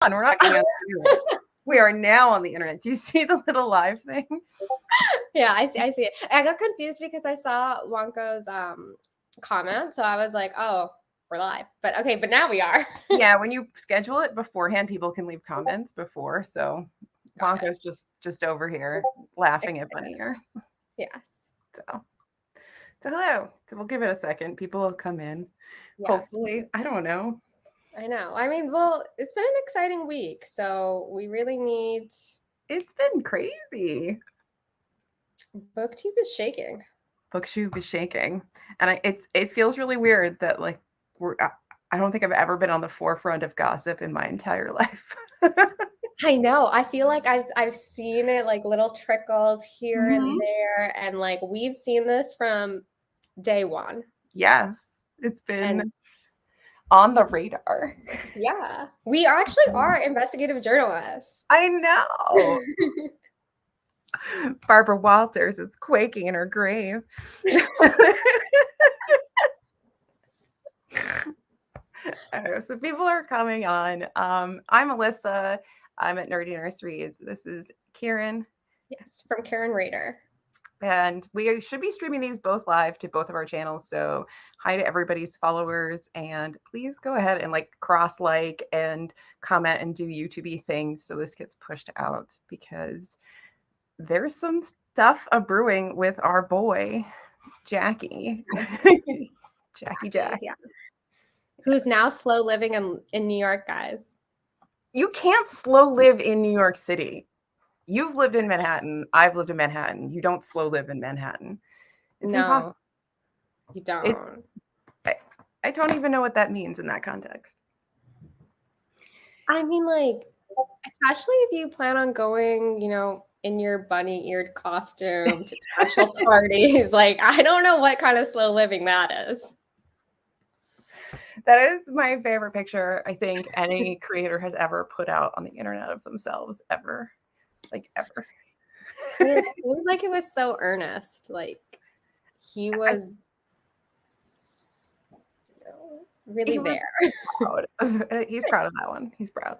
We're not getting on the internet. We are now on the internet. Do you see the little live thing? Yeah, I see it. I got confused because I saw Wonko's comment, so I was like, oh, we're live. But okay, but now we are. Yeah, when you schedule it beforehand, people can leave comments before. So Wonka's just over here laughing at bunny ears. Yes. So hello. So we'll give it a second. People will come in. Yes. Hopefully. I don't know. I know. I mean, well, it's been an exciting week, so we really need. It's been crazy. BookTube is shaking. BookTube is shaking, and it feels really weird that like I don't think I've ever been on the forefront of gossip in my entire life. I know. I feel like I've seen it like little trickles here and there, and like we've seen this from day one. Yes, it's been on the radar. Yeah, we actually are investigative journalists. I know. Barbara Walters is quaking in her grave. So people are coming on. I'm Alyssa. I'm at Nerdy Nurseries. This is Kieran. Yes, from Karen Rader. And we should be streaming these both live to both of our channels. So hi to everybody's followers. And please go ahead and like cross-like and comment and do YouTube-y things so this gets pushed out, because there's some stuff brewing with our boy, Jackie. Jack. Yeah. Who's now slow living in New York, guys. You can't slow live in New York City. You've lived in Manhattan. I've lived in Manhattan. You don't slow live in Manhattan. It's impossible. You don't. I don't even know what that means in that context. I mean, like, especially if you plan on going, in your bunny-eared costume to special parties. Like, I don't know what kind of slow living that is. That is my favorite picture I think any creator has ever put out on the internet of themselves, ever. Like, ever. It seems like it was so earnest. Like, he was really there. He's proud of that one. He's proud.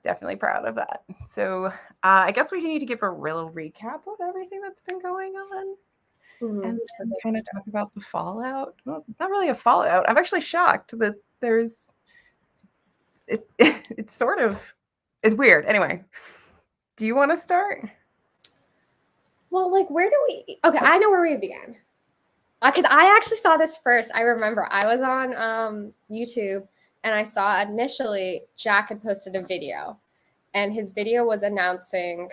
Definitely proud of that. So I guess we need to give a real recap of everything that's been going on. And kind of talk about the fallout. Well, not really a fallout. I'm actually shocked that there's it's sort of, it's weird. Anyway, do you want to start? Well, like, where do we, okay, I know where we began. Because I actually saw this first. I remember I was on YouTube and I saw initially Jack had posted a video, and his video was announcing,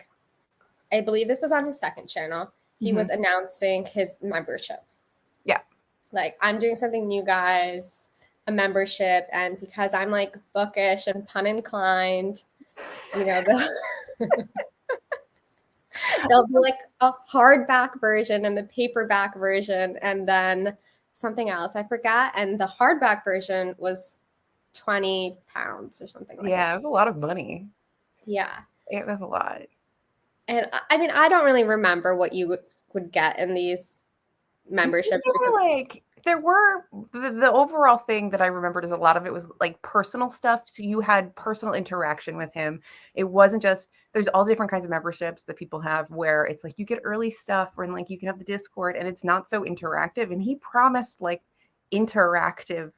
I believe this was on his second channel. He was announcing his membership. Yeah. Like, I'm doing something new, guys, a membership. And because I'm like bookish and pun inclined, they'll be like a hardback version and the paperback version, and then something else I forgot. And the hardback version was £20 or something like that. Yeah, it was a lot of money. Yeah. It was a lot. And I mean, I don't really remember what you would get in these memberships. There were the overall thing that I remembered is a lot of it was like personal stuff. So you had personal interaction with him. It wasn't just, there's all different kinds of memberships that people have where it's like you get early stuff, or like you can have the Discord and it's not so interactive. And he promised like interactive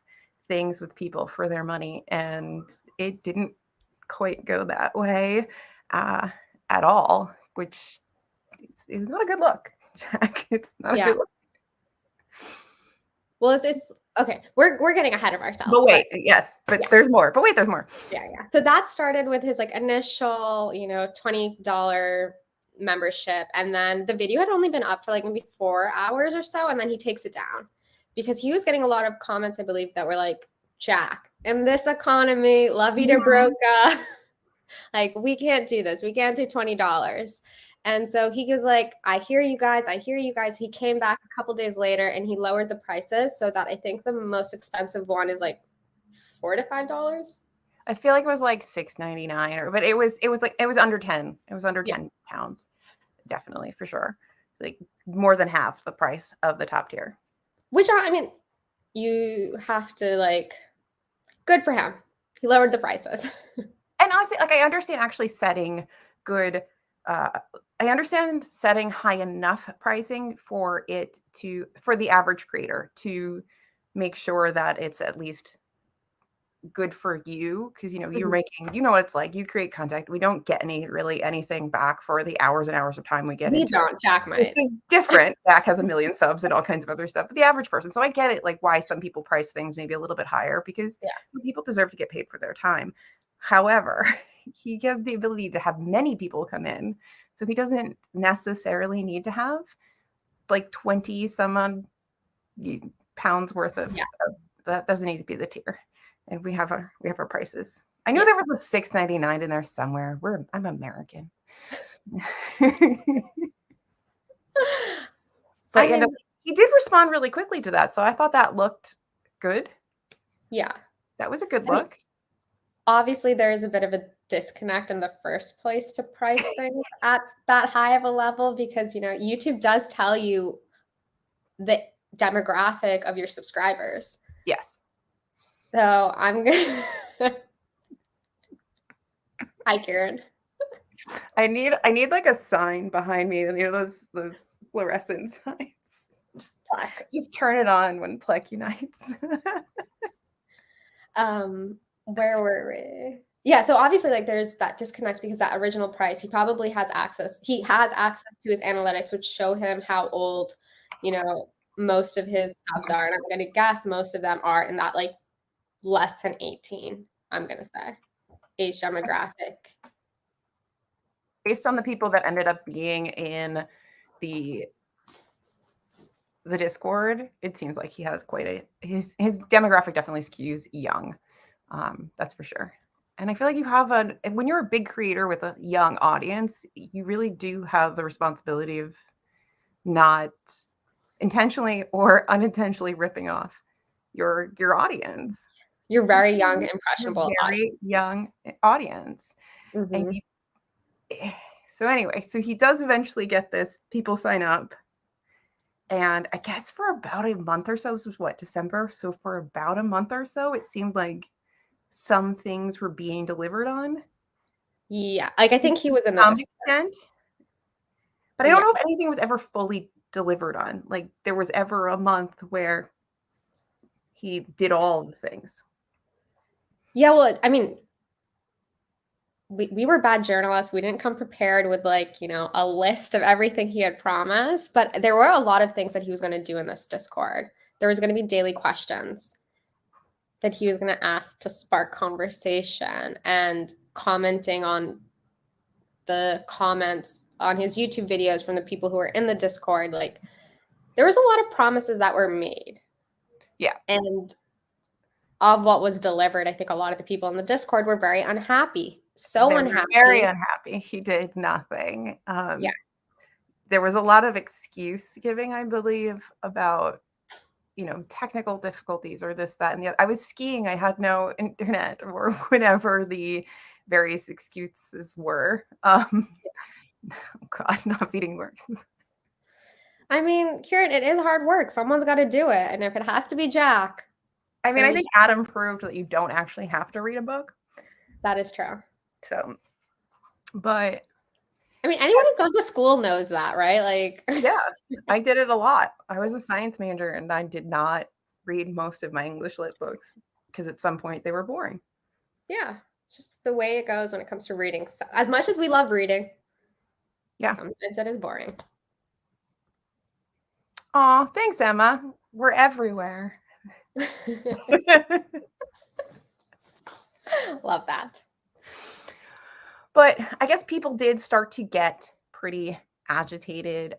things with people for their money, and it didn't quite go that way at all, which is not a good look, Jack. It's not a good look. Well, it's okay. We're getting ahead of ourselves. But wait, there's more. But wait, there's more. Yeah. So that started with his like initial, $20 membership, and then the video had only been up for like maybe 4 hours or so, and then he takes it down because he was getting a lot of comments, I believe, that were like, Jack, in this economy, la vida broca, like, we can't do this. We can't do $20. And so he was like, I hear you guys. He came back a couple days later and he lowered the prices so that I think the most expensive one is like $4 to $5. I feel like it was like $6.99, but it was under 10. It was under £10, definitely, for sure. Like more than half the price of the top tier. Which, I mean, you have to like, good for him. He lowered the prices. and honestly, like, I understand actually setting good, uh, I understand setting high enough pricing for the average creator to make sure that it's at least good for you, because you're Mhm. making, what it's like, you create content, we don't get anything back for the hours and hours of time we get We into it. don't, Jack This might. is different. Jack has a million subs and all kinds of other stuff, but the average person, so I get it, like, why some people price things maybe a little bit higher, because Yeah. people deserve to get paid for their time. However, he has the ability to have many people come in, so he doesn't necessarily need to have like 20 some odd pounds worth of, Yeah. that doesn't need to be the tier. And we have our prices. I knew Yeah. there was a $6.99 in there somewhere. I'm American. But I mean, he did respond really quickly to that, so I thought that looked good. yeah. That was a good I mean, look. obviously there is a bit of a disconnect in the first place to price things at that high of a level because, YouTube does tell you the demographic of your subscribers. Yes. So I'm gonna Hi, Karen. I need like a sign behind me, those fluorescent signs. Just Black. just turn it on when Plek unites. Where were we? Yeah, so obviously like there's that disconnect because that original price, he has access to his analytics, which show him how old, most of his subs are. And I'm gonna guess most of them are in that like less than 18, I'm gonna say. Age demographic. Based on the people that ended up being in the Discord, it seems like he has his demographic definitely skews young. That's for sure. And I feel like when you're a big creator with a young audience, you really do have the responsibility of not intentionally or unintentionally ripping off your audience. You're very young, You're a impressionable very young audience. And audience. so anyway, so he does eventually get this. People sign up. And I guess for about a month or so, this was what, December? So for about a month or so, it seemed like some things were being delivered on. Yeah, like I think he was in To the some Discord. extent. But I don't Yeah. know if anything was ever fully delivered on. Like there was ever a month where he did all the things. Yeah, well, I mean, we were bad journalists. We didn't come prepared with like, a list of everything he had promised, but there were a lot of things that he was going to do in this Discord. There was going to be daily questions that he was going to ask to spark conversation and commenting on the comments on his YouTube videos from the people who were in the Discord. Like there was a lot of promises that were made. Yeah. And of what was delivered, I think a lot of the people in the Discord were very unhappy. So They were unhappy. very unhappy. He did nothing. Yeah. There was a lot of excuse giving, I believe, about technical difficulties or this, that, and the other. I was skiing. I had no internet or whatever the various excuses were. Oh God, not feeding works. I mean, Kieran, it is hard work. Someone's got to do it. And if it has to be Jack, I mean, I think Adam proved that you don't actually have to read a book. that is true. So, but I mean, anyone who's gone to school knows that, right? Like, yeah, I did it a lot. I was a science major and I did not read most of my English lit books because at some point they were boring. yeah, it's just the way it goes when it comes to reading. So, as much as we love reading, yeah, sometimes it is boring. Aw, thanks, Emma. We're everywhere. Love that. But I guess people did start to get pretty agitated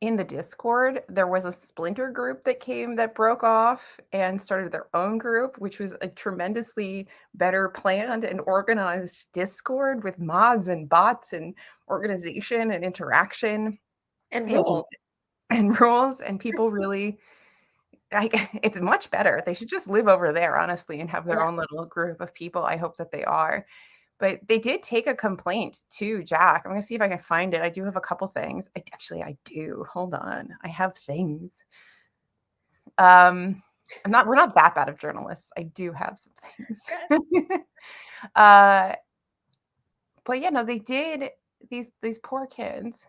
in the Discord. There was a splinter group that broke off and started their own group, which was a tremendously better planned and organized Discord with mods and bots and organization and interaction And rules. and rules. And people really, it's much better. They should just live over there, honestly, and have their own little group of people. I hope that they are. But they did take a complaint to Jack. I'm going to see if I can find it. I do have a couple things. I do. Hold on. I have things. We're not that bad of journalists. I do have some things. Good. uh, but yeah, no, they did these poor kids.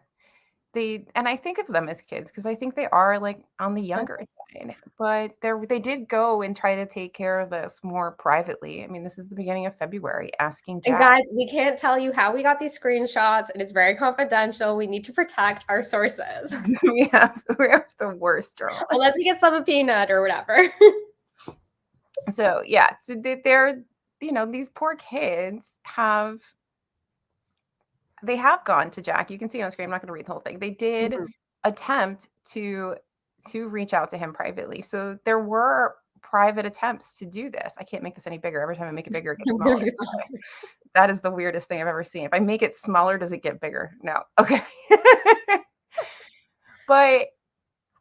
And I think of them as kids because I think they are like on the younger side, but they did go and try to take care of this more privately. I mean, this is the beginning of February, asking And Jack. guys, we can't tell you how we got these screenshots, and it's very confidential. We need to protect our sources. We have the worst journalists. Unless we get some of Peanut or whatever. So yeah, so they're these poor kids they have gone to Jack. You can see on screen. I'm not going to read the whole thing. They did Mhm. attempt to reach out to him privately. So there were private attempts to do this. I can't make this any bigger. Every time I make it bigger, it gets smaller. That is the weirdest thing I've ever seen. If I make it smaller, does it get bigger? No. Okay. But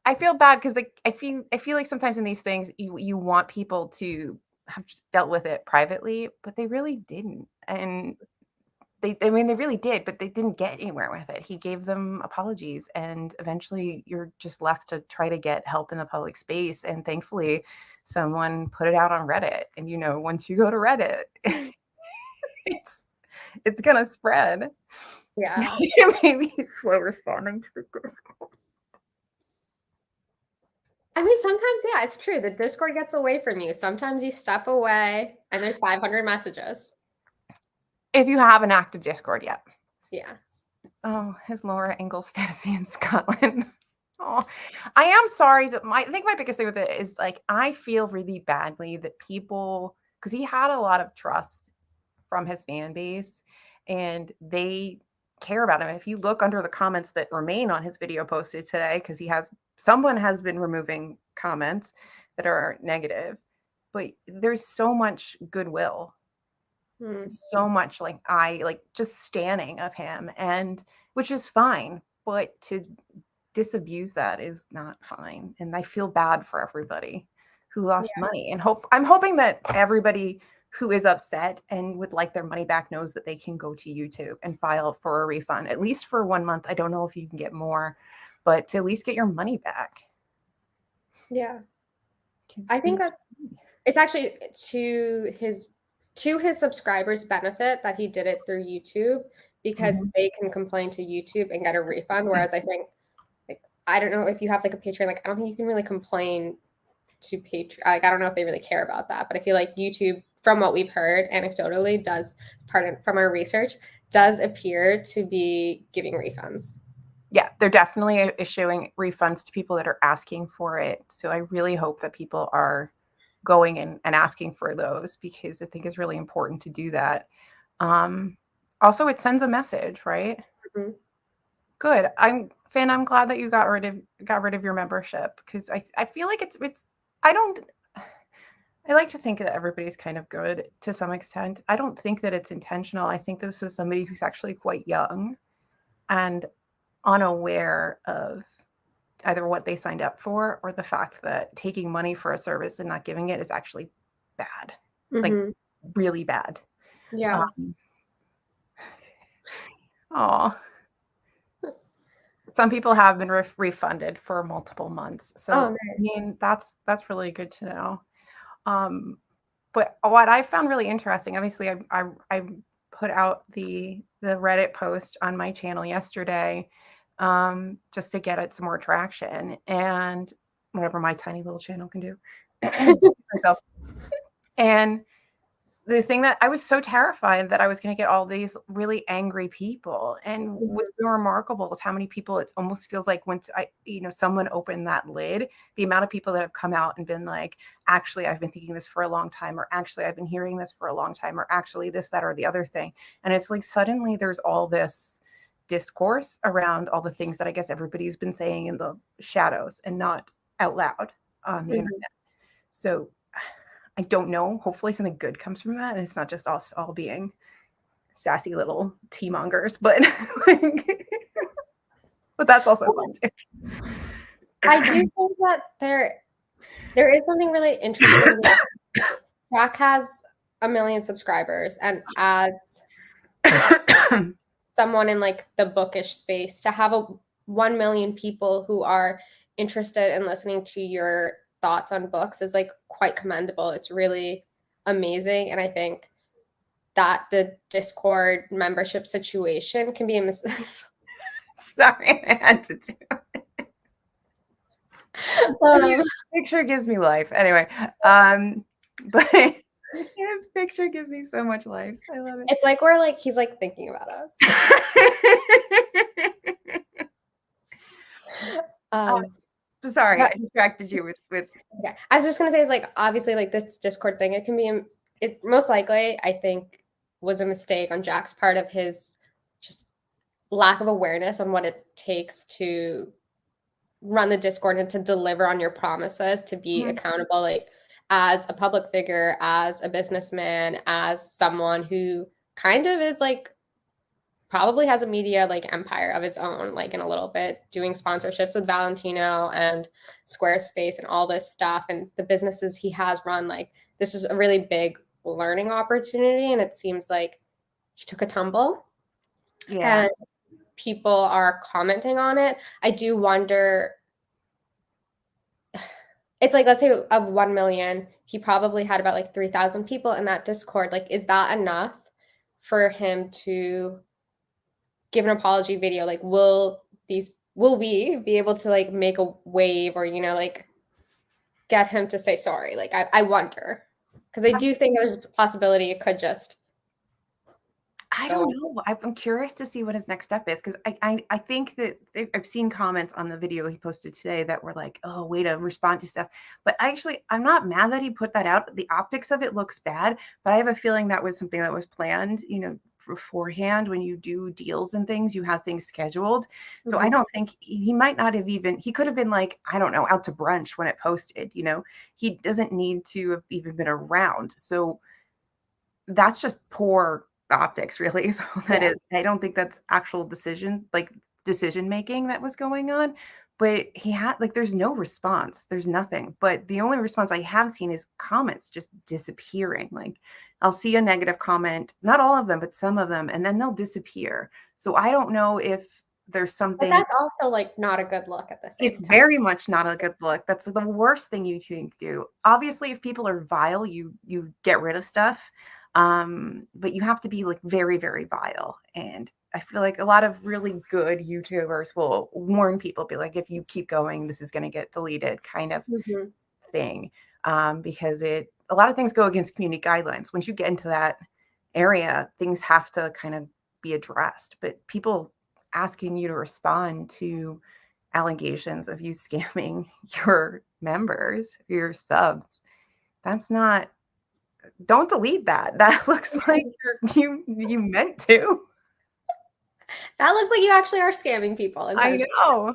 I feel bad because like I feel like sometimes in these things you want people to have just dealt with it privately, but they really didn't. And I mean, they really did, but they didn't get anywhere with it. He gave them apologies, and eventually you're just left to try to get help in the public space. And thankfully, someone put it out on Reddit. And once you go to Reddit, it's gonna spread. Yeah. Maybe he's slow responding to the Discord. I mean, sometimes, yeah, it's true. The Discord gets away from you. Sometimes you step away and there's 500 messages. If you have an active Discord yet. Yeah. Oh, his Laura Ingalls fantasy in Scotland. Oh, I am sorry. I think my biggest thing with it is like I feel really badly that people, because he had a lot of trust from his fan base, and they care about him. If you look under the comments that remain on his video posted today, because someone has been removing comments that are negative, but there's so much goodwill, Hmm. so much like just standing of him, and which is fine, but to disabuse that is not fine. And I feel bad for everybody who lost Yeah. money, and I'm hoping that everybody who is upset and would like their money back knows that they can go to YouTube and file for a refund, at least for 1 month. I don't know if you can get more, but to at least get your money back. Yeah. I think that's it's actually to his subscribers' benefit that he did it through YouTube because Mhm. they can complain to YouTube and get a refund. Whereas I think, like, I don't know if you have like a Patreon, like I don't think you can really complain to Patreon. Like I don't know if they really care about that, but I feel like YouTube, from what we've heard anecdotally, from our research, does appear to be giving refunds. Yeah, they're definitely issuing refunds to people that are asking for it. So I really hope that people are going and asking for those, because I think it's really important to do that. Um, Also, it sends a message, right? Mhm. Good. I'm glad that you got rid of your membership, because I feel like I don't I like to think that everybody's kind of good to some extent. I don't think that it's intentional. I think this is somebody who's actually quite young and unaware of either what they signed up for or the fact that taking money for a service and not giving it is actually bad, like Mhm. really bad. Yeah. Um, oh, some people have been refunded for multiple months, Oh, so I nice. mean that's really good to know. Um, but what I found really interesting, obviously, I put out the Reddit post on my channel yesterday, just to get it some more traction and whatever my tiny little channel can do. Myself. And the thing that I was so terrified that I was going to get all these really angry people. And what's Mhm. been remarkable is how many people, it almost feels like once someone opened that lid, the amount of people that have come out and been like, actually, I've been thinking this for a long time, or actually, I've been hearing this for a long time, or actually this, that, or the other thing. And it's like suddenly there's all this discourse around all the things that I guess everybody's been saying in the shadows and not out loud on the Mhm. internet. So I don't know. Hopefully something good comes from that, and it's not just us all being sassy little tea mongers, but but that's also fun too. I do think that there is something really interesting. Jack has 1 million subscribers, and as someone in like the bookish space, to have 1 million people who are interested in listening to your thoughts on books is like quite commendable. It's really amazing. And I think that the Discord membership situation can be a Sorry, I had to do it. His picture gives me life. Anyway, but his picture gives me so much life. I love it. It's like we're like he's like thinking about us. Sorry, I distracted you with. Yeah, I was just gonna say it's like obviously like this Discord thing. It can be it most likely I think was a mistake on Jack's part of his just lack of awareness on what it takes to run the Discord and to deliver on your promises, to be accountable, like as a public figure, as a businessman, as someone who kind of is like probably has a media like empire of its own, like in a little bit, doing sponsorships with Valentino and Squarespace and all this stuff and the businesses he has run. Like this was a really big learning opportunity, and it seems like he took a tumble. Yeah. And people are commenting on it. I do wonder, it's like, let's say of 1 million, he probably had about like 3,000 people in that Discord. Like, is that enough for him to give an apology video? Like, will we be able to like make a wave or, you know, like get him to say sorry? Like, I wonder, because I do think there's a possibility it could just. I don't know. I'm curious to see what his next step is, because I think that I've seen comments on the video he posted today that were like, oh, way to respond to stuff. But I'm not mad that he put that out. The optics of it looks bad, but I have a feeling that was something that was planned, you know, beforehand. When you do deals and things, you have things scheduled. So I don't think he might not have even, he could have been like, I don't know, out to brunch when it posted, you know, he doesn't need to have even been around. So that's just poor optics, really. So that is, I don't think that's actual decision making that was going on. But he had like, there's no response, there's nothing. But the only response I have seen is comments just disappearing. Like I'll see a negative comment, not all of them, but some of them, and then they'll disappear. So I don't know if there's something. But that's also like not a good look at the same time. It's very much not a good look. That's the worst thing you can do. Obviously, if people are vile, you get rid of stuff. But you have to be like very, very vile. And I feel like a lot of really good YouTubers will warn people, be like, if you keep going, this is going to get deleted, kind of thing. Because a lot of things go against community guidelines. Once you get into that area, things have to kind of be addressed. But people asking you to respond to allegations of you scamming your members, your subs, that's not. Don't delete that. That looks like you meant to. That looks like you actually are scamming people. I know.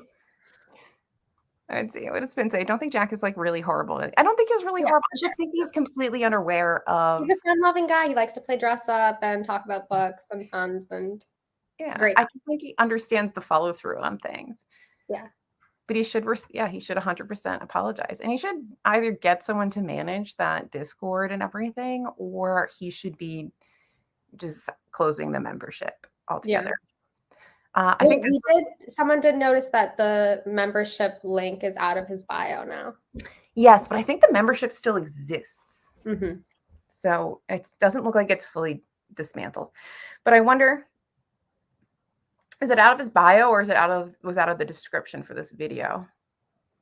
Let's see what it's been saying. I don't think Jack is like really horrible. I don't think he's really horrible. I just think he's completely unaware of. He's a fun-loving guy. He likes to play dress up and talk about books and puns and. Yeah, great. I just think he understands the follow through on things. Yeah. But he should 100% apologize. And he should either get someone to manage that Discord and everything, or he should be just closing the membership altogether. Yeah. I think someone did notice that the membership link is out of his bio now. Yes, but I think the membership still exists. So it doesn't look like it's fully dismantled. But I wonder, is it out of his bio, or is it was out of the description for this video?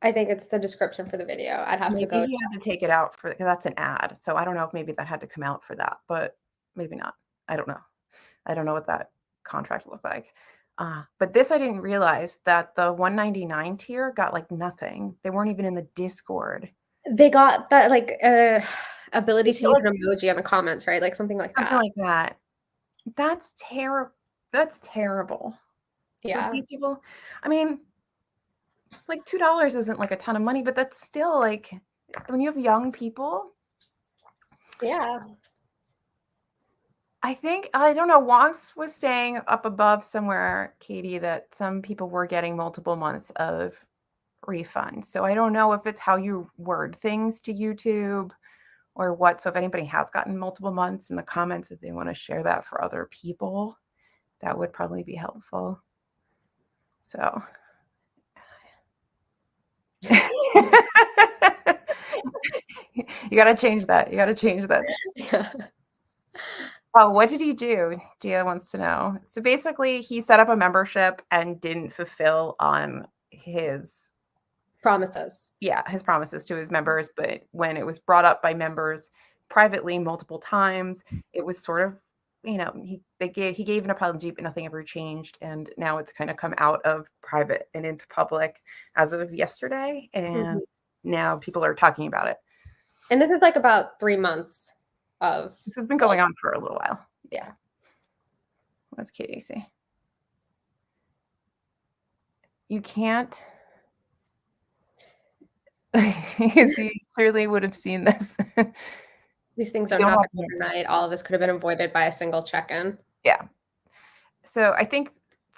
I think it's the description for the video. I'd have to go. Maybe you have to take it out because that's an ad. So I don't know if maybe that had to come out for that, but maybe not. I don't know. I don't know what that contract looked like. But this, I didn't realize that the $1.99 tier got like nothing. They weren't even in the Discord. They got that like ability to use an emoji on the comments, right? Like something like that. Something like that. That's terrible. That's terrible. Yeah. So these people, I mean, like $2 isn't like a ton of money, but that's still like when you have young people. Yeah. I think, I don't know, Wonks was saying up above somewhere, Katie, that some people were getting multiple months of refund. So I don't know if it's how you word things to YouTube or what. So if anybody has gotten multiple months in the comments, if they want to share that for other people, that would probably be helpful. So You got to change that. You got to change that. Yeah. Oh, what did he do? Gia wants to know. So basically, he set up a membership and didn't fulfill on his Promises. his promises to his members. But when it was brought up by members privately multiple times, it was sort of, he gave an apology, but nothing ever changed. And now it's kind of come out of private and into public as of yesterday. And now people are talking about it. And this is like about 3 months of. This has been going on for a little while. Yeah. What's Katie say? You can't. He clearly would have seen this. These things don't happen overnight. All of this could have been avoided by a single check-in. Yeah. So I think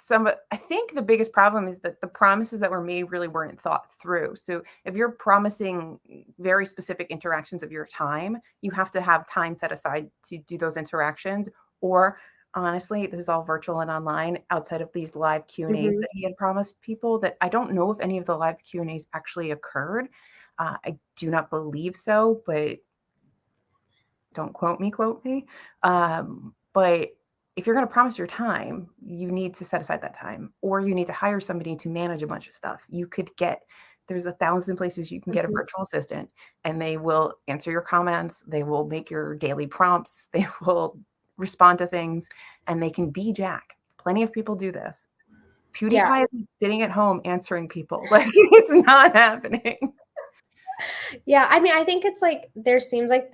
the biggest problem is that the promises that were made really weren't thought through. So if you're promising very specific interactions of your time, you have to have time set aside to do those interactions. Or honestly, this is all virtual and online outside of these live Q&As that he had promised people, that I don't know if any of the live Q&As actually occurred. I do not believe so, but don't quote me. But if you're going to promise your time, you need to set aside that time, or you need to hire somebody to manage a bunch of stuff. There's 1,000 places you can get a virtual assistant, and they will answer your comments. They will make your daily prompts. They will respond to things, and they can be Jack. Plenty of people do this. PewDiePie is sitting at home answering people. Like, it's not happening. Yeah. I mean, I think it's like, there seems like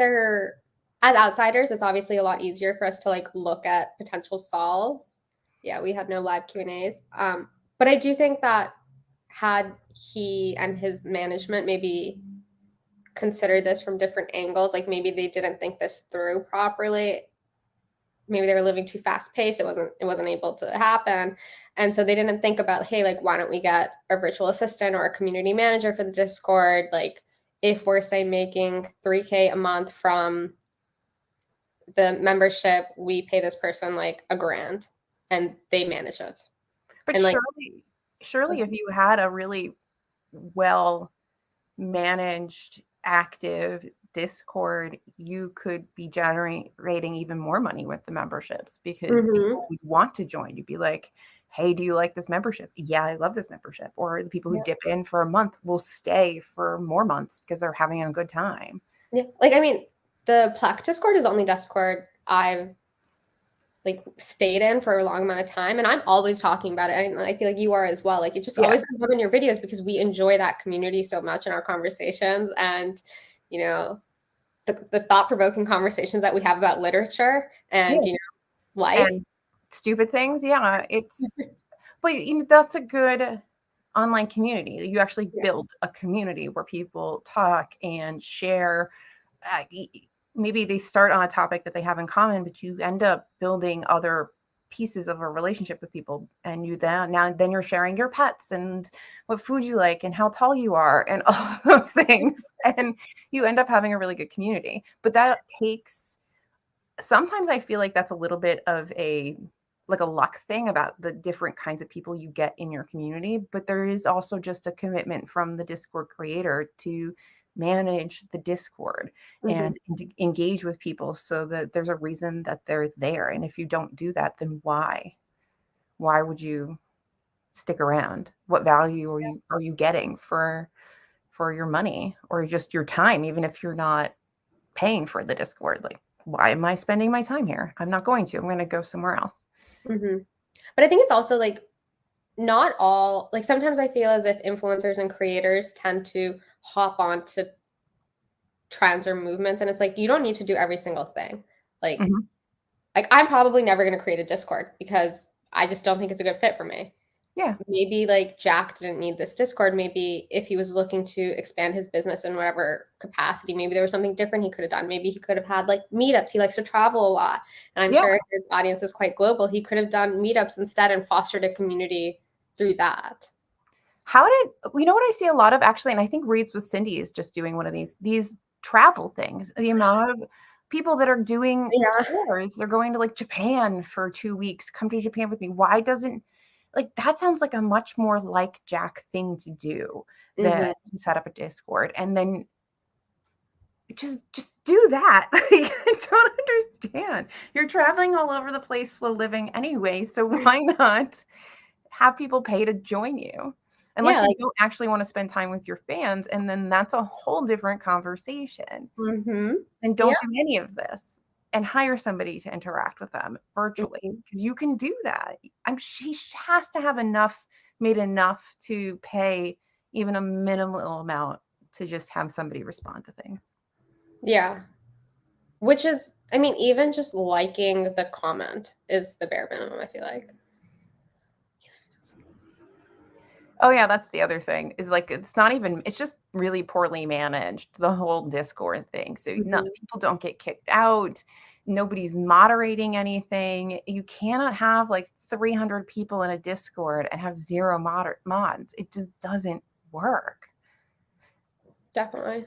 as outsiders, it's obviously a lot easier for us to like look at potential solves. Yeah, we have no live Q&As. But I do think that had he and his management maybe considered this from different angles, like maybe they didn't think this through properly. Maybe they were living too fast paced. It wasn't able to happen. And so they didn't think about, hey, like, why don't we get a virtual assistant or a community manager for the Discord? Like, if we're, say, making $3K a month from the membership, we pay this person like $1,000 and they manage it. But and surely if you had a really well managed, active Discord, you could be generating even more money with the memberships, because people would want to join. You'd be like, hey, do you like this membership? Yeah, I love this membership. Or the people who dip in for a month will stay for more months because they're having a good time. Yeah. Like, I mean, the Plex Discord is the only Discord I've like stayed in for a long amount of time, and I'm always talking about it. And I feel like you are as well. Like, it just always comes up in your videos because we enjoy that community so much in our conversations, and the thought-provoking conversations that we have about literature and life and stupid things. Yeah, it's but that's a good online community. You actually build a community where people talk and share. Maybe they start on a topic that they have in common, but you end up building other pieces of a relationship with people, and then you're sharing your pets and what food you like and how tall you are and all those things, and you end up having a really good community. But that takes, sometimes I feel like that's a little bit of a luck thing about the different kinds of people you get in your community, but there is also just a commitment from the Discord creator to manage the Discord and engage with people so that there's a reason that they're there. And if you don't do that, then why would you stick around? What value are you getting for your money or just your time, even if you're not paying for the Discord? Like, why am I spending my time here? I'm not going to. I'm going to go somewhere else. But I think it's also like, not all, like, sometimes I feel as if influencers and creators tend to hop on to trends or movements, and it's like, you don't need to do every single thing. Like, like, I'm probably never going to create a Discord because I just don't think it's a good fit for me. Yeah. Maybe like Jack didn't need this Discord. Maybe if he was looking to expand his business in whatever capacity, maybe there was something different he could have done. Maybe he could have had like meetups. He likes to travel a lot. And I'm sure his audience is quite global. He could have done meetups instead and fostered a community through that. You know what I see a lot of, actually, and I think Reads with Cindy is just doing one of these travel things. The amount of people that are doing tours, they're going to like Japan for 2 weeks. Come to Japan with me. Why doesn't, like, that sounds like a much more like Jack thing to do than to set up a Discord. And then just do that. Like, I don't understand. You're traveling all over the place, slow living anyway, so why not have people pay to join you? Unless Yeah, you like, don't actually want to spend time with your fans, and then that's a whole different conversation. And yeah. don't do any of this and hire somebody to interact with them virtually Mhm. because you can do that. She has to have made enough to pay even a minimal amount to just have somebody respond to things. Yeah. Which is, I mean, even just liking the comment is the bare minimum, I feel like. Oh yeah, that's the other thing is like it's just really poorly managed, the whole Discord thing. So Mhm. people don't get kicked out. Nobody's moderating anything. You cannot have like 300 people in a Discord and have zero mods. It just doesn't work. Definitely.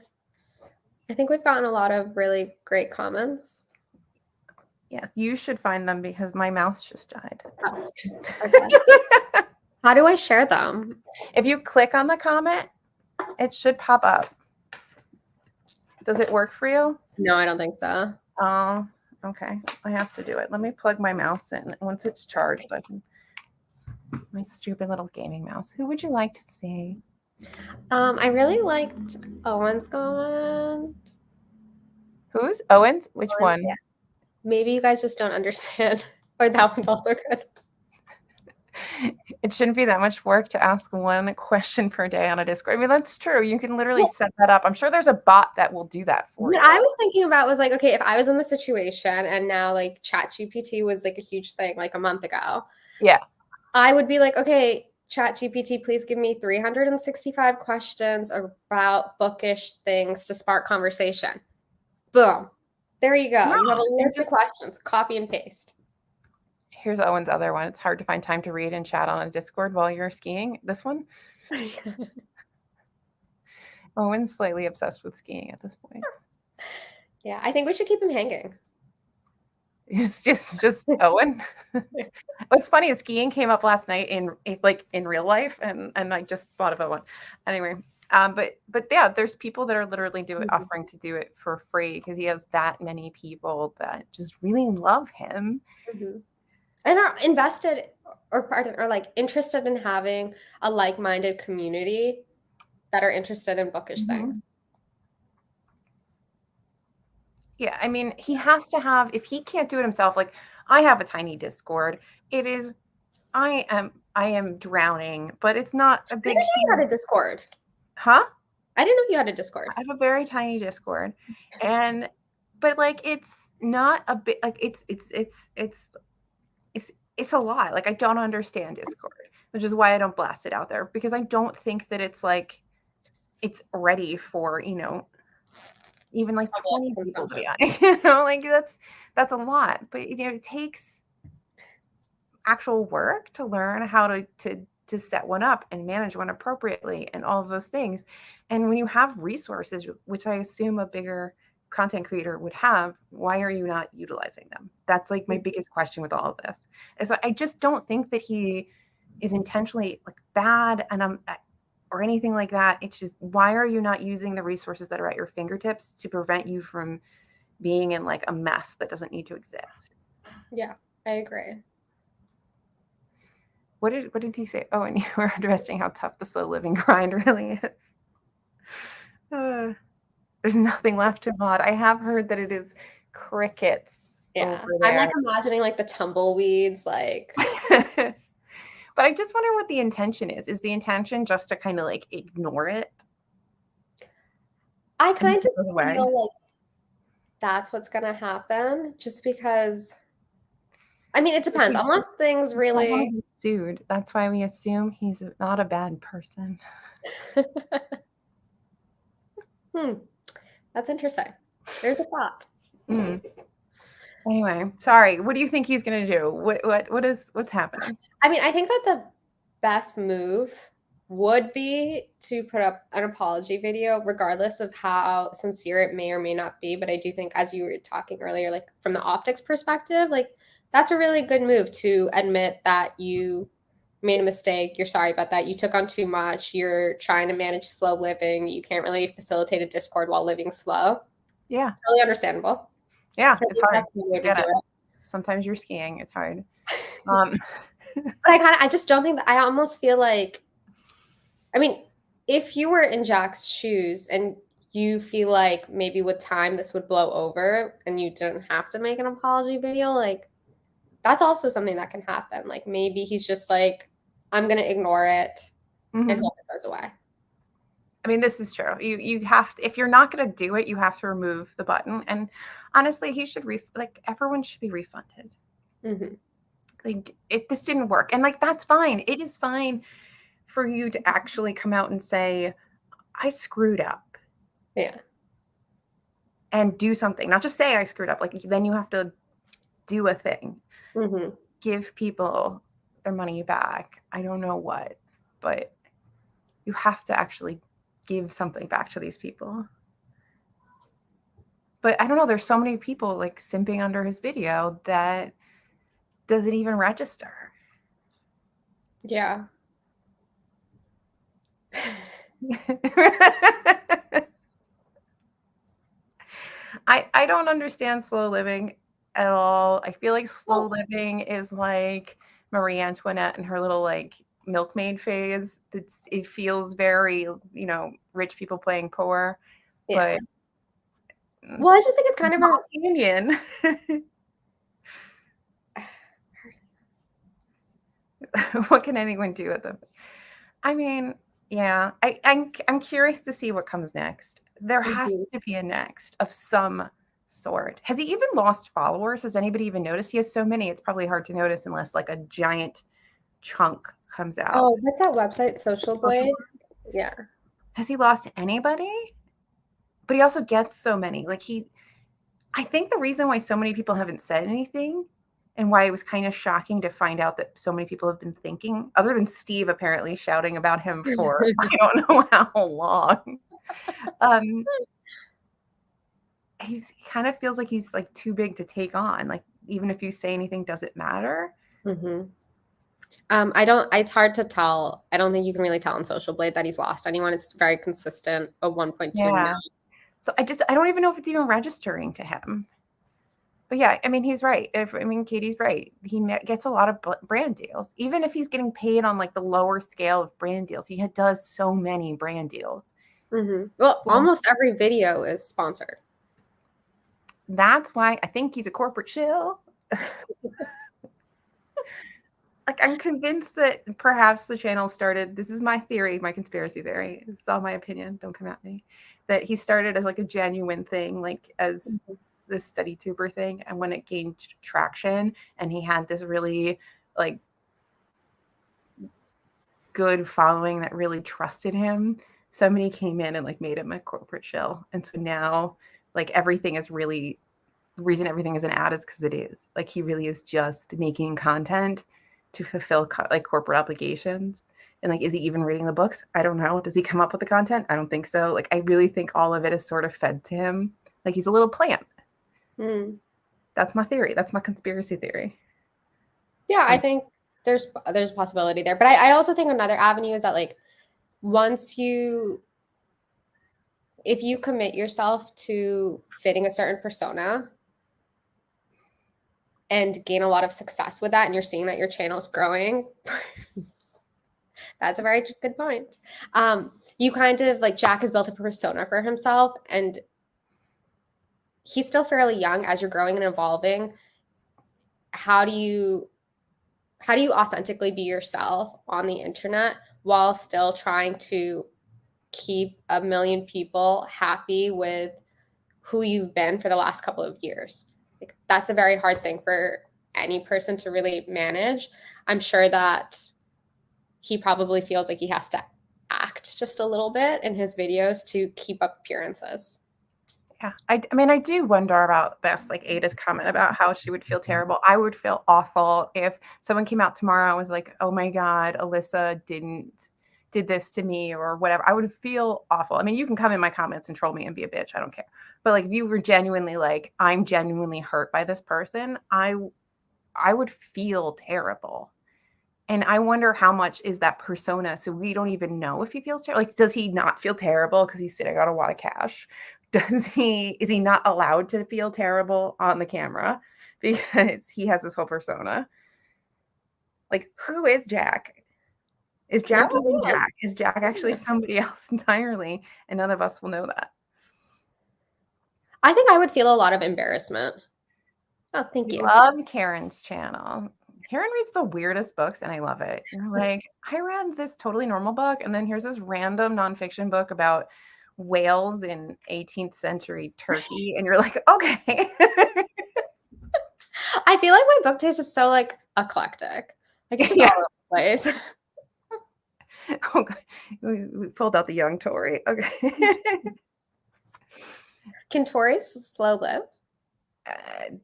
I think we've gotten a lot of really great comments. Yes, you should find them because my mouse just died. Oh, okay. How do I share them? If you click on the comment, it should pop up. Does it work for you? No, I don't think so. Oh, okay. I have to do it. Let me plug my mouse in. Once it's charged, I can. My stupid little gaming mouse. Who would you like to see? I really liked Owen's comment. Who's Owens? Which Owen's, yeah. one? Maybe you guys just don't understand. Or that one's also good. It shouldn't be that much work to ask one question per day on a Discord. I mean, that's true. You can literally Well, set that up. I'm sure there's a bot that will do that for what you. I was thinking about was like, okay, if I was in the situation and now like ChatGPT was like a huge thing like a month ago, Yeah. I would be like, okay, ChatGPT, please give me 365 questions about bookish things to spark conversation. Boom. There you go. No, You have a and list of just questions. Copy and paste. here's Owen's other one. It's hard to find time to read and chat on a Discord while you're skiing. This one, Owen's slightly obsessed with skiing at this point. Yeah, I think we should keep him hanging. It's just Owen. What's funny is skiing came up last night in real life, and I just thought of Owen. Anyway, but yeah, there's people that are literally Mhm. offering to do it for free because he has that many people that just really love him. Mhm. And are invested or pardon or like interested in having a like-minded community that are interested in bookish Mhm. things. Yeah, I mean, he has to have, if he can't do it himself, like I have a tiny Discord. It is, I am drowning, but it's not a I didn't big know you had deal. a Discord. Huh? I didn't know you had a Discord. I have a very tiny Discord, and but like it's not a bit like it's it's a lot. Like I don't understand Discord, which is why I don't blast it out there because I don't think that it's like it's ready for, even like Public 20 people to be consumption. on. Like that's a lot. But it takes actual work to learn how to set one up and manage one appropriately and all of those things. And when you have resources, which I assume a bigger content creator would have, why are you not utilizing them? That's like my biggest question with all of this. And so I just don't think that he is intentionally like bad or anything like that. It's just why are you not using the resources that are at your fingertips to prevent you from being in like a mess that doesn't need to exist? Yeah, I agree. What did he say? Oh, and you were addressing how tough the slow living grind really is. Uh, there's nothing left to mod. I have heard that it is crickets Yeah. over I'm there. like imagining like the tumbleweeds, like But I just wonder what the intention is. Is the intention just to kind of like ignore it I and kind it of goes away? feel like that's what's gonna happen just because I mean it Which depends. we Unless things don't want really to be sued. That's why we assume he's not a bad person. Hmm, that's interesting. There's a thought. Mm. Anyway, sorry. What do you think he's gonna do? What's happening? I mean, I think that the best move would be to put up an apology video, regardless of how sincere it may or may not be. But I do think, as you were talking earlier, like from the optics perspective, like that's a really good move to admit that you made a mistake. You're sorry about that. You took on too much. You're trying to manage slow living. You can't really facilitate a Discord while living slow. Yeah. Totally understandable. Yeah. I It's think hard. that's the way I to get do it. it. Sometimes you're skiing. It's hard. Um, But I just don't think that I almost feel like, I mean, if you were in Jack's shoes and you feel like maybe with time this would blow over and you don't have to make an apology video, like that's also something that can happen. Like maybe he's just like, I'm gonna ignore it and mhm. hope it goes away. I mean, this is true. You have to, if you're not going to do it, you have to remove the button. And honestly, he should like everyone should be refunded. Hmm. Like this didn't work, and like that's fine. It is fine for you to actually come out and say, I screwed up, Yeah. and do something. Not just say I screwed up. Like then you have to do a thing. Hmm. Give people their money back. I don't know what, but you have to actually give something back to these people. But I don't know, there's so many people like simping under his video that doesn't even register. Yeah. I don't understand slow living at all. I feel like slow living is like Marie Antoinette and her little like milkmaid phase. It feels very, rich people playing poor, Yeah. but Well, I just think it's kind of a opinion. What can anyone do with them? I mean, yeah, I'm curious to see what comes next. There has Mhm. to be a next of some sort. Has he even lost followers? Has anybody even noticed? He has so many, it's probably hard to notice unless like a giant chunk comes out. Oh, what's that website? Social Social Blade? Yeah. Has he lost anybody? But he also gets so many. I think the reason why so many people haven't said anything and why it was kind of shocking to find out that so many people have been thinking, other than Steve apparently shouting about him for I don't know how long. Um, he kind of feels like he's like too big to take on. Like even if you say anything, does it matter? Hmm. It's hard to tell. I don't think you can really tell on Social Blade that he's lost anyone. It's very consistent, a 1.2 million. Yeah. So I don't even know if it's even registering to him. But yeah, I mean, he's right. Katie's right. He gets a lot of brand deals, even if he's getting paid on like the lower scale of brand deals. He does so many brand deals. Hmm. Well, Yes. almost every video is sponsored. That's why I think he's a corporate shill. Like I'm convinced that perhaps the channel started. This is my theory, my conspiracy theory. It's all my opinion. Don't come at me. That he started as like a genuine thing, like as this study tuber thing, and when it gained traction, and he had this really like good following that really trusted him, somebody came in and like made him a corporate shill, and so now like everything is really the reason everything is an ad is because it is like he really is just making content to fulfill like corporate obligations. And like, is he even reading the books? I don't know. Does he come up with the content? I don't think so. Like, I really think all of it is sort of fed to him. Like he's a little plant. Mm. That's my theory. That's my conspiracy theory. Yeah, I think there's a possibility there. But I also think another avenue is that like once if you commit yourself to fitting a certain persona and gain a lot of success with that and you're seeing that your channel is growing, that's a very good point. You kind of like Jack has built a persona for himself and he's still fairly young as you're growing and evolving. How do you authentically be yourself on the internet while still trying to keep a million people happy with who you've been for the last couple of years? Like, that's a very hard thing for any person to really manage. I'm sure that he probably feels like he has to act just a little bit in his videos to keep up appearances. Yeah. I mean, I do wonder about this, like Ada's comment about how she would feel terrible. I would feel awful if someone came out tomorrow and was like, oh my God, Alyssa did this to me or whatever. I would feel awful. I mean, you can come in my comments and troll me and be a bitch. I don't care. But like if you were genuinely like, I'm genuinely hurt by this person, I would feel terrible. And I wonder how much is that persona. So we don't even know if he feels terrible. Like, does he not feel terrible because he's sitting on a lot of cash? is he not allowed to feel terrible on the camera because he has this whole persona? Like, who is Jack? Is No Jack even one is. Jack? Is Jack actually somebody else entirely? And none of us will know that. I think I would feel a lot of embarrassment. Oh, thank We you. love Karen's channel. Karen reads the weirdest books, and I love it. You're like, I read this totally normal book, and then here's this random nonfiction book about whales in 18th century Turkey, and you're like, okay. I feel like my book taste is so like eclectic. Like it's just Yeah. all over the place. Oh, God. We pulled out the young Tory. Okay. Can Tories slow live?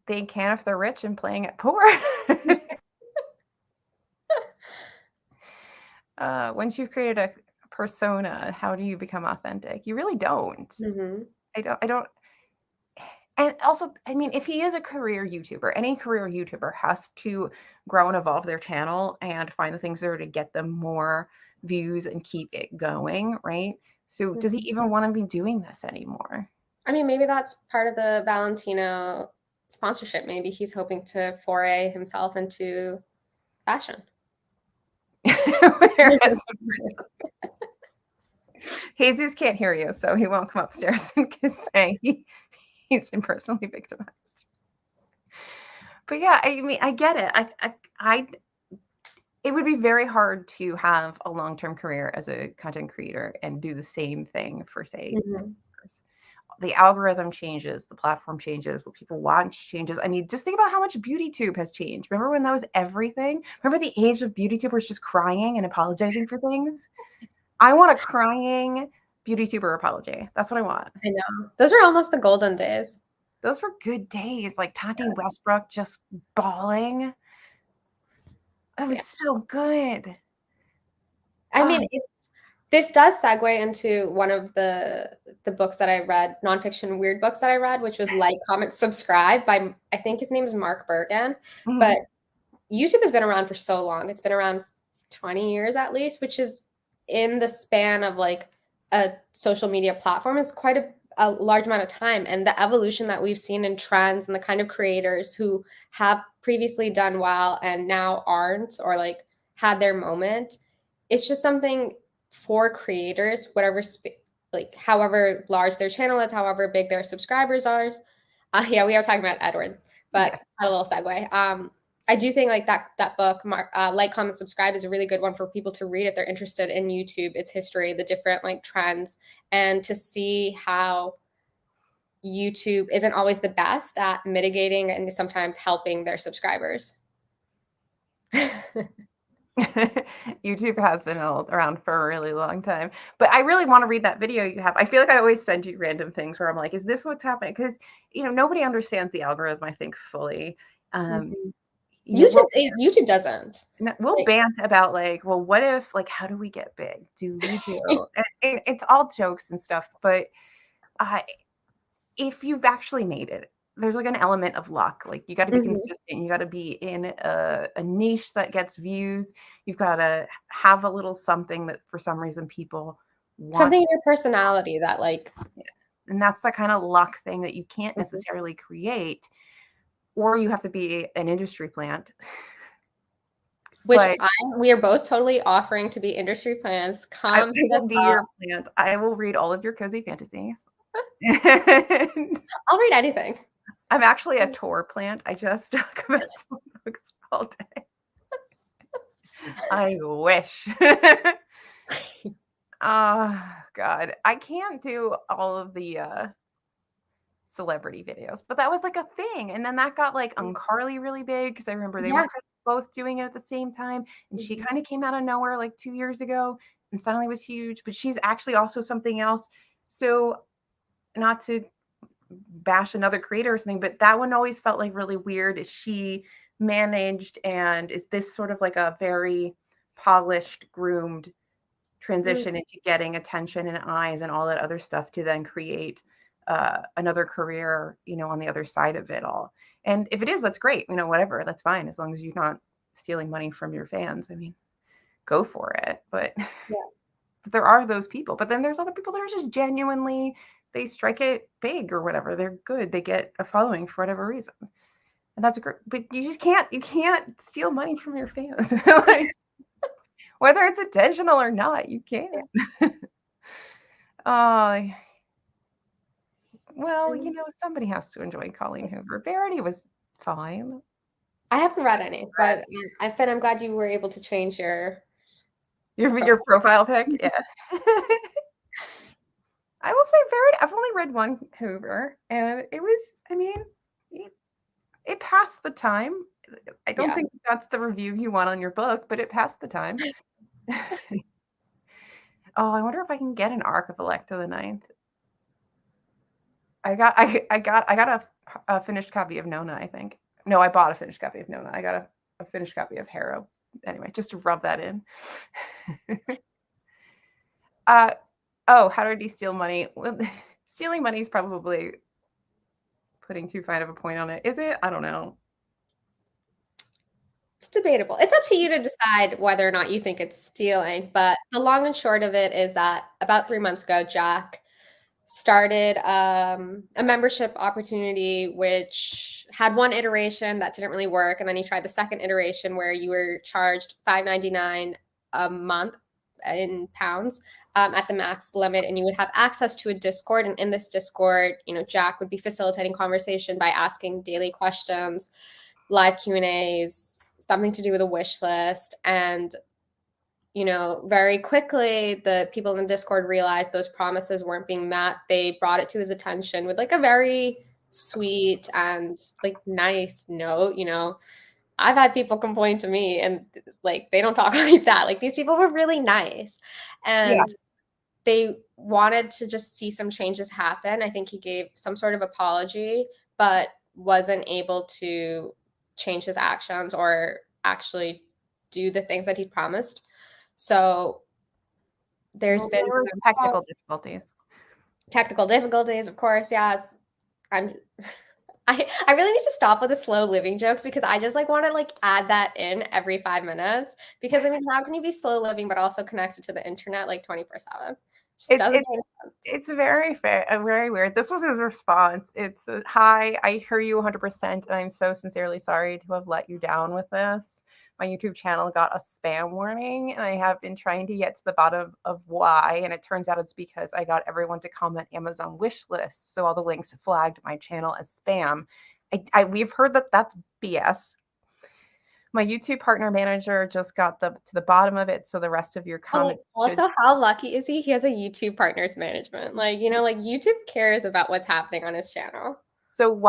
They can if they're rich and playing it poor. Once you've created a persona, how do you become authentic? You really don't. Mm-hmm. I don't. And also, I mean, if he is a career YouTuber, any career YouTuber has to grow and evolve their channel and find the things that are to get them more views and keep it going, right? So does he even want to be doing this anymore? I mean, maybe that's part of the Valentino sponsorship. Maybe he's hoping to foray himself into fashion. Whereas Jesus can't hear you, so he won't come upstairs and say he's been personally victimized. But yeah, I mean, I get it. It would be very hard to have a long-term career as a content creator and do the same thing for, say, Mm-hmm. years. The algorithm changes, the platform changes, what people watch changes. I mean, just think about how much BeautyTube has changed. Remember when that was everything? Remember the age of BeautyTubers just crying and apologizing for things? I want a crying BeautyTuber apology. That's what I want. I know. Those are almost the golden days. Those were good days. Like Tati Westbrook just bawling. That was so good. I mean, this does segue into one of the books that I read, nonfiction weird books that I read, which was Like, Comment, Subscribe by, I think his name is Mark Bergen. Mhm. But YouTube has been around for so long. It's been around 20 years at least, which is in the span of like a social media platform is quite a large amount of time. And the evolution that we've seen in trends and the kind of creators who have previously done well and now aren't, or like had their moment, it's just something for creators, whatever, like however large their channel is, however big their subscribers are. Yeah, we are talking about Edward, but Yes. a little segue. I do think like that book, Like, Comment, Subscribe, is a really good one for people to read if they're interested in YouTube, its history, the different like trends, and to see how YouTube isn't always the best at mitigating and sometimes helping their subscribers. YouTube has been around for a really long time, but I really want to read that video you have. I feel like I always send you random things where I'm like, is this what's happening? Because, nobody understands the algorithm, I think, fully. Mhm. We'll, YouTube doesn't. we'll Like, bant about like, well, what if, like, how do we get big? Do we do? And it's all jokes and stuff, but if you've actually made it, there's like an element of luck. Like you got to be mhm. consistent. You got to be in a niche that gets views. You've got to have a little something that for some reason people want. Something in your personality that like, And that's the kind of luck thing that you can't mhm. necessarily create, or you have to be an industry plant. Which But we are both totally offering to be industry plans. I Come hit us will be up. your plant. I will read all of your cozy fantasies. And I'll read anything. I'm actually a tour plant. I just talk about books all day. I wish. Oh, God. I can't do all of the celebrity videos, but that was like a thing. And then that got like Carly really big because I remember they were Yes. both doing it at the same time. And she Mhm. kind of came out of nowhere like 2 years ago and suddenly was huge, but she's actually also something else. So, not to bash another creator or something, but that one always felt like really weird. Is she managed and is this sort of like a very polished, groomed transition into getting attention and eyes and all that other stuff to then create another career, on the other side of it all. And if it is, that's great. Whatever, that's fine as long as you're not stealing money from your fans. I mean, go for it. But Yeah. there are those people. But then there's other people that are just genuinely they strike it big or whatever. They're good. They get a following for whatever reason. And that's a great, but you can't steal money from your fans. Like, whether it's intentional or not, you can't. Uh, well, somebody has to enjoy Colleen Hoover. Verity was fine. I haven't read any, but I'm glad you were able to change your profile pic. Yeah. I will say Verity. I've only read one Hoover, and it was. I mean, it passed the time. I don't think that's the review you want on your book, but it passed the time. Oh, I wonder if I can get an arc of Electa the Ninth. I got a finished copy of Nona, I think. No, I bought a finished copy of Nona. I got a finished copy of Harrow. Anyway, just to rub that in. How did he steal money? Well, stealing money is probably putting too fine of a point on it. Is it? I don't know. It's debatable. It's up to you to decide whether or not you think it's stealing. But the long and short of it is that about 3 months ago, Jack started a membership opportunity, which had one iteration that didn't really work. And then he tried the second iteration where you were charged $5.99 a month in pounds at the max limit, and you would have access to a Discord. And in this Discord, Jack would be facilitating conversation by asking daily questions, live Q&As, something to do with a wish list. And very quickly, the people in the Discord realized those promises weren't being met. They brought it to his attention with like a very sweet and like nice note. I've had people complain to me and like, they don't talk like that. Like, these people were really nice, and they wanted to just see some changes happen. I think he gave some sort of apology, but wasn't able to change his actions or actually do the things that he promised. So there's been some technical difficulties. Technical difficulties, of course, yes. I really need to stop with the slow living jokes, because I just like want to like add that in every 5 minutes, because I mean, how can you be slow living but also connected to the internet like 24/7? It's very fair, very weird. This was his response. It's hi, I hear you 100%, and I'm so sincerely sorry to have let you down with this. My YouTube channel got a spam warning, and I have been trying to get to the bottom of why. And it turns out it's because I got everyone to comment Amazon wish lists, so all the links flagged my channel as spam. We've heard that that's BS. My YouTube partner manager just got to the bottom of it, so the rest of your comments. Also, how lucky is he? He has a YouTube partners management. Like, like YouTube cares about what's happening on his channel. So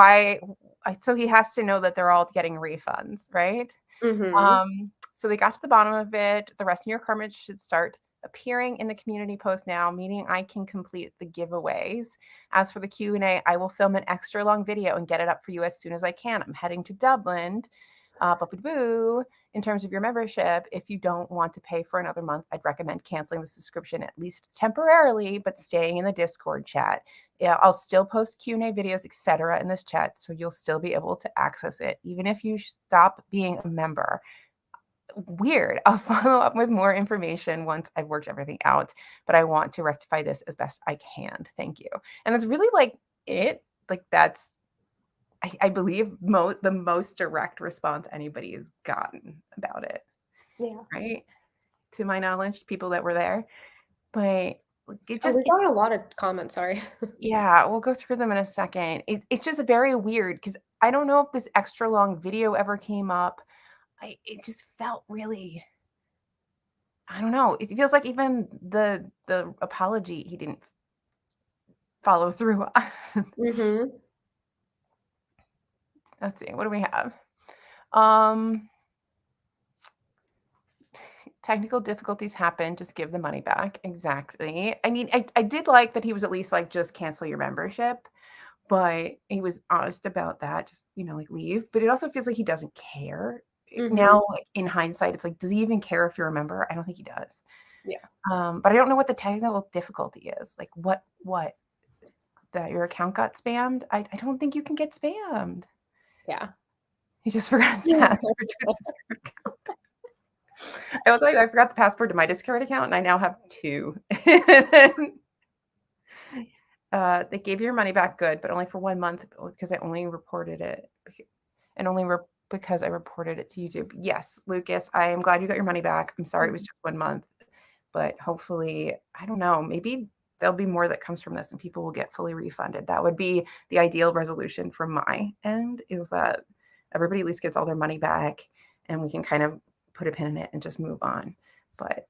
so he has to know that they're all getting refunds, right? Mm-hmm. So they got to the bottom of it. The rest of your comments should start appearing in the community post now, meaning I can complete the giveaways. As for the Q&A, I will film an extra long video and get it up for you as soon as I can. I'm heading to Dublin. In terms of your membership, if you don't want to pay for another month, I'd recommend canceling the subscription, at least temporarily, but staying in the Discord chat. Yeah, I'll still post Q&A videos, etc. in this chat, so you'll still be able to access it, even if you stop being a member. Weird. I'll follow up with more information once I've worked everything out, but I want to rectify this as best I can. Thank you. And that's really like it. Like, that's, I believe, the most direct response anybody has gotten about it. Yeah. Right? To my knowledge, people that were there. But it just... we got a lot of comments, sorry. Yeah, we'll go through them in a second. It's just very weird, because I don't know if this extra long video ever came up. It just felt really... I don't know. It feels like even the apology he didn't follow through on. Mm-hmm. Let's see, what do we have? Technical difficulties happen, just give the money back. Exactly. I mean, I did like that he was at least like, just cancel your membership, but he was honest about that. Just, like, leave. But it also feels like he doesn't care. Mm-hmm. Now, like, in hindsight, it's like, does he even care if you're a member? I don't think he does. Yeah. But I don't know what the technical difficulty is. Like, what? That your account got spammed? I don't think you can get spammed. Yeah. He just forgot his password to his Discord account. I was like, I forgot the password to my Discord account, and I now have 2. They gave your money back good, but only for 1 month because I only reported it and only because I reported it to YouTube. Yes, Lucas, I am glad you got your money back. I'm sorry it was Mhm. just 1 month, but hopefully, I don't know, maybe there'll be more that comes from this and people will get fully refunded. That would be the ideal resolution from my end, is that everybody at least gets all their money back and we can kind of put a pin in it and just move on. But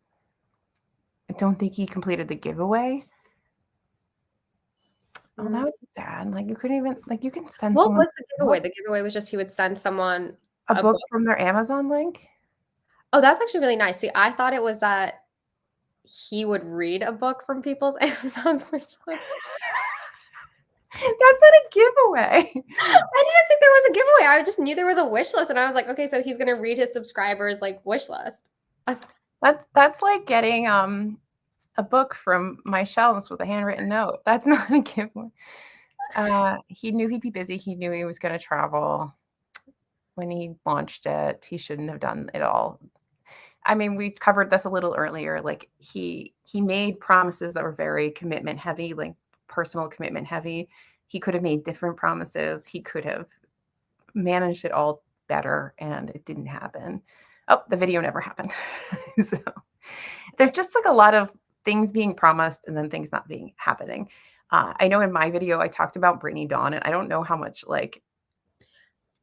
I don't think he completed the giveaway. Oh, that Mm. was sad. Like, you couldn't even like, you can send What someone was the giveaway? The giveaway was just he would send someone a a book book. from their Amazon link. Oh, that's actually really nice. See, I thought it was that he would read a book from people's Amazon's wish list. That's not a giveaway. I didn't think there was a giveaway. I just knew there was a wish list, and I was like, okay, so he's gonna read his subscribers like wish list. That's That's like getting, a book from my shelves with a handwritten note. That's not a giveaway. He knew he'd be busy. He knew he was gonna travel when he launched it. He shouldn't have done it all. I mean, we covered this a little earlier. Like he made promises that were very commitment heavy, like personal commitment heavy. He could have made different promises. He could have managed it all better, and it didn't happen. Oh, the video never happened. So there's just like a lot of things being promised and then things not being happening. I know in my video I talked about Brittany Dawn, and I don't know how much like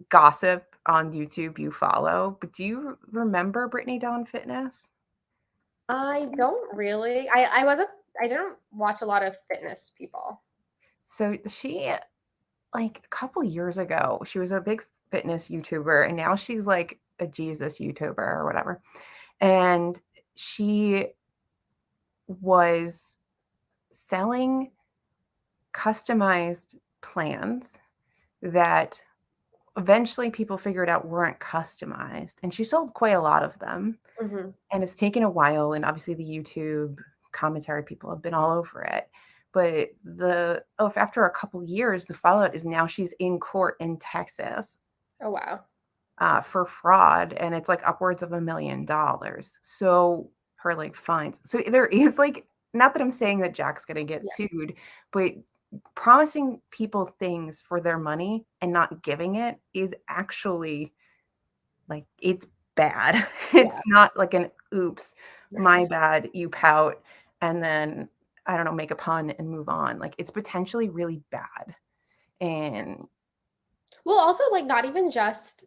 gossip on YouTube you follow, but do you remember Brittany Dawn Fitness? I don't really. I didn't watch a lot of fitness people. So she, like a couple years ago, she was a big fitness YouTuber, and now she's like a Jesus YouTuber or whatever. And she was selling customized plans that eventually people figured out weren't customized. And she sold quite a lot of them. Mhm. And it's taken a while. And obviously, the YouTube commentary people have been all over it. But after a couple years, the fallout is now she's in court in Texas Oh wow. for fraud, and it's like upwards of $1 million. So her like fines. So there is like, not that I'm saying that Jack's gonna get Yeah. sued, but promising people things for their money and not giving it is actually like, it's bad. It's Yeah. not like an oops, my bad, you pout, and then I don't know, make a pun and move on. Like, it's potentially really bad. And Well, also like not even just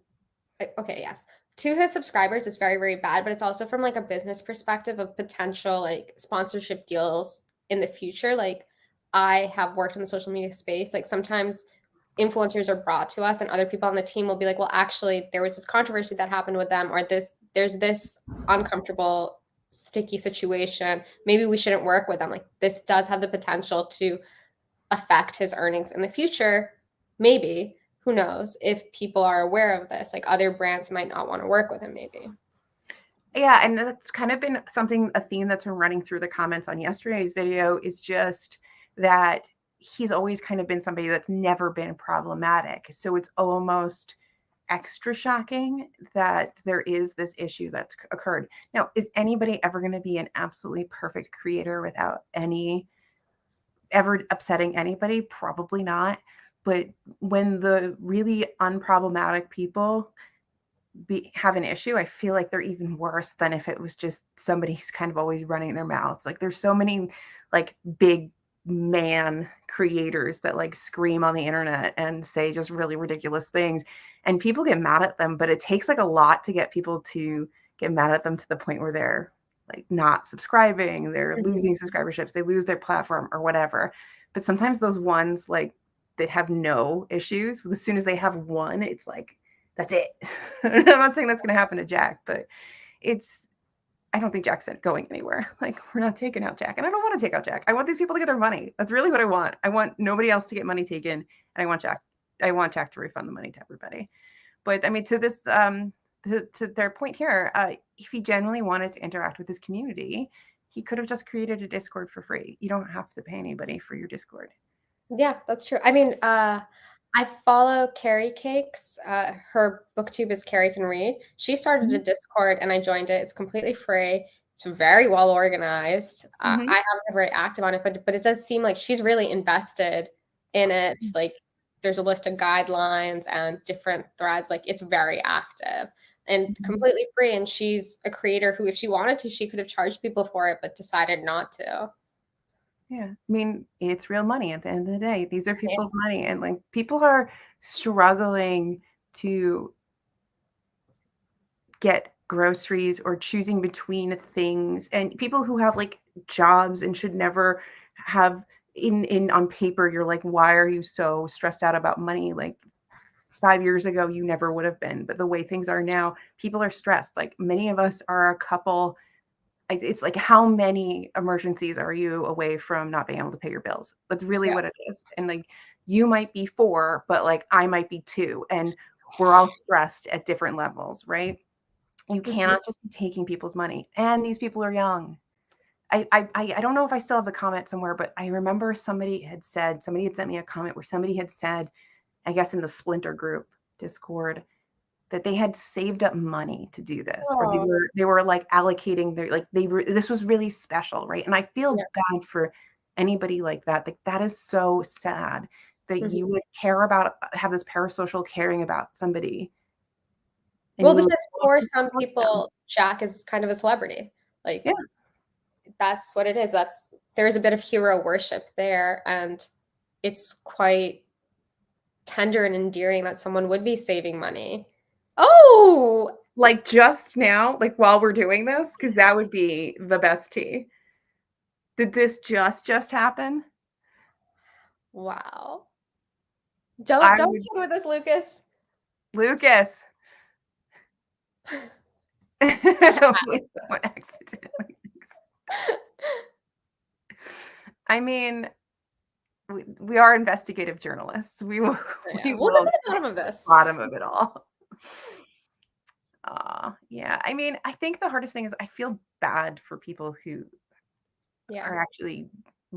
okay, yes. To his subscribers, it's very, very bad, but it's also from like a business perspective of potential like sponsorship deals in the future. Like I have worked in the social media space. Like sometimes influencers are brought to us and other people on the team will be like, well, actually, there was this controversy that happened with them, or there's this uncomfortable, sticky situation. Maybe we shouldn't work with them. Like this does have the potential to affect his earnings in the future. Maybe, who knows, if people are aware of this, like other brands might not want to work with him, maybe. yeah, and that's kind of been a theme that's been running through the comments on yesterday's video, is just that he's always kind of been somebody that's never been problematic. So it's almost extra shocking that there is this issue that's occurred. Now, is anybody ever going to be an absolutely perfect creator without any ever upsetting anybody? Probably not. But when the really unproblematic people have an issue, I feel like they're even worse than if it was just somebody who's kind of always running their mouths. Like, there's so many like big man creators that like scream on the internet and say just really ridiculous things, and people get mad at them, but it takes like a lot to get people to get mad at them to the point where they're like not subscribing, they're Mhm. losing subscriberships, they lose their platform or whatever. But sometimes those ones like that have no issues, as soon as they have one, it's like that's it. I'm not saying that's going to happen to Jack, but it's, I don't think Jack's going anywhere. Like, we're not taking out Jack. And I don't want to take out Jack. I want these people to get their money. That's really what I want. I want nobody else to get money taken. And I want Jack to refund the money to everybody. But I mean, to this, to their point here, if he genuinely wanted to interact with his community, he could have just created a Discord for free. You don't have to pay anybody for your Discord. Yeah, that's true. I mean, I follow Carrie Cakes. Her booktube is Carrie Can Read. She started a Mhm. Discord and I joined it. It's completely free. It's very well organized. Mhm. I haven't been very active on it, but it does seem like she's really invested in it. Like there's a list of guidelines and different threads. Like it's very active and Mhm. completely free. And she's a creator who, if she wanted to, she could have charged people for it, but decided not to. Yeah. I mean, it's real money at the end of the day. These are Yeah. people's money, and like people are struggling to get groceries or choosing between things, and people who have like jobs and should never have in on paper you're like, why are you so stressed out about money? Like 5 years ago you never would have been, but the way things are now, people are stressed. Like many of us are a couple, it's like how many emergencies are you away from not being able to pay your bills? That's really Yeah. what it is. And like you might be four, but like I might be two, and we're all stressed at different levels, right? You Mhm. cannot just be taking people's money, and these people are young. I don't know if I still have the comment somewhere, but I remember somebody had sent me a comment where somebody had said, I guess in the Splinter group Discord, that they had saved up money to do this, or Oh, they were like allocating their like they were this was really special, right? And I feel yeah. bad for anybody like that. Like that is so sad that Mhm. you would care about have this parasocial caring about somebody and Well, you would because want for to some support them. people, Jack is kind of a celebrity. Like Yeah. that's what it is. There's a bit of hero worship there, and it's quite tender and endearing that someone would be saving money. Oh, Like just now, like while we're doing this, because that would be the best tea. Did this just happen? wow. I Don't would kid with us, Lucas. Lucas. Hopefully someone accidentally. I mean, we are investigative journalists. We will Yeah, we we'll get will to get the bottom of to the this. bottom of it all. Yeah. I mean, I think the hardest thing is I feel bad for people who Yeah, are actually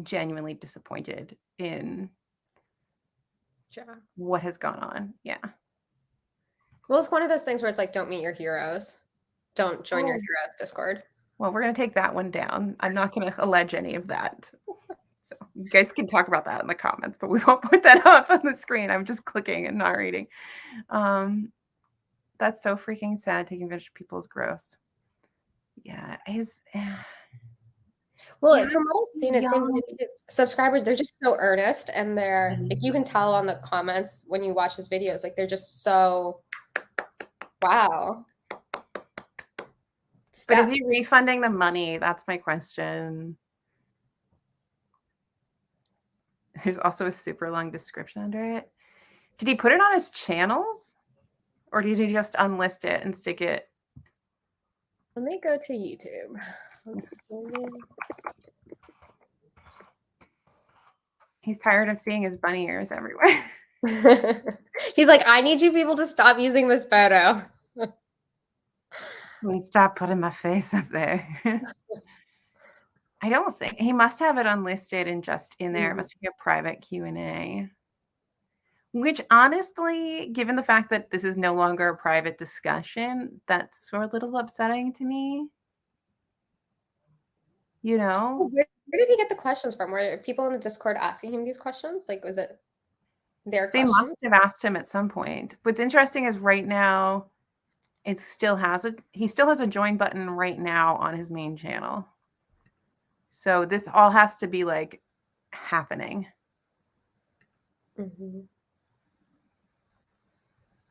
genuinely disappointed in yeah. what has gone on. Yeah. Well, it's one of those things where it's like, don't meet your heroes. Don't join your Oh, heroes Discord. well, we're gonna take that one down. I'm not gonna allege any of that. So you guys can talk about that in the comments, but we won't put that up on the screen. I'm just clicking and not reading. Um, that's so freaking sad. Taking advantage of people's gross. Yeah, his yeah, Well, from what I've seen, it seems young. like his subscribers, they're just so earnest and they're like you can tell on the comments when you watch his videos, like they're just so wow. But is he Steps. refunding the money? That's my question. There's also a super long description under it. Did he put it on his channels? Or did he just unlist it and stick it? Let me go to YouTube. Let's see. He's tired of seeing his bunny ears everywhere. He's like, I need you people to stop using this photo. Please stop putting my face up there. I don't think he must have it unlisted and just in there. It Mhm. must be a private Q&A. Which honestly, given the fact that this is no longer a private discussion, that's sort of a little upsetting to me. You know? Where did he get the questions from? Were people in the Discord asking him these questions? Like, was it their They must questions? have asked him at some point. What's interesting is right now, he still has a join button right now on his main channel. So this all has to be like happening. Mhm.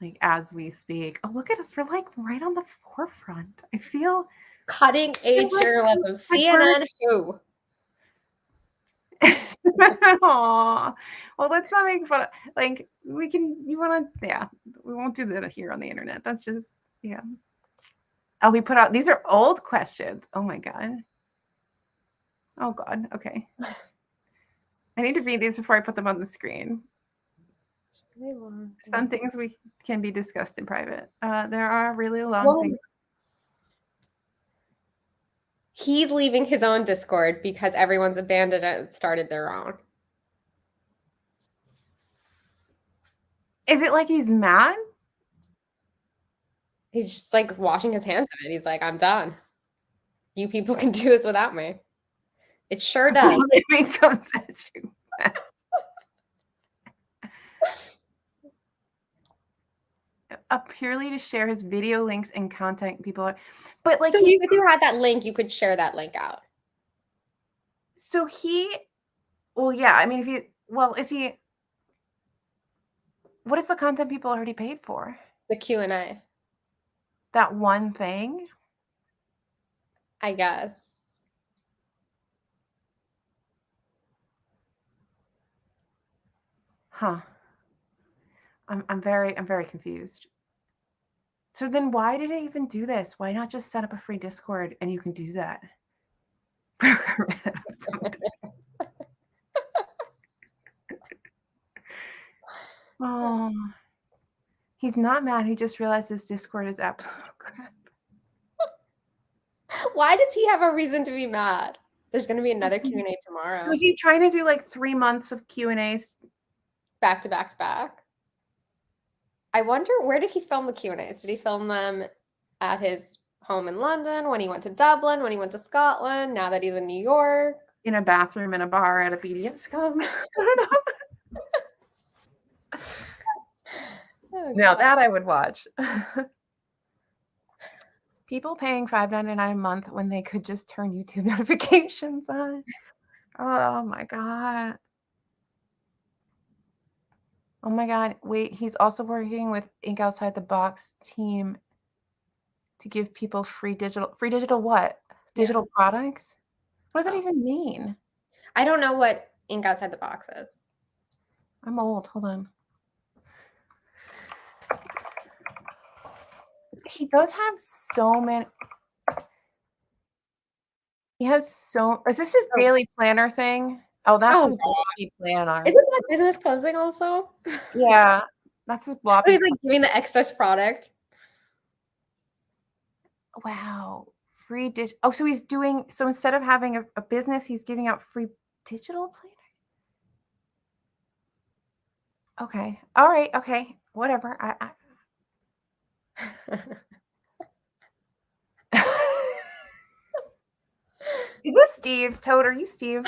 Like as we speak. Oh, look at us. We're like right on the forefront. I feel Cutting edge like journalism. like we're CNN who? Aw. Well, let's not make fun of like we can you wanna yeah, we won't do that here on the internet. That's just yeah. Oh, we put out these are old questions. Oh my god. Oh god. Okay. I need to read these before I put them on the screen. Really long. Some things we can be discussed in private. There are really long Well, things. he's leaving his own Discord because everyone's abandoned it and started their own. Is it like he's mad? He's just like washing his hands of it. He's like, I'm done. You people can do this without me. It sure does. Living comes at you fast. Purely to share his video links and content people are, but like So if you had that link, you could share that link out. So well, yeah, I mean, if he, well, is he, what is the content people already paid for? The Q&A. That one thing? I guess. Huh. I'm very confused. So then why did it even do this? Why not just set up a free Discord and you can do that? Oh, he's not mad. He just realized his Discord is absolute crap. Why does he have a reason to be mad? There's going to be another Q&A tomorrow. Was he trying to do like 3 months of Q&As? Back to back to back. I wonder, where did he film the Q&As? Did he film them at his home in London, when he went to Dublin, when he went to Scotland, now that he's in New York? In a bathroom in a bar at a BDS scum? I don't know. Oh, now that I would watch. People paying $5.99 a month when they could just turn YouTube notifications on. Oh my God. Oh my God. Wait, he's also working with Ink Outside the Box team to give people free digital what? Digital products? What does that even mean? I don't know what Ink Outside the Box is. I'm old. Hold on. He does have so many. He has so. Is this his daily planner thing? Oh, that's his blocky planner. Isn't that business closing also? Yeah, that's his blocky. He's like giving the excess product. Wow, free dish. Oh, so he's doing. So instead of having a business, he's giving out free digital planner. Okay. All right. Okay. Whatever. Is this Steve? Toad, are you Steve?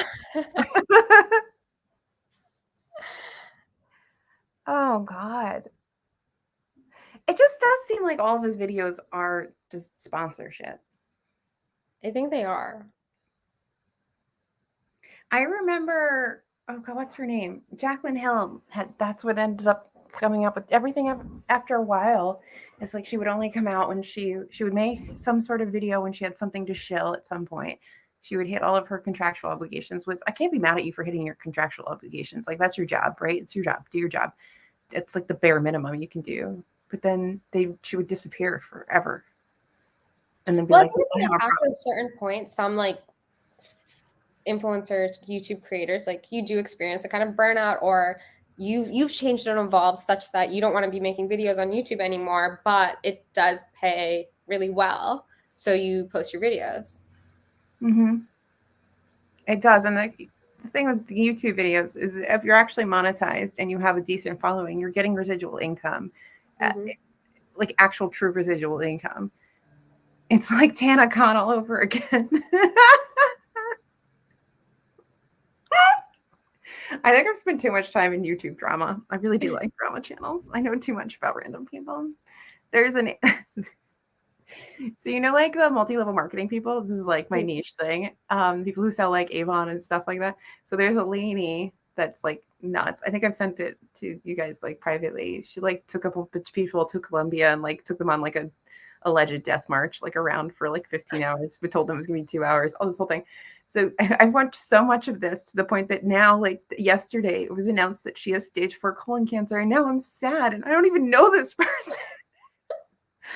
Oh, God. It just does seem like all of his videos are just sponsorships. I think they are. I remember, oh God, what's her name? Jaclyn Hill that's what ended up coming up with everything after a while. It's like she would only come out when she would make some sort of video when she had something to shill at some point. She would hit all of her contractual obligations, which I can't be mad at you for hitting your contractual obligations. Like, that's your job, right? It's your job. Do your job. It's like the bare minimum you can do. But then she would disappear forever. And then be like, after a certain point, some like influencers, YouTube creators, like you do experience a kind of burnout, or you've changed and evolved such that you don't want to be making videos on YouTube anymore, but it does pay really well, so you post your videos. Mm-hmm. It does. And the thing with the YouTube videos is if you're actually monetized and you have a decent following, you're getting residual income, like actual true residual income. It's like Tana Khan all over again. I think I've spent too much time in YouTube drama. I really do like drama channels. I know too much about random people. There's an so like the multi-level marketing people. This is like my niche thing. People who sell like Avon and stuff like that. So there's a lady that's like nuts. I think I've sent it to you guys like privately. She like took a bunch of people to Colombia and like took them on like a alleged death march, like around for like 15 hours, but told them it was gonna be 2 hours, all this whole thing. So I've watched so much of this to the point that now, like yesterday, it was announced that she has stage 4 colon cancer, and now I'm sad, and I don't even know this person.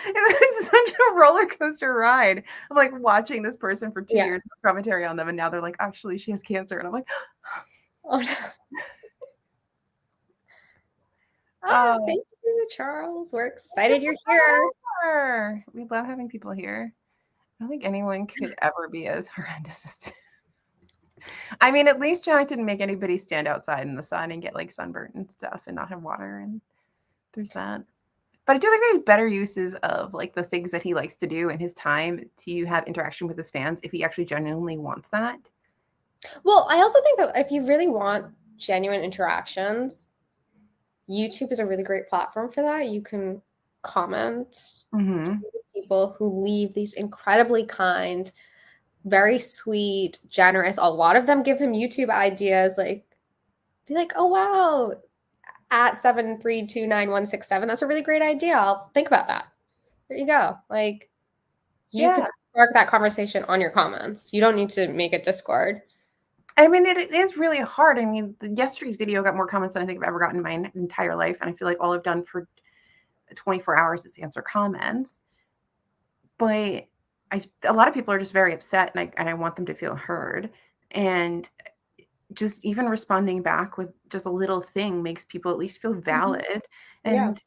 It's such a roller coaster ride. I'm like watching this person for 2 years, commentary on them, and now they're like, actually, she has cancer, and I'm like, oh no. Thank you, Charles. We're excited you're here. We love having people here. I don't think anyone could ever be as horrendous as I mean, at least Janet didn't make anybody stand outside in the sun and get like sunburnt and stuff and not have water, and there's that. But I do think there's better uses of like the things that he likes to do in his time to have interaction with his fans if he actually genuinely wants that. Well, I also think if you really want genuine interactions, YouTube is a really great platform for that. You can comment to people who leave these incredibly kind, very sweet, generous. A lot of them give him YouTube ideas, like be like, "Oh wow, at 7329167, that's a really great idea. I'll think about that." There you go. Like you could spark that conversation on your comments. You don't need to make a Discord. I mean, it is really hard. I mean, yesterday's video got more comments than I think I've ever gotten in my entire life. And I feel like all I've done for 24 hours is answer comments. But a lot of people are just very upset, and I want them to feel heard. And just even responding back with just a little thing makes people at least feel valid. And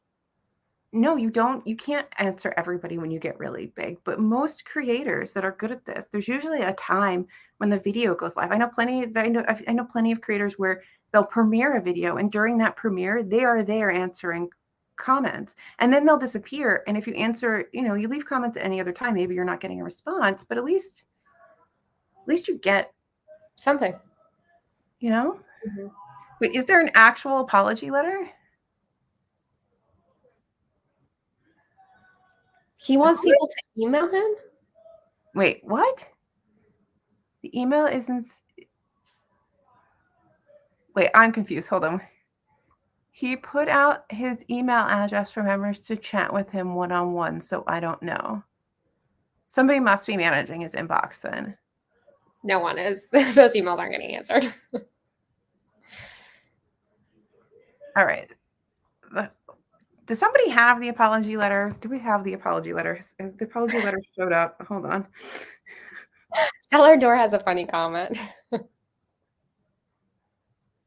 no, you can't answer everybody when you get really big, but most creators that are good at this, there's usually a time when the video goes live. I know plenty of creators where they'll premiere a video, and during that premiere, they are there answering comments, and then they'll disappear. And if you answer, you leave comments at any other time, maybe you're not getting a response, but at least you get something. Wait, is there an actual apology letter? He wants people to email him? Wait, what? The email isn't... Wait, I'm confused. Hold on. He put out his email address for members to chat with him one-on-one, so I don't know. Somebody must be managing his inbox then. No one is. Those emails aren't getting answered. All right. Does somebody have the apology letter? Do we have the apology letter? Has the apology letter showed up? Hold on. Cellar Door has a funny comment.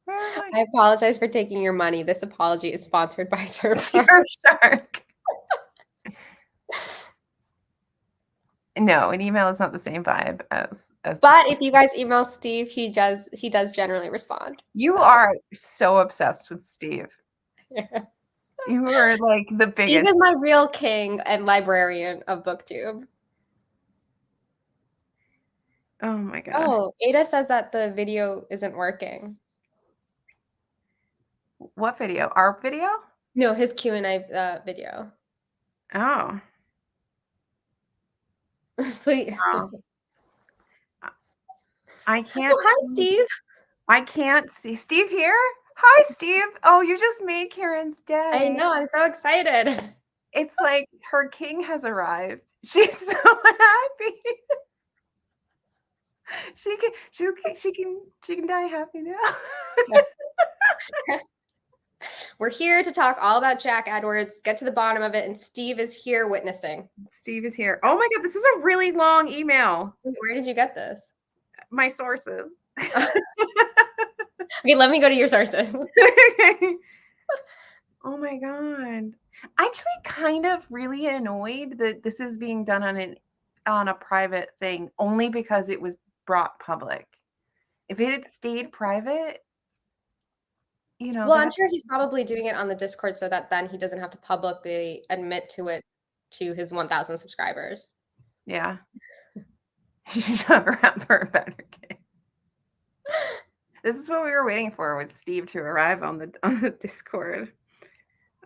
I apologize for taking your money. This apology is sponsored by Surfshark. No, an email is not the same vibe as But if you guys email Steve, he does generally respond. You are so obsessed with Steve. You are like the biggest. Steve is my real king and librarian of BookTube. Oh my god. Oh, Ada says that the video isn't working. What video? Our video? No, his Q&A video. Oh. Please. Oh. I can't. Oh, hi, Steve. I can't see. Steve here? Hi, Steve. Oh, you just made Karen's day. I know. I'm so excited. It's like her king has arrived. She's so happy. She can die happy now. We're here to talk all about Jack Edwards, get to the bottom of it, and Steve is here witnessing. Steve is here. Oh my god, this is a really long email. Where did you get this? My sources. Okay, let me go to your sources. Oh my god. I'm actually kind of really annoyed that this is being done on a private thing, only because it was brought public. If it had stayed private, well, I'm sure he's probably doing it on the Discord so that then he doesn't have to publicly admit to it to his 1,000 subscribers. Yeah. You never have for a better game. This is what we were waiting for, with Steve to arrive on the Discord.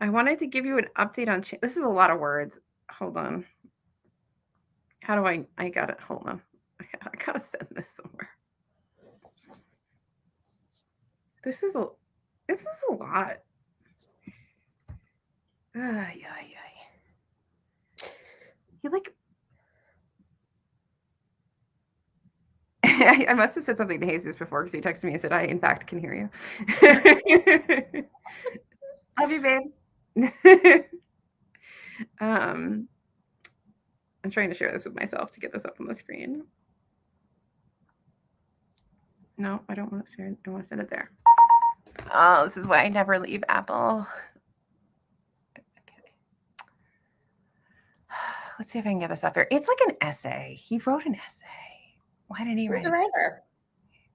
I wanted to give you an update on this is a lot of words. Hold on. How do I got it? Hold on. I gotta send this somewhere. This is a lot. You like... I must have said something to Jesus before, because he texted me and said, I, in fact, can hear you. Love you, babe. I'm trying to share this with myself to get this up on the screen. No, I don't want to share it. I want to send it there. Oh, this is why I never leave Apple. Okay. Let's see if I can get this up here. It's like an essay. He wrote an essay. Why did he write it? He's a writer.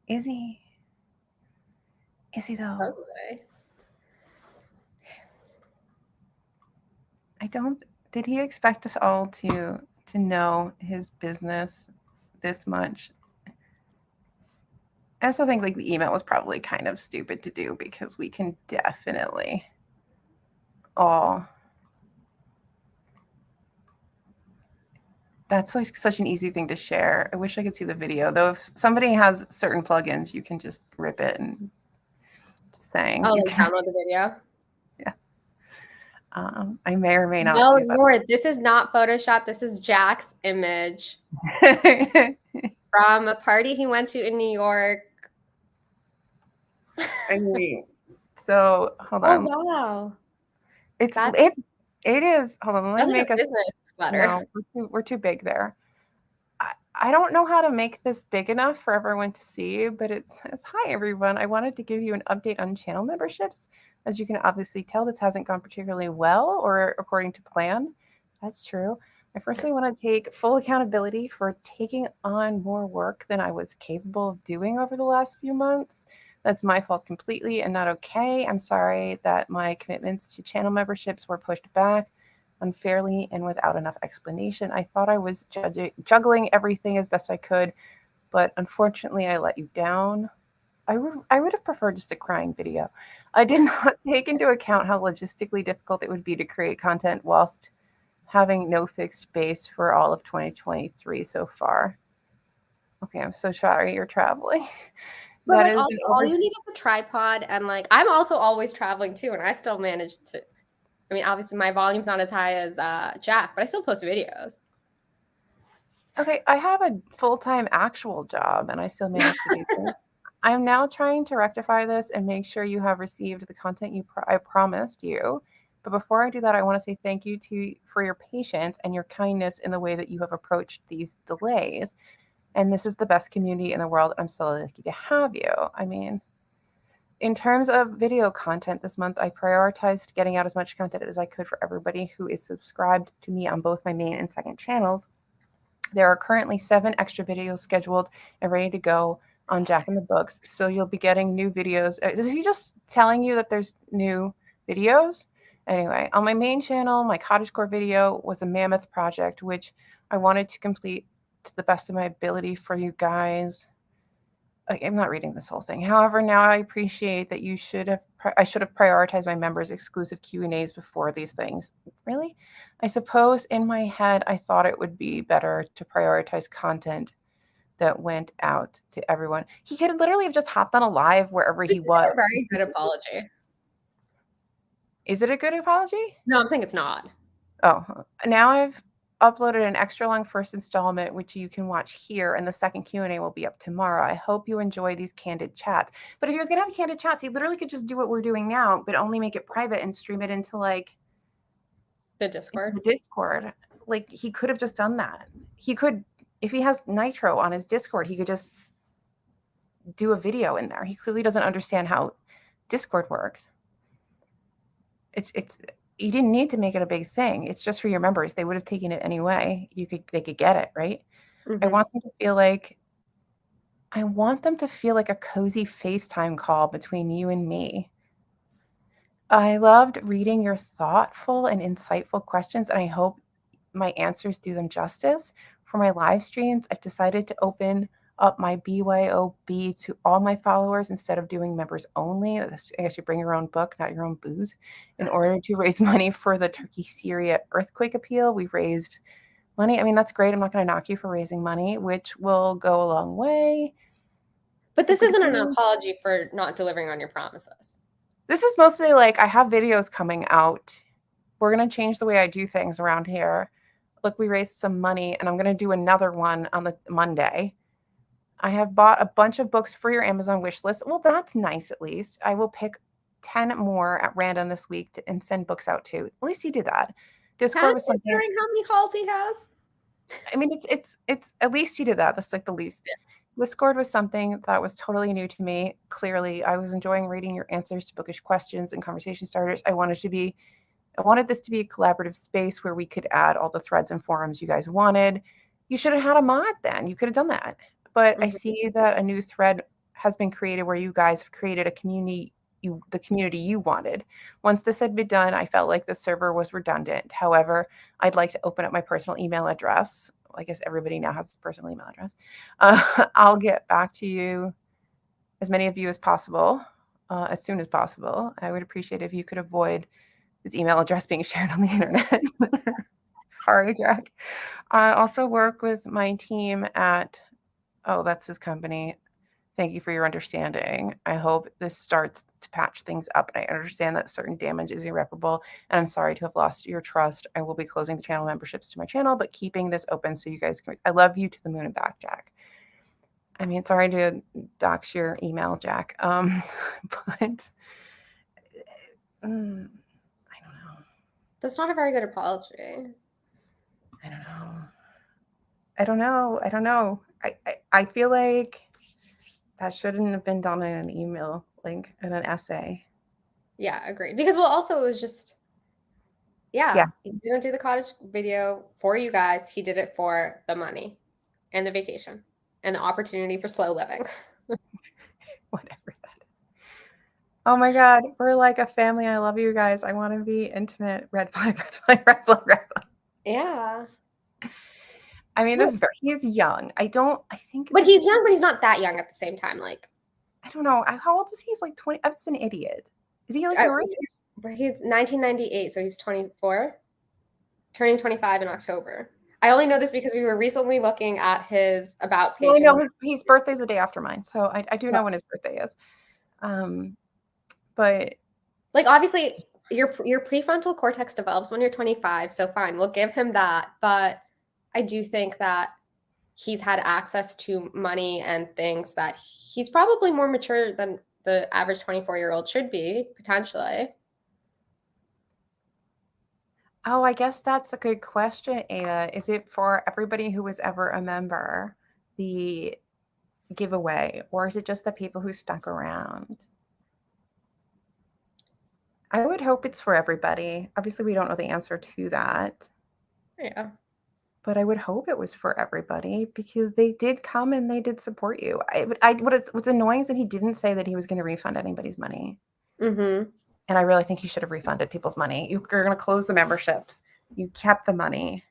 Is he? Is he though? Supposedly. Did he expect us all to know his business this much? I also think like the email was probably kind of stupid to do because we can definitely all. That's like such an easy thing to share. I wish I could see the video though. If somebody has certain plugins, you can just rip it and just saying. I'll You like can, download the video. yeah. I may or may not No, do Lord, this is not Photoshop. This is Jack's image that. from a party he went to in New York. I mean, so hold Oh on. wow, It's that's it is. Hold on. Let that's me like make a us. business sweater. No, we're too big there. I don't know how to make this big enough for everyone to see, but it says, "Hi everyone. I wanted to give you an update on channel memberships. As you can obviously tell, this hasn't gone particularly well or according to plan. That's true. I firstly want to take full accountability for taking on more work than I was capable of doing over the last few months. That's my fault completely and not okay. I'm sorry that my commitments to channel memberships were pushed back unfairly and without enough explanation. I thought I was juggling everything as best I could, but unfortunately I let you down. I would have preferred just a crying video. I did not take into account how logistically difficult it would be to create content whilst having no fixed base for all of 2023 so far. Okay, I'm so sorry you're traveling. But That like is also all you need is a tripod, and like I'm also always traveling too, and I still manage to. I mean, obviously my volume's not as high as Jack, but I still post videos. okay. I have a full-time actual job, and I still manage to do things. I'm now trying to rectify this and make sure you have received the content I promised you. But before I do that, I want to say thank you for your patience and your kindness in the way that you have approached these delays. And this is the best community in the world. I'm so lucky to have you. I mean, in terms of video content this month, I prioritized getting out as much content as I could for everybody who is subscribed to me on both my main and second channels. There are currently 7 extra videos scheduled and ready to go on Jack in the Books. So you'll be getting new videos. Is he just telling you that there's new videos? Anyway, on my main channel, my cottagecore video was a mammoth project, which I wanted to complete to the best of my ability for you guys. I'm not reading this whole thing. However, now I appreciate that I should have prioritized my members' exclusive Q&As before these things. Really? I suppose in my head, I thought it would be better to prioritize content that went out to everyone. He could literally have just hopped on a live wherever This he is was. a very good apology. Is it a good apology? No, I'm saying it's not. Oh, now I've uploaded an extra long first installment, which you can watch here, and the second Q&A will be up tomorrow. I hope you enjoy these candid chats. But if he was going to have candid chats, he literally could just do what we're doing now, but only make it private and stream it into like The Discord. the Discord. Like he could have just done that. He could, if he has Nitro on his Discord, he could just do a video in there. He clearly doesn't understand how Discord works. It's you didn't need to make it a big thing. It's just for your members. They would have taken it anyway. They could get it, right? I want them to feel like a cozy FaceTime call between you and me. I loved reading your thoughtful and insightful questions, and I hope my answers do them justice. For my live streams, I've decided to open up my BYOB to all my followers instead of doing members only. I guess you bring your own book, not your own booze. In order to raise money for the Turkey-Syria earthquake appeal, we've raised money. I mean, that's great. I'm not going to knock you for raising money, which will go a long way. But this isn't an apology for not delivering on your promises. This is mostly like, I have videos coming out. We're going to change the way I do things around here. Look, we raised some money, and I'm going to do another one on the Monday. I have bought a bunch of books for your Amazon wish list. Well, that's nice, at least. I will pick 10 more at random this week and send books out to. At least he did that. Discord was something. Considering how many hauls he has. I mean, it's at least he did that. That's like the least. Yeah. Discord was something that was totally new to me. Clearly, I was enjoying reading your answers to bookish questions and conversation starters. I wanted this to be a collaborative space where we could add all the threads and forums you guys wanted. You should have had a mod then. You could have done that. But I see that a new thread has been created where you guys have created a community the community you wanted. Once this had been done, I felt like the server was redundant. However, I'd like to open up my personal email address. I guess everybody now has a personal email address. I'll get back to you, as many of you as possible, as soon as possible. I would appreciate if you could avoid his email address being shared on the internet. Sorry, Jack. I also work with my team at, oh, that's his company. Thank you for your understanding. I hope this starts to patch things up. I understand that certain damage is irreparable, and I'm sorry to have lost your trust. I will be closing the channel memberships to my channel, but keeping this open so you guys can. I love you to the moon and back, Jack. I mean, sorry to dox your email, Jack. But I don't know. That's not a very good apology. I don't know. I don't know. I don't know. I feel like that shouldn't have been done in an email, like in an essay. Yeah, agreed. Because well, also it was just, yeah, he didn't do the cottage video for you guys. He did it for the money and the vacation and the opportunity for slow living. Whatever that is. Oh my God, we're like a family. I love you guys. I want to be intimate. Red flag, red flag, red flag, red flag. Yeah. I mean, this is very, he's young. I think. But he's young, but he's not that young at the same time. Like, I don't know. How old is he? He's like 20. I'm just an idiot. Is he like yours? He's 1998, so he's 24, turning 25 in October. I only know this because we were recently looking at his about page. Well, I know his birthday's the day after mine, so I do know when his birthday is. But like obviously your prefrontal cortex develops when you're 25, so fine, we'll give him that. But I do think that he's had access to money and things that he's probably more mature than the average 24-year-old should be, potentially. Oh, I guess that's a good question, Ada. Is it for everybody who was ever a member, the giveaway, or is it just the people who stuck around? I would hope it's for everybody. Obviously, we don't know the answer to that. Yeah. But I would hope it was for everybody because they did come and they did support you. What's annoying is that he didn't say that he was going to refund anybody's money. Mm-hmm. And I really think he should have refunded people's money. You're going to close the memberships. You kept the money.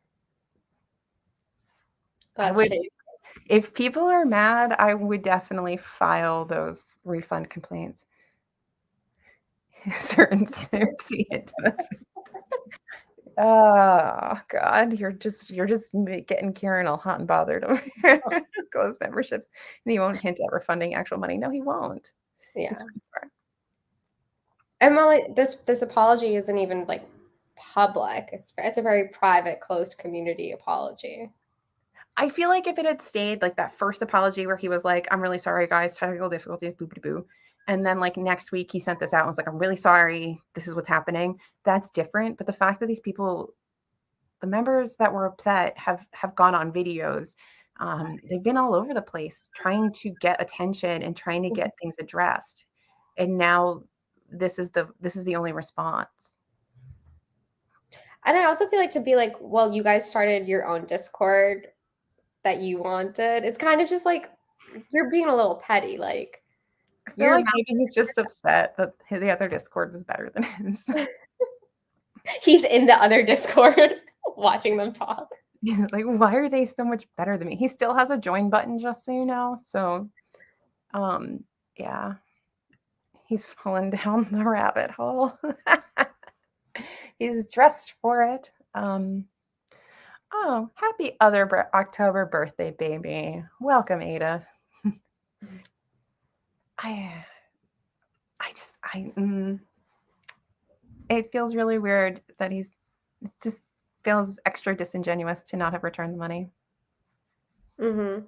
If people are mad, I would definitely file those refund complaints. Certain see it. Oh God, you're just getting Karen all hot and bothered over here. Close memberships, and he won't hint at refunding actual money. No, he won't. Yeah. And Molly, this apology isn't even like public. It's a very private, closed community apology. I feel like if it had stayed like that first apology where he was like, "I'm really sorry, guys, technical difficulties, boo boo boo," and then like next week he sent this out and was like, "I'm really sorry, this is what's happening." That's different. But the fact that these people, the members that were upset, have gone on videos. They've been all over the place trying to get attention and trying to get things addressed, and now this is the only response. And I also feel like to be like, well, you guys started your own Discord that you wanted. It's kind of just like you're being a little petty. Like, I feel like maybe he's just upset that the other Discord was better than his. He's in the other Discord watching them talk. Like, why are they so much better than me? He still has a join button, just so you know. So, yeah, he's fallen down the rabbit hole. He's dressed for it. Oh, happy October birthday, baby. Welcome, Ada. It feels really weird that it just feels extra disingenuous to not have returned the money. Mm-hmm.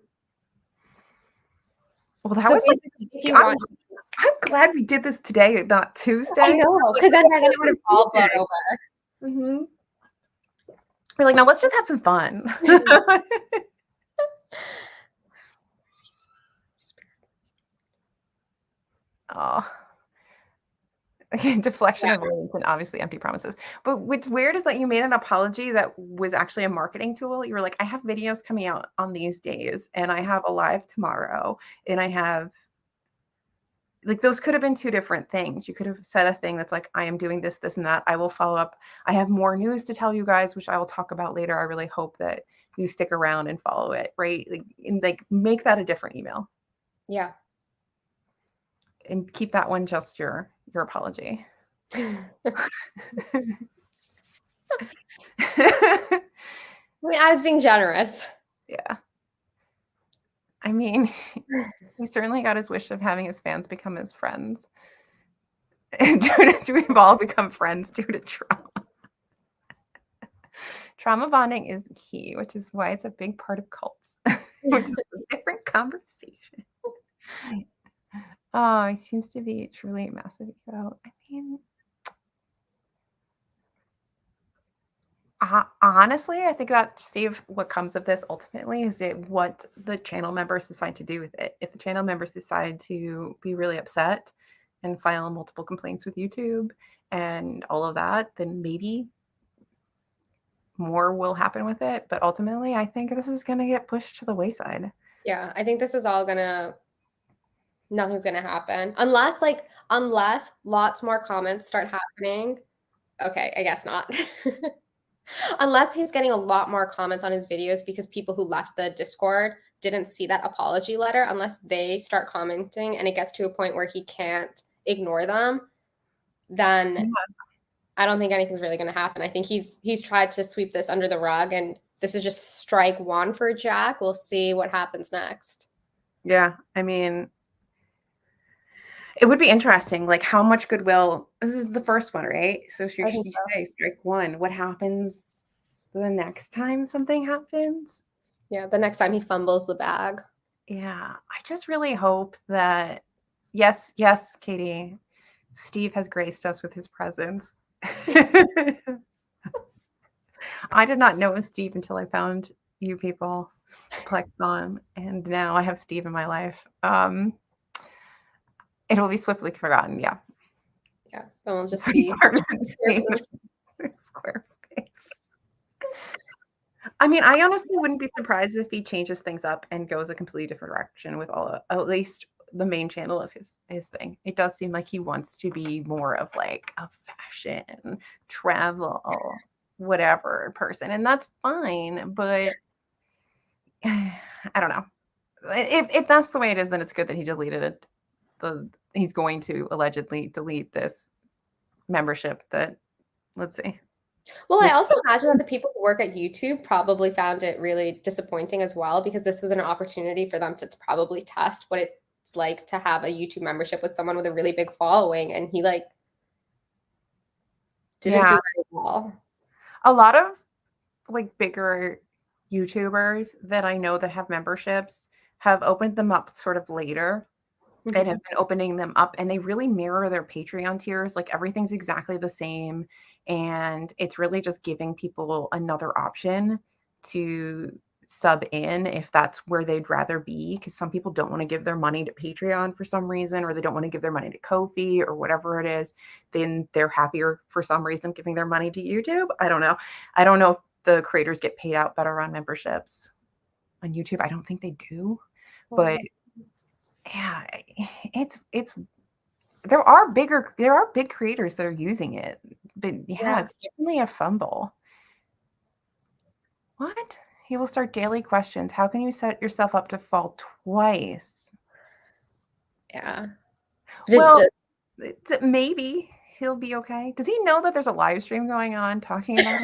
Well, that was basically, I'm glad we did this today, not Tuesday. I know, because then it would have all blown over. Mm-hmm. We're like, now let's just have some fun. Oh. Deflection of words and obviously empty promises. But what's weird is that you made an apology that was actually a marketing tool. You were like, I have videos coming out on these days, and I have a live tomorrow, and I have like those could have been two different things. You could have said a thing that's like, I am doing this, this, and that. I will follow up. I have more news to tell you guys, which I will talk about later. I really hope that you stick around and follow it, right? Like, and like make that a different email. Yeah. And keep that one just your apology. I mean, I was being generous. Yeah. I mean, he certainly got his wish of having his fans become his friends. We've all become friends due to trauma. Trauma bonding is key, which is why it's a big part of cults, which is a different conversation. Oh, he seems to be truly a massive ego. I mean, honestly, I think that, Steve, what comes of this ultimately is what the channel members decide to do with it. If the channel members decide to be really upset and file multiple complaints with YouTube and all of that, then maybe more will happen with it. But ultimately, I think this is going to get pushed to the wayside. Yeah, I think this is all nothing's gonna happen unless lots more comments start happening. Okay, I guess not. Unless he's getting a lot more comments on his videos because people who left the Discord didn't see that apology letter, unless they start commenting and it gets to a point where he can't ignore them, then yeah. I don't think anything's really going to happen. I think he's tried to sweep this under the rug, and this is just strike one for Jack. We'll see what happens next. Yeah, I mean, it would be interesting, like how much goodwill. This is the first one, right? So you say strike one. What happens the next time something happens? Yeah, the next time he fumbles the bag. Yeah, I just really hope that, yes, Katie, Steve has graced us with his presence. I did not know Steve until I found you people, Plexon, and now I have Steve in my life. It will be swiftly forgotten. Yeah. Yeah, it will just be Squarespace. I mean, I honestly wouldn't be surprised if he changes things up and goes a completely different direction with at least the main channel of his thing. It does seem like he wants to be more of like a fashion, travel, whatever person, and that's fine. But I don't know. If that's the way it is, then it's good that he deleted it. He's going to allegedly delete this membership that, let's see. Well, I also imagine that the people who work at YouTube probably found it really disappointing as well, because this was an opportunity for them to probably test what it's like to have a YouTube membership with someone with a really big following, and he like didn't do very well. A lot of like bigger YouTubers that I know that have memberships have opened them up sort of later. Mm-hmm. And have been opening them up, and they really mirror their Patreon tiers. Like everything's exactly the same, and it's really just giving people another option to sub in if that's where they'd rather be, because some people don't want to give their money to Patreon for some reason, or they don't want to give their money to Ko-fi or whatever it is. Then they're happier for some reason giving their money to YouTube. I don't know if the creators get paid out better on memberships on YouTube. I don't think they do, but yeah, it's there are big creators that are using it, but yeah, it's definitely a fumble. What? He will start daily questions. How can you set yourself up to fall twice? Yeah. Well, maybe he'll be okay. Does he know that there's a live stream going on talking about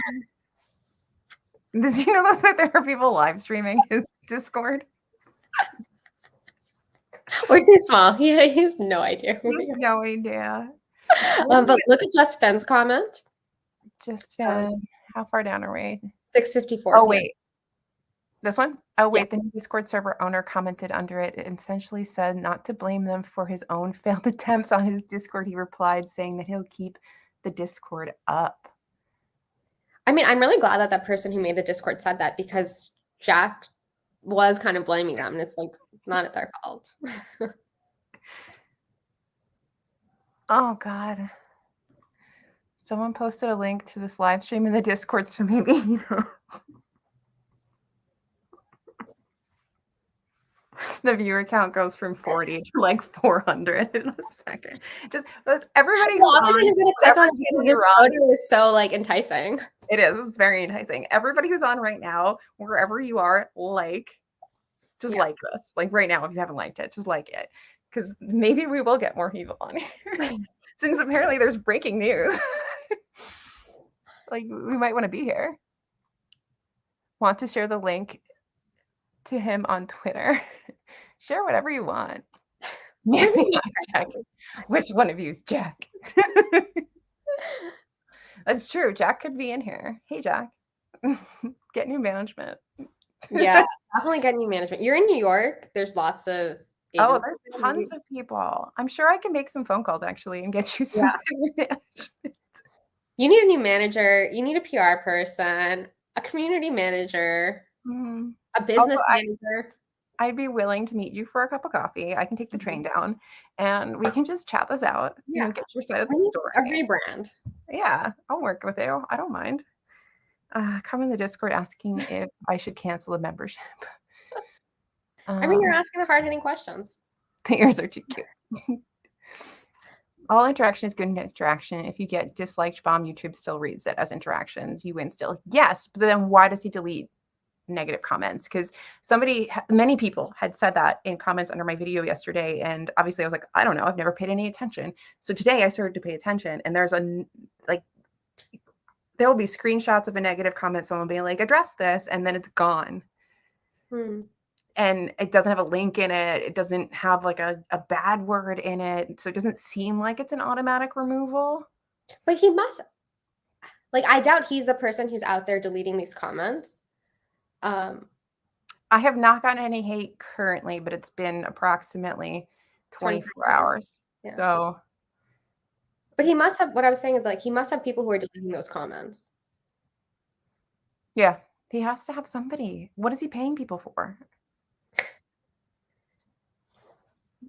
him? Does he know that there are people live streaming his Discord? We're too small. He has no idea. He has no idea. But look at Just Fen's comment. Just Fen. How far down are we? 6:54. Oh, wait. This one? Oh, wait. Yeah. The Discord server owner commented under it and essentially said not to blame them for his own failed attempts on his Discord. He replied saying that he'll keep the Discord up. I mean, I'm really glad that person who made the Discord said that, because Jack was kind of blaming them, and it's like not their fault. Oh, God. Someone posted a link to this live stream in the Discord, so maybe he knows. the viewer count goes from 40 to like 400 in a second. Just everybody who's Well, obviously, he's gonna click on whatever it channel because this you're on, photo is so like enticing. it is. It's very enticing. Everybody who's on right now, wherever you are, just Yeah. like this. Like right now, if you haven't liked it, just like it. Because maybe we will get more people on here. Since apparently there's breaking news. Like we might want to be here. Want to share the link to him on Twitter. Share whatever you want. Maybe not Jack. Which one of you is Jack? That's true. Jack could be in here. Hey, Jack. Get new management. Yeah, definitely get new management. You're in New York. There's lots of Oh, agencies. there's tons of people. I'm sure I can make some phone calls actually and get you some management. You need a new manager. You need a PR person, a community manager, a business manager. I'd be willing to meet you for a cup of coffee. I can take the train down and we can just chat this out. Yeah. Get your side of I the need story. a rebrand. Yeah, I'll work with you. I don't mind. Come in the Discord asking if I should cancel the membership. I mean, you're asking the hard-hitting questions. The ears are too cute. All interaction is good interaction. If you get disliked bomb, YouTube still reads it as interactions. You win still. Yes, but then why does he delete negative comments? Because many people had said that in comments under my video yesterday. And obviously I was like, I don't know. I've never paid any attention. So today I started to pay attention and there will be screenshots of a negative comment. Someone being like, address this. And then it's gone. And it doesn't have a link in it. It doesn't have like a bad word in it. So it doesn't seem like it's an automatic removal. But he must, I doubt he's the person who's out there deleting these comments. I have not gotten any hate currently, but it's been approximately 24 hours. Yeah. So. But he must have, what I was saying is he must have people who are deleting those comments. Yeah, he has to have somebody. What is he paying people for?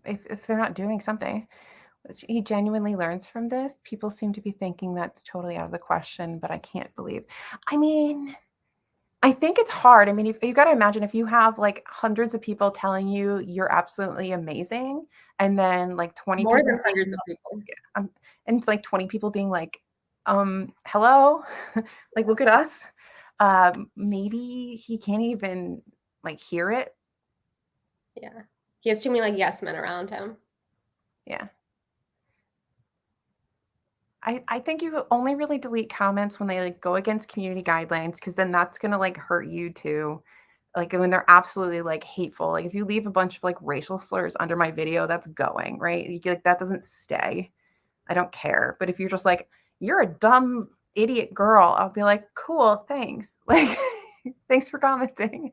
If they're not doing something, he genuinely learns from this. People seem to be thinking that's totally out of the question, but I can't believe. I mean, I think it's hard. I mean, if you got to imagine if you have like hundreds of people telling you you're absolutely amazing, and then like 20 more people than hundreds of people, and it's like 20 people being like, hello, like look at us. Maybe he can't even like hear it. Yeah. He has too many like yes men around him. Yeah. I think you only really delete comments when they like go against community guidelines, because then that's gonna like hurt you too. Like when they're absolutely like hateful. Like if you leave a bunch of like racial slurs under my video, that's going, right? Like that doesn't stay. I don't care. But if you're just like, you're a dumb idiot girl, I'll be like, cool, thanks. Like, thanks for commenting.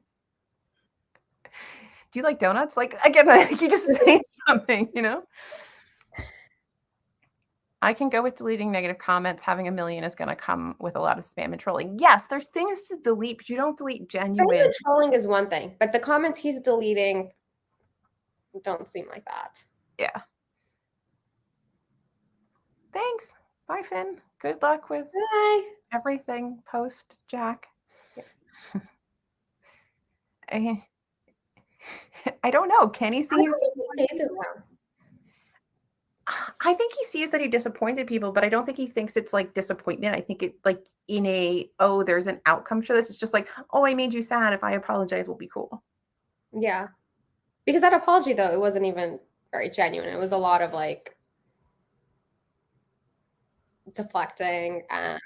Do you like donuts? Like, again, I think you just say something, you know? I can go with deleting negative comments. Having a million is going to come with a lot of spam and trolling. Yes, there's things to delete, but you don't delete genuine. Spam and trolling is one thing, but the comments he's deleting don't seem like that. Yeah. Thanks. Bye, Finn. Good luck with everything post Jack. Yes. I don't know. Can he see his faces now? I think he sees that he disappointed people, but I don't think he thinks it's like disappointment. I think it like there's an outcome to this. It's just like, oh, I made you sad. If I apologize, we'll be cool. Yeah. Because that apology, though, it wasn't even very genuine. It was a lot of like deflecting and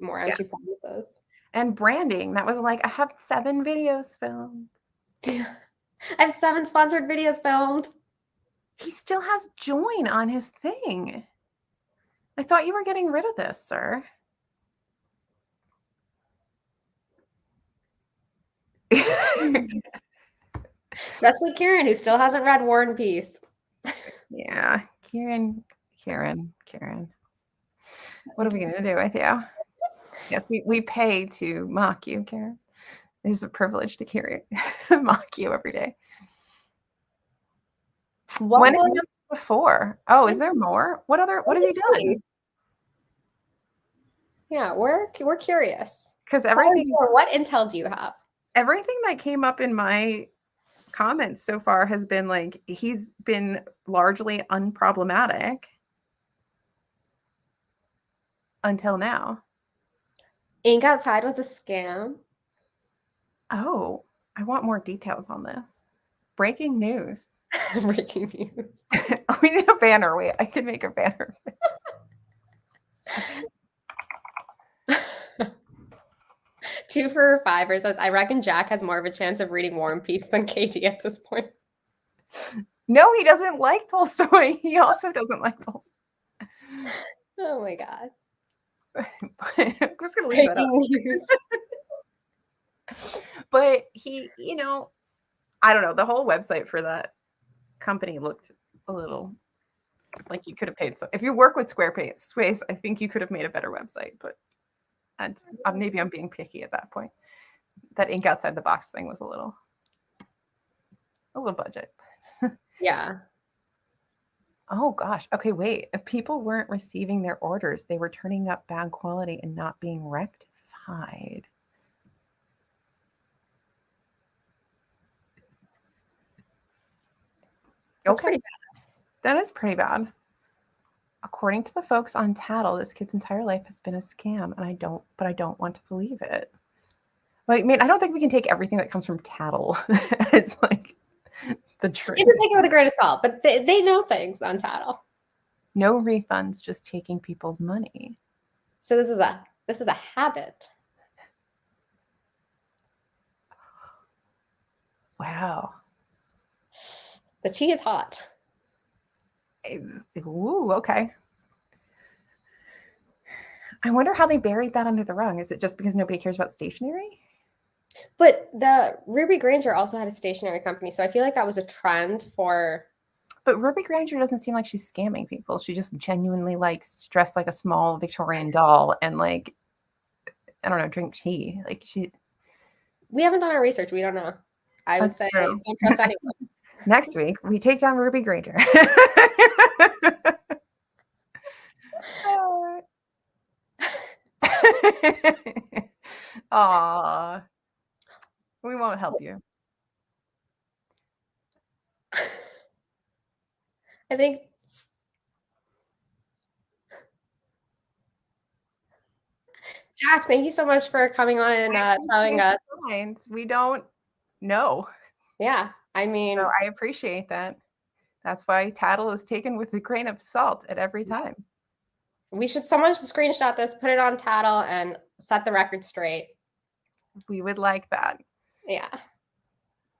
more empty promises. And branding. That was like, I have 7 videos filmed. Yeah. I have 7 sponsored videos filmed. He still has join on his thing. I thought you were getting rid of this, sir. Especially Karen, who still hasn't read War and Peace. Yeah, Karen. What are we going to do with you? Yes, we pay to mock you, Karen. It is a privilege to hear it. Mock you every day. When is it before? Oh, is there more? What is he doing? Yeah, we're curious. Because everything. What intel do you have? Everything that came up in my comments so far has been like he's been largely unproblematic until now. Ink Outside was a scam. Oh, I want more details on this. Breaking news. Breaking news. We need a banner. Wait, I can make a banner. 2 for 5 says, I reckon Jack has more of a chance of reading War and Peace than Katie at this point. No, he doesn't like Tolstoy. He also doesn't like Tolstoy. Oh my god. I'm just gonna leave that up. News. But he, I don't know. The whole website for that company looked a little like you could have paid. So if you work with Squarespace, I think you could have made a better website. But maybe I'm being picky at that point. That ink outside the box thing was a little budget. Yeah. Oh gosh. Okay, wait. If people weren't receiving their orders, they were turning up bad quality and not being rectified. That's pretty bad. That is pretty bad. According to the folks on Tattle, this kid's entire life has been a scam, and I don't want to believe it. Like, I mean, I don't think we can take everything that comes from Tattle as like the truth. You can take it with a grain of salt, but they know things on Tattle. No refunds, just taking people's money. So this is a habit. Wow. The tea is hot. Ooh, okay. I wonder how they buried that under the rug. Is it just because nobody cares about stationery? But the Ruby Granger also had a stationery company, so I feel like that was a trend for. But Ruby Granger doesn't seem like she's scamming people. She just genuinely likes to dress like a small Victorian doll and like, I don't know, drink tea. Like We haven't done our research. We don't know. I would say don't trust anyone. Next week, we take down Ruby Granger. Aw. We won't help you. I think. Jack, thank you so much for coming on and telling us. We don't know. Yeah, I mean. So I appreciate that. That's why Tattle is taken with a grain of salt at every time. Someone should screenshot this, put it on Tattle, and set the record straight. We would like that. Yeah.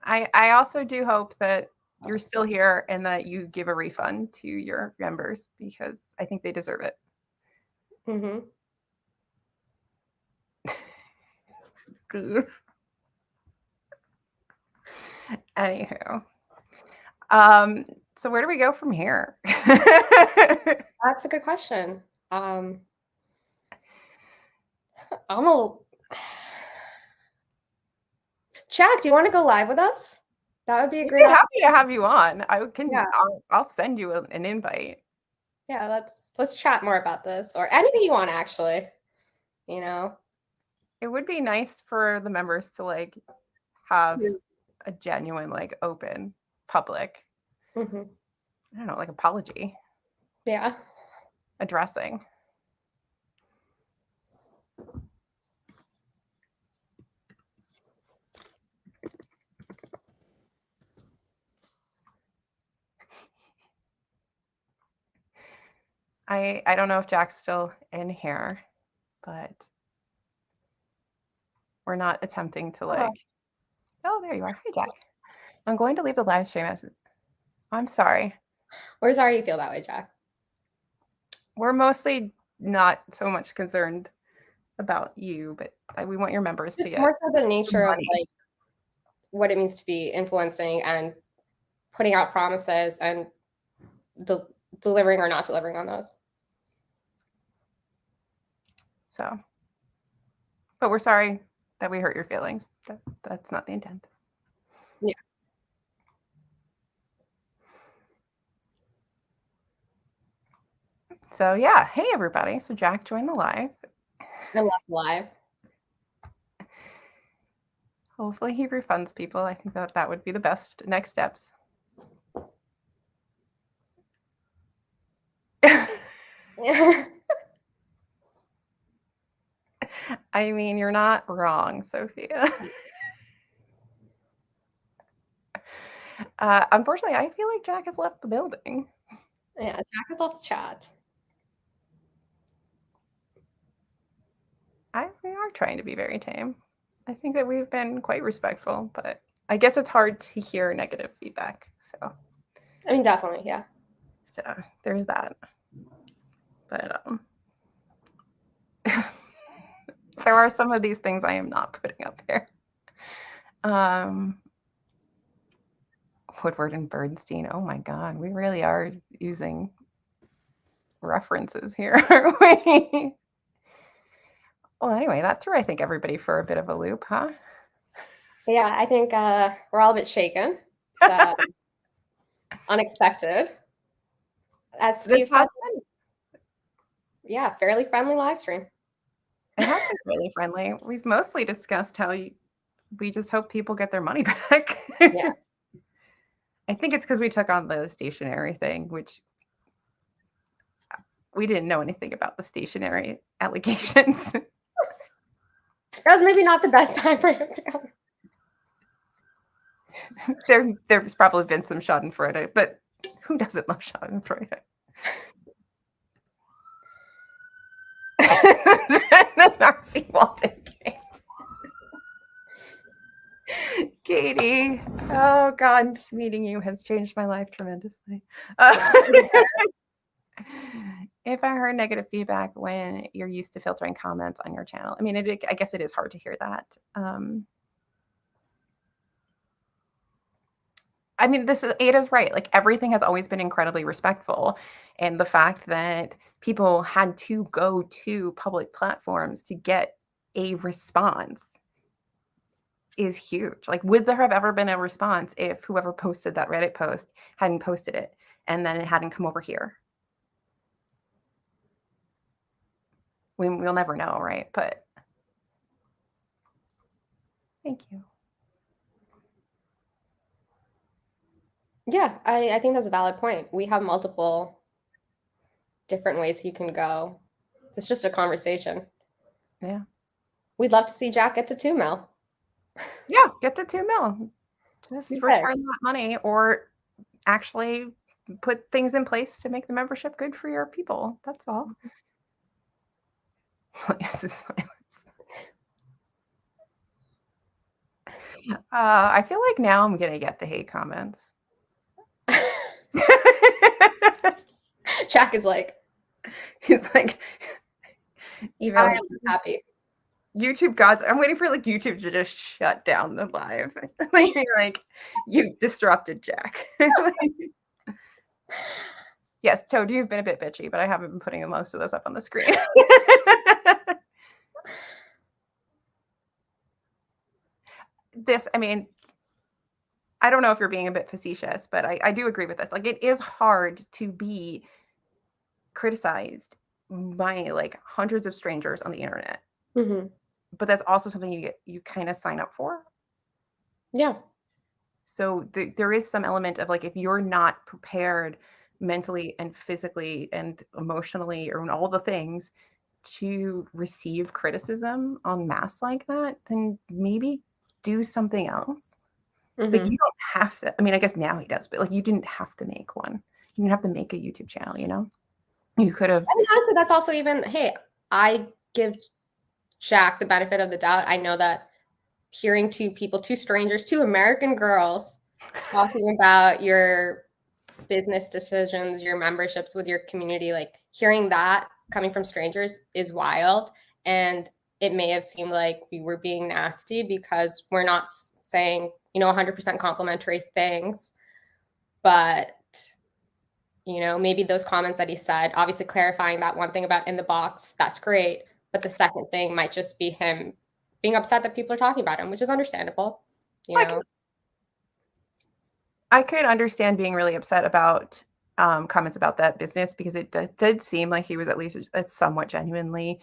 I also do hope that you're still here and that you give a refund to your members because I think they deserve it. Mm-hmm. Anywho. So where do we go from here? That's a good question. Jack, do you want to go live with us? That would be a great. I'm happy to have you on. I'll send you an invite. Yeah, let's chat more about this or anything you want, actually. It would be nice for the members to like have a genuine, like open public, I don't know, like apology. Yeah. Addressing. I don't know if Jack's still in here, but we're not attempting to like. Oh, there you are. Hi, Jack. I'm going to leave the live stream as. I'm sorry. We're sorry you feel that way, Jack. We're mostly not so much concerned about you, but we want your members to get more so the nature of like what it means to be influencing and putting out promises and delivering or not delivering on those. So, but we're sorry that we hurt your feelings. That's not the intent. Yeah. So yeah, hey everybody. So Jack joined the live. I love live. Hopefully he refunds people. I think that would be the best next steps. I mean, you're not wrong, Sophia. Unfortunately, I feel like Jack has left the building. Yeah, Jack has left the chat. We are trying to be very tame. I think that we've been quite respectful, but I guess it's hard to hear negative feedback. So, I mean, definitely, yeah. So there's that. But there are some of these things I am not putting up there. Woodward and Bernstein. Oh my God, we really are using references here, aren't we? Well, anyway, that threw, I think, everybody for a bit of a loop, huh? Yeah, I think we're all a bit shaken. So unexpected. As Steve said, yeah, fairly friendly live stream. It has been really friendly. We've mostly discussed how we just hope people get their money back. Yeah. I think it's because we took on the stationery thing, which we didn't know anything about the stationery allegations. That was maybe not the best time for him to come. There's probably been some Schadenfreude, but who doesn't love Schadenfreude? Narcy Walton Katie, oh God, meeting you has changed my life tremendously. If I heard negative feedback when you're used to filtering comments on your channel, I mean, I guess it is hard to hear that. I mean, Ada's right. Like, everything has always been incredibly respectful. And the fact that people had to go to public platforms to get a response is huge. Like, would there have ever been a response if whoever posted that Reddit post hadn't posted it and then it hadn't come over here? We'll never know, right? But thank you. Yeah, I think that's a valid point. We have multiple different ways you can go. It's just a conversation. Yeah. We'd love to see Jack get to 2 mil. Yeah, get to 2 mil. Just return that money or actually put things in place to make the membership good for your people. That's all. This is silence. I feel like now I'm going to get the hate comments. Jack is like, he's like, even I am happy. YouTube gods. I'm waiting for like YouTube to just shut down the live. like you disrupted Jack. Yes, Toad, you've been a bit bitchy, but I haven't been putting most of those up on the screen. I mean, I don't know if you're being a bit facetious, but I do agree with this. Like, it is hard to be criticized by like hundreds of strangers on the internet. Mm-hmm. But that's also something you kind of sign up for. Yeah. So there is some element of like, if you're not prepared mentally and physically and emotionally or all the things to receive criticism en masse like that, then maybe do something else. Mm-hmm. Like, you don't have to. I mean, I guess now he does, but like, you didn't have to make one. You didn't have to make a YouTube channel, you know? You could have. I mean, honestly, that's also even, hey, I give Jack the benefit of the doubt. I know that hearing two strangers, 2 American girls talking about your business decisions, your memberships with your community, like hearing that coming from strangers is wild. And it may have seemed like we were being nasty because we're not saying, 100% complimentary things. But, maybe those comments that he said, obviously clarifying that one thing about in the box, that's great. But the second thing might just be him being upset that people are talking about him, which is understandable. I could understand being really upset about comments about that business, because it did seem like he was at least somewhat genuinely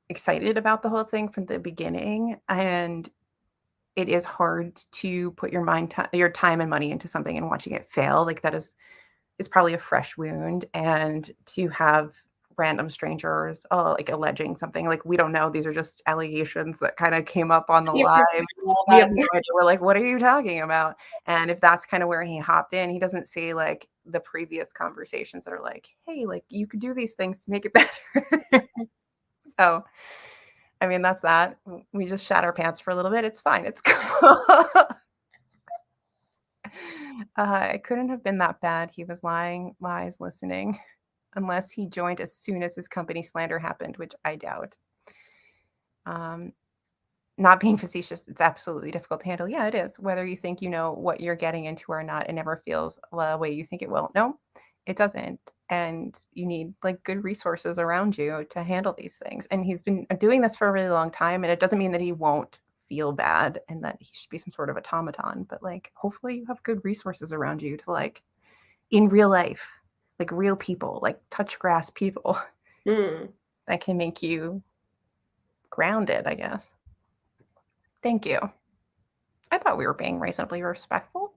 excited about the whole thing from the beginning. And it is hard to put your time and money into something and watching it fail. Like that is it's probably a fresh wound, and to have random strangers like alleging something like we don't know, these are just allegations that kind of came up on the live. We have no idea. We're like, what are you talking about? And if that's kind of where he hopped in, he doesn't see like the previous conversations that are like, hey, like you could do these things to make it better. So I mean, that's that. We just shat our pants for a little bit. It's fine. It's cool. It couldn't have been that bad. He was lying, lies, listening, unless he joined as soon as his company slander happened, which I doubt. Not being facetious, it's absolutely difficult to handle. Yeah, it is. Whether you think you know what you're getting into or not, it never feels the way you think it will. No, it doesn't. And you need like good resources around you to handle these things. And he's been doing this for a really long time. And it doesn't mean that he won't feel bad and that he should be some sort of automaton. But like, hopefully you have good resources around you to like in real life, like real people, like touch grass people that can make you grounded, I guess. Thank you. I thought we were being reasonably respectful.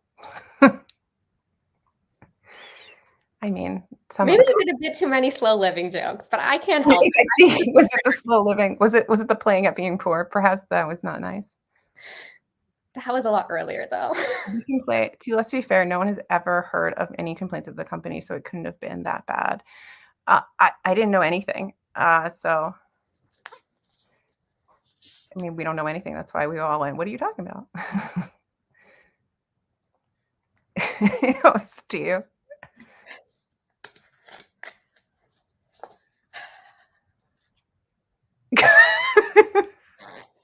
I mean, Maybe we did a bit too many slow living jokes, but I can't help it. Was it the slow living? Was it the playing at being poor? Perhaps that was not nice. That was a lot earlier, though. We can play. Let's be fair. No one has ever heard of any complaints of the company, so it couldn't have been that bad. I didn't know anything, so I mean, we don't know anything. That's why we all went, what are you talking about? Oh, Steve.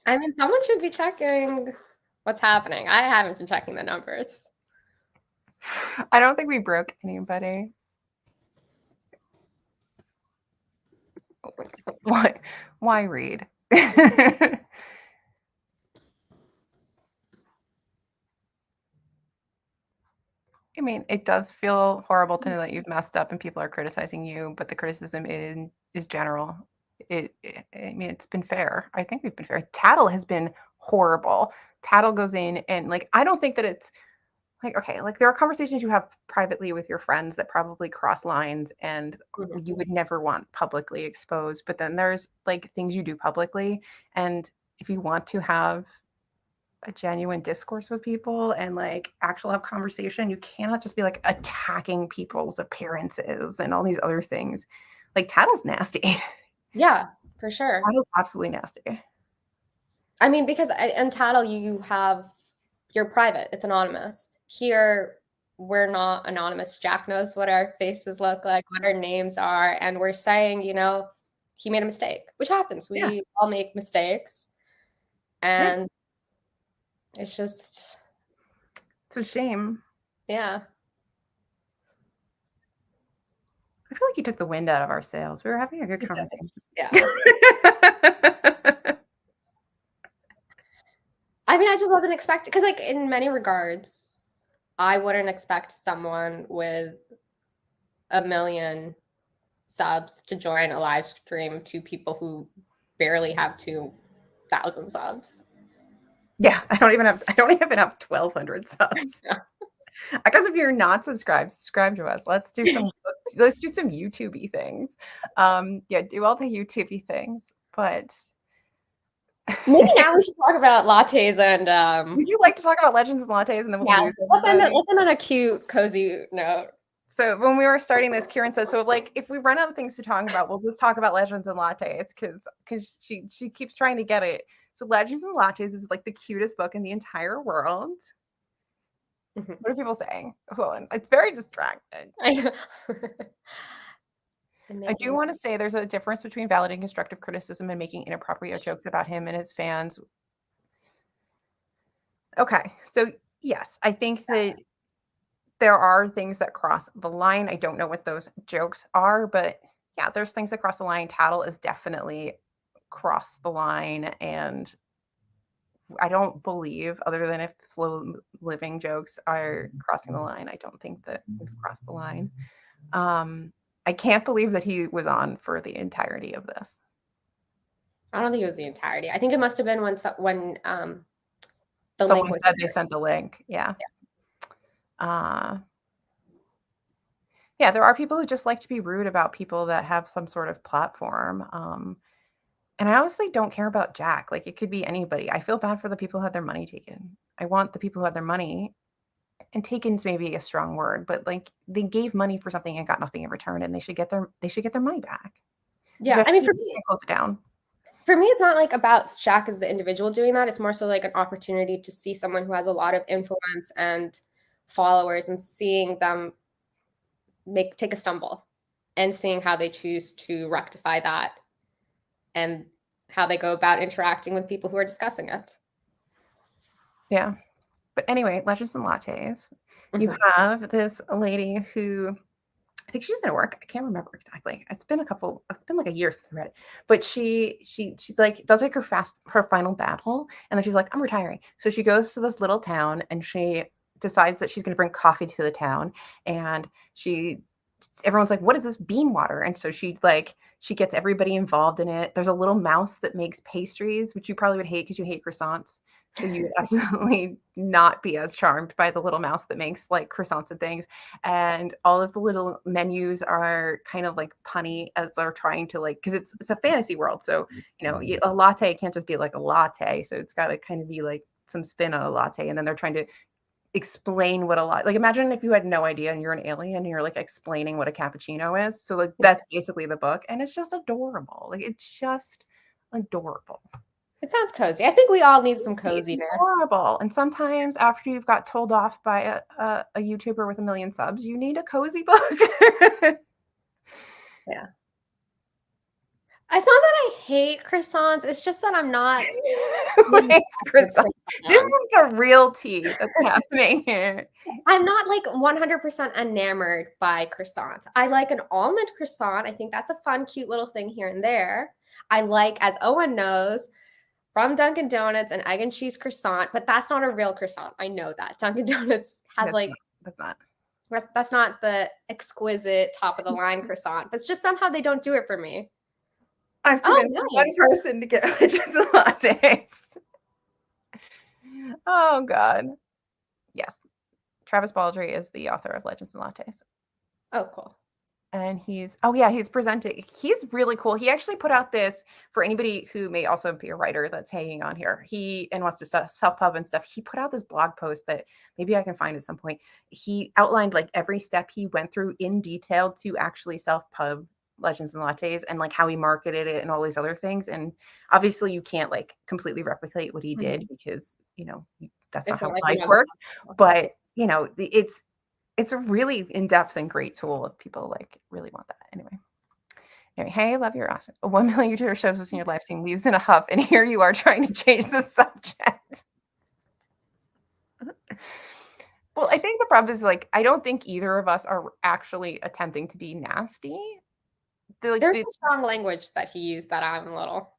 I mean, someone should be checking what's happening. I haven't been checking the numbers. I don't think we broke anybody. Why read? I mean, it does feel horrible to know that you've messed up and people are criticizing you, but the criticism is general. I mean, it's been fair. I think we've been fair. Tattle has been horrible. Tattle goes in and like, I don't think that it's like, okay, like there are conversations you have privately with your friends that probably cross lines and you would never want publicly exposed. But then there's like things you do publicly. And if you want to have a genuine discourse with people and like actual have conversation, you cannot just be like attacking people's appearances and all these other things. Like Tattle's nasty. Yeah, for sure. Tattle's absolutely nasty. I mean, because in Tattle you're private. It's anonymous. Here, we're not anonymous. Jack knows what our faces look like, what our names are, and we're saying, you know, he made a mistake, which happens. We all make mistakes, and it's a shame. Yeah. I feel like you took the wind out of our sails. We were having a good conversation. Yeah. I mean, I just wasn't expecting, because like in many regards, I wouldn't expect someone with 1 million subs to join a live stream to people who barely have 2,000 subs. Yeah, I don't even have 1,200 subs. Yeah. I guess if you're not subscribed, subscribe to us. Let's do some YouTube-y things. Yeah, do all the YouTube-y things. But maybe now we should talk about lattes and would you like to talk about legends and lattes and then we'll lose everybody? Let's end on a cute, cozy note. So when we were starting this, Kieran says, so like if we run out of things to talk about, we'll just talk about legends and lattes because she keeps trying to get it. So Legends and Lattes is like the cutest book in the entire world. What are people saying? Well, it's very distracting. I do want to say there's a difference between validating constructive criticism and making inappropriate jokes about him and his fans. Okay, so yes, I think that there are things that cross the line. I don't know what those jokes are, but yeah, there's things that cross the line. Tattle is definitely crossed the line, and I don't believe, other than if slow living jokes are crossing the line, I don't think that we've crossed the line. I can't believe that he was on for the entirety of this. I don't think it was the entirety. I think it must have been when The link Someone was said they sent the link. Yeah. Uh, yeah, there are people who just like to be rude about people that have some sort of platform. And I honestly don't care about Jack. Like, it could be anybody. I feel bad for the people who had their money taken. I want the people who had their money, and taken's maybe a strong word, but like they gave money for something and got nothing in return, and they should get their money back. Yeah, I mean, Especially if they close it down. for me, it's not like about Jack as the individual doing that. It's more so like an opportunity to see someone who has a lot of influence and followers and seeing them take a stumble and seeing how they choose to rectify that and how they go about interacting with people who are discussing it. Yeah. But anyway, Legends and Lattes. You have this lady who, I think she's in work. I can't remember exactly. It's been like a year since I read it. But she like does like her final battle, and then she's like, I'm retiring. So she goes to this little town and she decides that she's gonna bring coffee to the town. And everyone's like, what is this bean water? And so she gets everybody involved in it. There's a little mouse that makes pastries, which you probably would hate because you hate croissants. So you would absolutely not be as charmed by the little mouse that makes like croissants and things. And all of the little menus are kind of like punny as they're trying to like, because it's a fantasy world. So, a latte can't just be like a latte. So it's got to kind of be like some spin on a latte. And then they're trying to explain what a lot, like, imagine if you had no idea and you're an alien and you're like explaining what a cappuccino is. So like that's basically the book, and it's just adorable. Like, it's just adorable. It sounds cozy. I think we all need some It's coziness. adorable. And sometimes after you've got told off by a YouTuber with 1 million subs, you need a cozy book. Yeah. It's not that I hate croissants. It's just that I'm not. Croissant. This is the real tea that's happening here. I'm not like 100% enamored by croissants. I like an almond croissant. I think that's a fun, cute little thing here and there. I like, as Owen knows, from Dunkin' Donuts, an egg and cheese croissant, but that's not a real croissant. I know that. Dunkin' Donuts has that's not the exquisite top of the line croissant, but it's just somehow they don't do it for me. I've convinced one person to get Legends and Lattes. Oh God. Yes. Travis Baldry is the author of Legends and Lattes. Oh, cool. And he's presenting. He's really cool. He actually put out this for anybody who may also be a writer that's hanging on here. And wants to self-pub and stuff. He put out this blog post that maybe I can find at some point. He outlined like every step he went through in detail to actually self-pub Legends and Lattes, and like how he marketed it and all these other things. And obviously you can't like completely replicate what he did because, that's not how life works. But, it's a really in-depth and great tool if people like really want that. Anyway, hey, I love your awesome. 1 million YouTuber shows us in your live scene, leaves in a huff, and here you are trying to change the subject. Well, I think the problem is like, I don't think either of us are actually attempting to be nasty. There's some strong language that he used that I'm a little.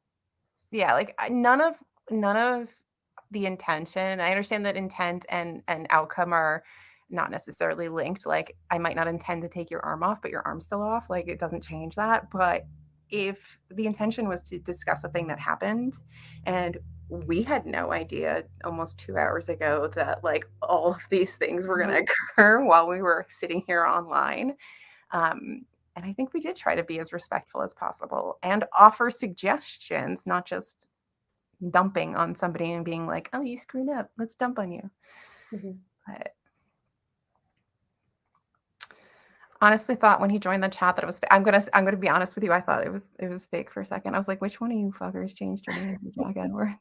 Yeah, like none of the intention. I understand that intent and outcome are not necessarily linked. Like, I might not intend to take your arm off, but your arm's still off. Like, it doesn't change that. But if the intention was to discuss a thing that happened, and we had no idea almost 2 hours ago that like all of these things were going to occur while we were sitting here online. And I think we did try to be as respectful as possible and offer suggestions, not just dumping on somebody and being like, oh, you screwed up, let's dump on you. But honestly thought when he joined the chat that it was I'm gonna be honest with you, I thought it was fake for a second. I was like, which one of you fuckers changed your name to Jack Edwards?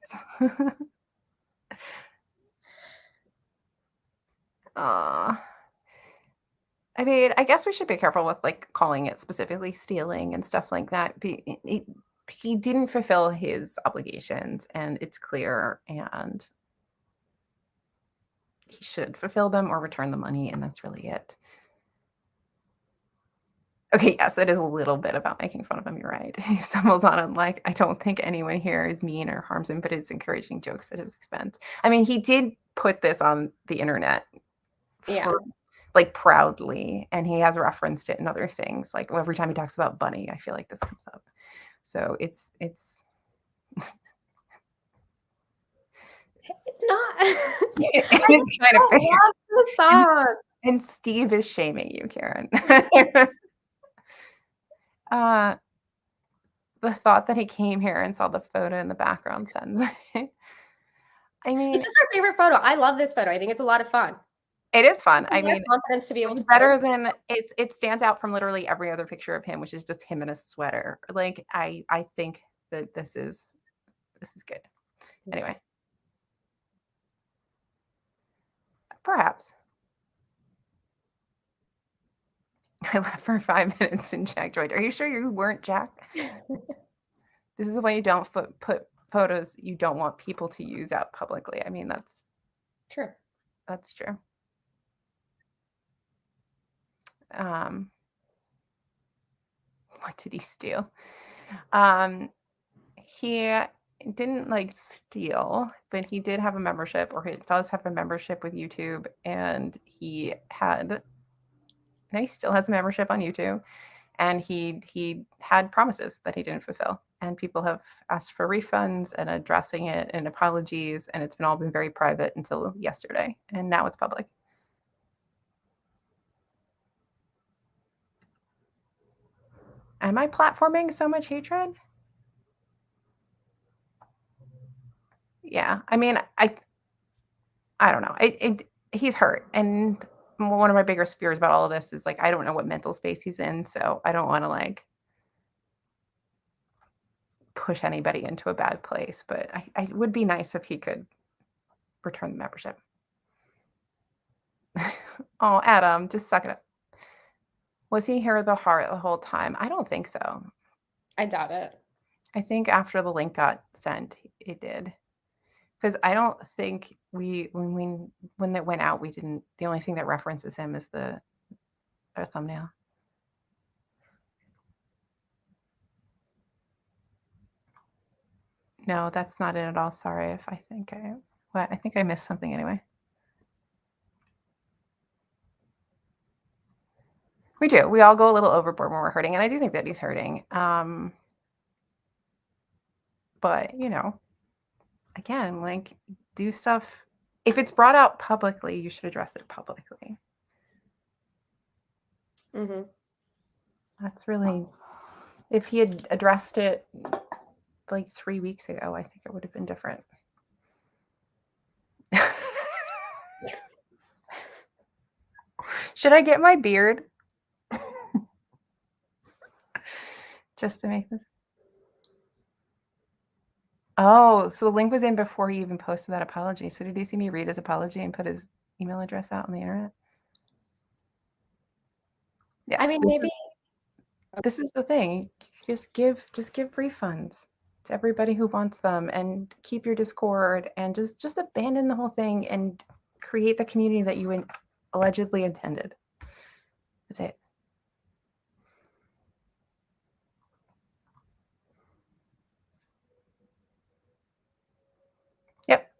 I mean, I guess we should be careful with like calling it specifically stealing and stuff like that. He didn't fulfill his obligations, and it's clear, and he should fulfill them or return the money, and that's really it. Okay, yes, it is a little bit about making fun of him. You're right. He stumbles on it like, I don't think anyone here is mean or harms him, but it's encouraging jokes at his expense. I mean, he did put this on the internet. Like proudly, and he has referenced it in other things. Like every time he talks about Bunny, I feel like this comes up. So it's not. And I it's kind of don't fair. love the And, song. and Steve is shaming you, Karen. uh, the thought that he came here and saw the photo in the background sends. I mean, It's just our favorite photo. I love this photo. I think it's a lot of fun. it is fun. I Gives me mean, confidence to be able it's to post. better than it stands out from literally every other picture of him, which is just him in a sweater. Like I think that this is good. Anyway, perhaps. I left for 5 minutes and Jack joined. Are you sure you weren't Jack? This is why you don't put photos you don't want people to use out publicly. I mean, True. that's true. What did he steal? He didn't like steal, but he did have a membership, or he does have a membership with YouTube, and he still has a membership on YouTube, and he had promises that he didn't fulfill, and people have asked for refunds and addressing it and apologies, and it's all been very private until yesterday, and now it's public. Am I platforming so much hatred? Yeah, I mean, I don't know. He's hurt, and one of my biggest fears about all of this is like I don't know what mental space he's in, so I don't want to like push anybody into a bad place. But I would be nice if he could return the membership. Oh, Adam, just suck it up. Was he here the whole time? I don't think so. I doubt it. I think after the link got sent, it did. Because I don't think when it went out, we didn't. The only thing that references him is our thumbnail. No, that's not it at all. Sorry if I think I missed something anyway. We do. We all go a little overboard when we're hurting, and I do think that he's hurting. But again, like do stuff. If it's brought out publicly, you should address it publicly. Mm-hmm. That's really. If he had addressed it like 3 weeks ago, I think it would have been different. Should I get my beard? Just to make this. Oh, so the link was in before he even posted that apology. So did he see me read his apology and put his email address out on the internet? Yeah. I mean, maybe This is the thing. Just give refunds to everybody who wants them, and keep your Discord, and just abandon the whole thing and create the community that you allegedly intended. That's it. Yep.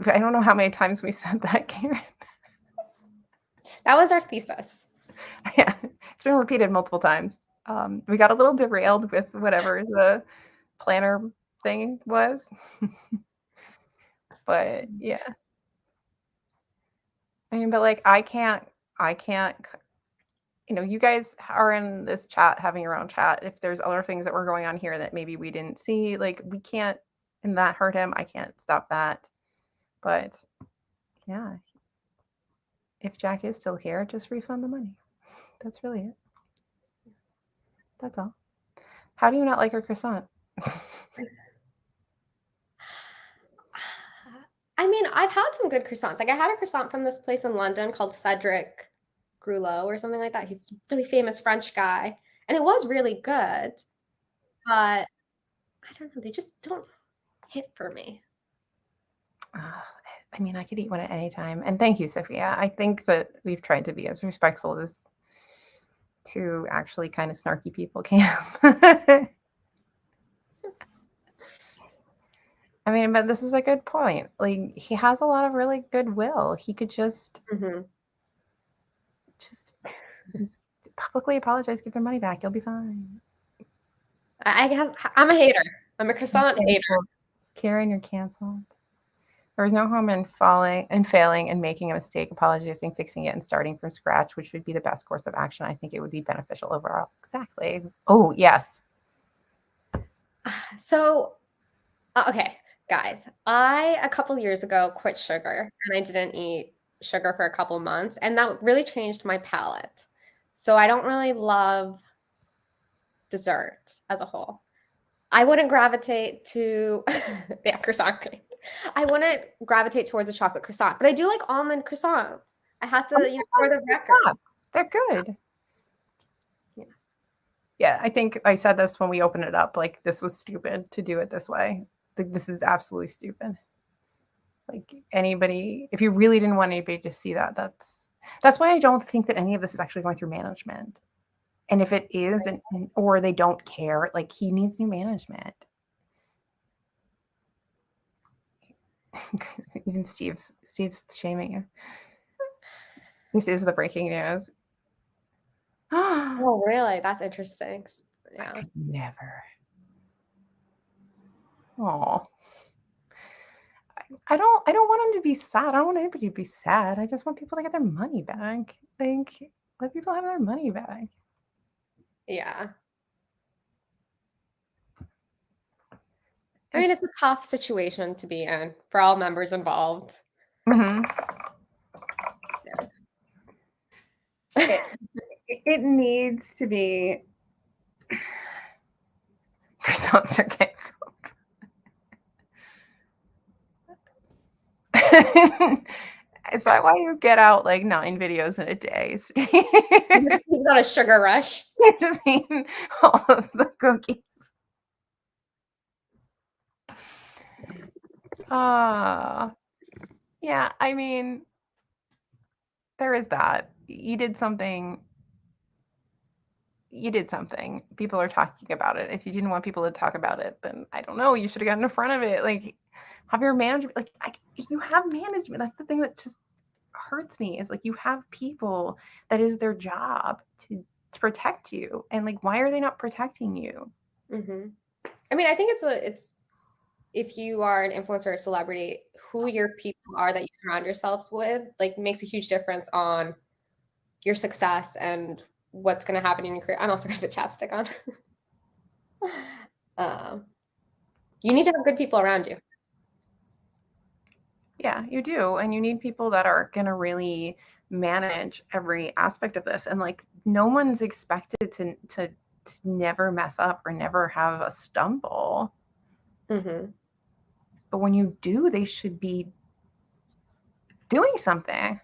I don't know how many times we said that, Karen. that was our thesis. Yeah, it's been repeated multiple times. We got a little derailed with whatever the planner thing was. But yeah. I mean, but like I can't, you guys are in this chat having your own chat. If there's other things that were going on here that maybe we didn't see, like we can't, and that hurt him. I can't stop that. But yeah, if Jack is still here, just refund the money. That's really it. That's all. How do you not like our croissant? I mean, I've had some good croissants. Like I had a croissant from this place in London called Cedric Grulot or something like that. He's a really famous French guy, and it was really good. But I don't know, they just don't hit for me. I mean, I could eat one at any time. And thank you, Sophia. I think that we've tried to be as respectful as two actually kind of snarky people can. I mean, but this is a good point. Like he has a lot of really goodwill. He could just publicly apologize, give their money back. You'll be fine. I'm a hater. I'm a croissant hater. Karen, you're canceled. There was no harm in failing and making a mistake, apologizing, fixing it, and starting from scratch, which would be the best course of action. I think it would be beneficial overall. Exactly. Oh, yes. So, okay, guys, I a couple years ago quit sugar and I didn't eat sugar for a couple months, and that really changed my palate. So I don't really love dessert as a whole. I wouldn't gravitate to yeah, croissant cake. I wouldn't gravitate towards a chocolate croissant, but I do like almond croissants. I have to, Oh, for the record. stop. They're good. Yeah. Yeah, I think I said this when we opened it up. Like, this was stupid to do it this way. Like, this is absolutely stupid. Like, anybody, if you really didn't want anybody to see that, that's why I don't think that any of this is actually going through management. And if it is, or they don't care, like, he needs new management. Even Steve's shaming you. This is the breaking news. Oh, really? That's interesting. Yeah. I could never. Oh, I don't want him to be sad. I don't want anybody to be sad. I just want people to get their money back. Like, let people have their money back. Yeah. I mean, it's a tough situation to be in for all members involved. Mm-hmm. Yeah. It needs to be. Croissants are canceled. Is that why you get out like 9 videos in a day? He's on a sugar rush. Just eating all of the cookies. Yeah, I mean, there is that. You did something. People are talking about it. If you didn't want people to talk about it, then I don't know. You should have gotten in front of it. Like, have your management. Like, you have management. That's the thing that just hurts me. Is like you have people that is their job to protect you, and like, why are they not protecting you? Mm-hmm. I mean, I think it's if you are an influencer or a celebrity, who your people are that you surround yourselves with, like, makes a huge difference on your success and what's going to happen in your career. I'm also going to put chapstick on. You need to have good people around you. Yeah, you do. And you need people that are going to really manage every aspect of this. And like, no one's expected to never mess up or never have a stumble. Mm-hmm. But when you do, they should be doing something.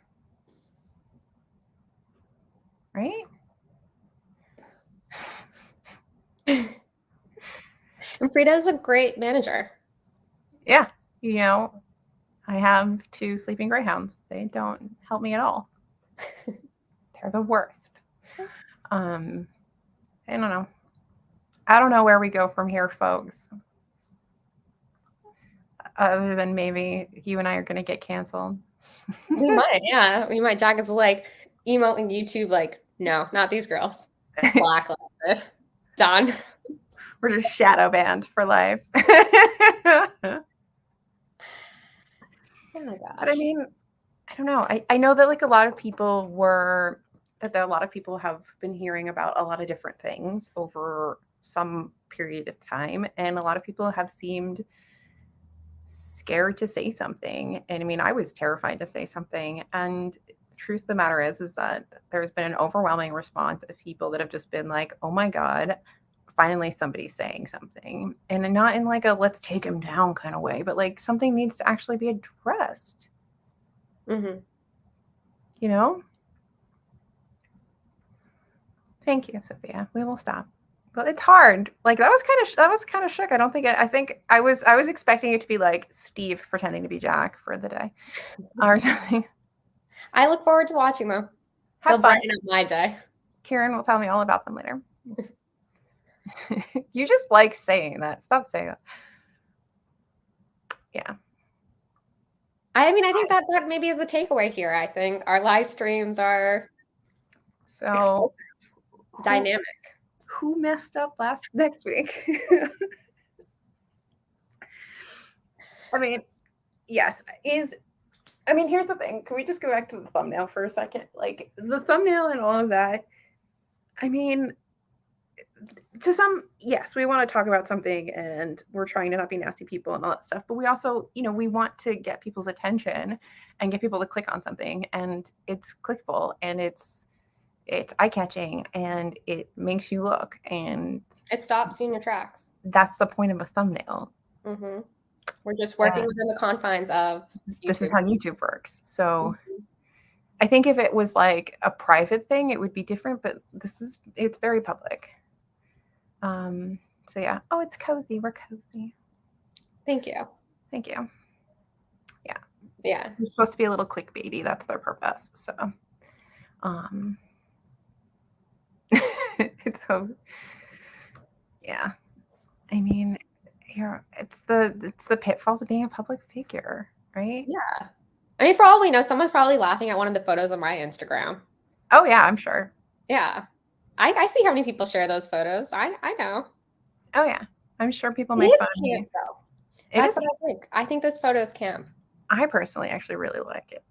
Right? And Frida is a great manager. Yeah. You know, I have 2 sleeping greyhounds. They don't help me at all. They're the worst. I don't know. I don't know where we go from here, folks. Other than maybe you and I are going to get canceled. We might, yeah. We might. Jack is like emailing YouTube, like, no, not these girls. Blacklisted. Done. We're just shadow banned for life. Oh my gosh. But I mean, I don't know. I know that like a lot of people have been hearing about a lot of different things over some period of time, and a lot of people have seemed scared to say something. And I mean, I was terrified to say something. And the truth of the matter is that there's been an overwhelming response of people that have just been like, oh my God, finally somebody's saying something. And not in like a let's take him down kind of way, but like something needs to actually be addressed. Mm-hmm. You know? Thank you, Sophia. We will stop. But it's hard. Like that was kind of shook. I think I was expecting it to be like Steve pretending to be Jack for the day or something. I look forward to watching them. They'll brighten up my day. Kieran will tell me all about them later. You just like saying that. Stop saying that. Yeah. I mean, I think that maybe is a takeaway here. I think our live streams are so dynamic. Who messed up next week? I mean, yes, I mean, here's the thing. Can we just go back to the thumbnail for a second? Like the thumbnail and all of that. I mean, yes, we want to talk about something and we're trying to not be nasty people and all that stuff, but we also, we want to get people's attention and get people to click on something, and it's clickable and it's eye-catching and it makes you look, and It stops you in your tracks. that's the point of a thumbnail. Mm-hmm. We're just working within the confines of this is how YouTube works. So I think if it was like a private thing, it would be different, but it's very public. So yeah. Oh, it's cozy. We're cozy. Thank you. Thank you. Yeah. Yeah. It's supposed to be a little clickbaity. That's their purpose. So, it's so, yeah. I mean, it's the pitfalls of being a public figure, right? Yeah. I mean, for all we know, someone's probably laughing at one of the photos on my Instagram. Oh yeah, I'm sure. Yeah. I see how many people share those photos. I know. Oh yeah. I'm sure people It make is fun of me. camp, though. That's what I think. I think this photo is camp. I personally actually really like it.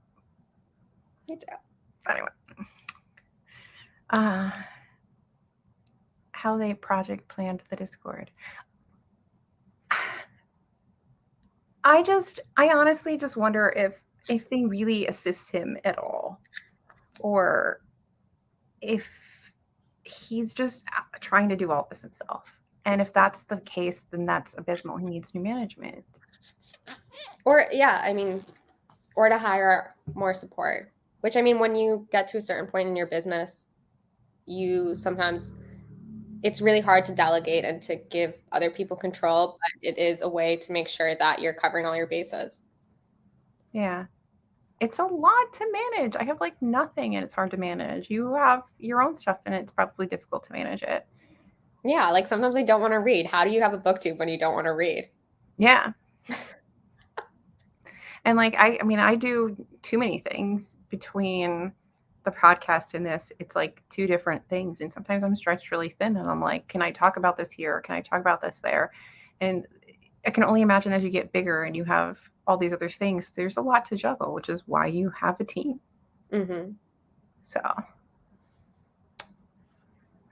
Me too. Anyway. How they project planned the Discord. I honestly just wonder if they really assist him at all, or if he's just trying to do all this himself. And if that's the case, then that's abysmal. He needs new management. Or yeah, I mean, or to hire more support. Which, I mean, when you get to a certain point in your business, it's really hard to delegate and to give other people control, but it is a way to make sure that you're covering all your bases. Yeah. It's a lot to manage. I have like nothing and it's hard to manage. You have your own stuff and it's probably difficult to manage it. Yeah, like sometimes I don't want to read. How do you have a BookTube when you don't want to read? Yeah. And like, I mean, I do too many things between the podcast and this. It's like two different things. And sometimes I'm stretched really thin and I'm like, can I talk about this here? Can I talk about this there? And I can only imagine as you get bigger and you have all these other things, there's a lot to juggle, which is why you have a team. Mm-hmm. So,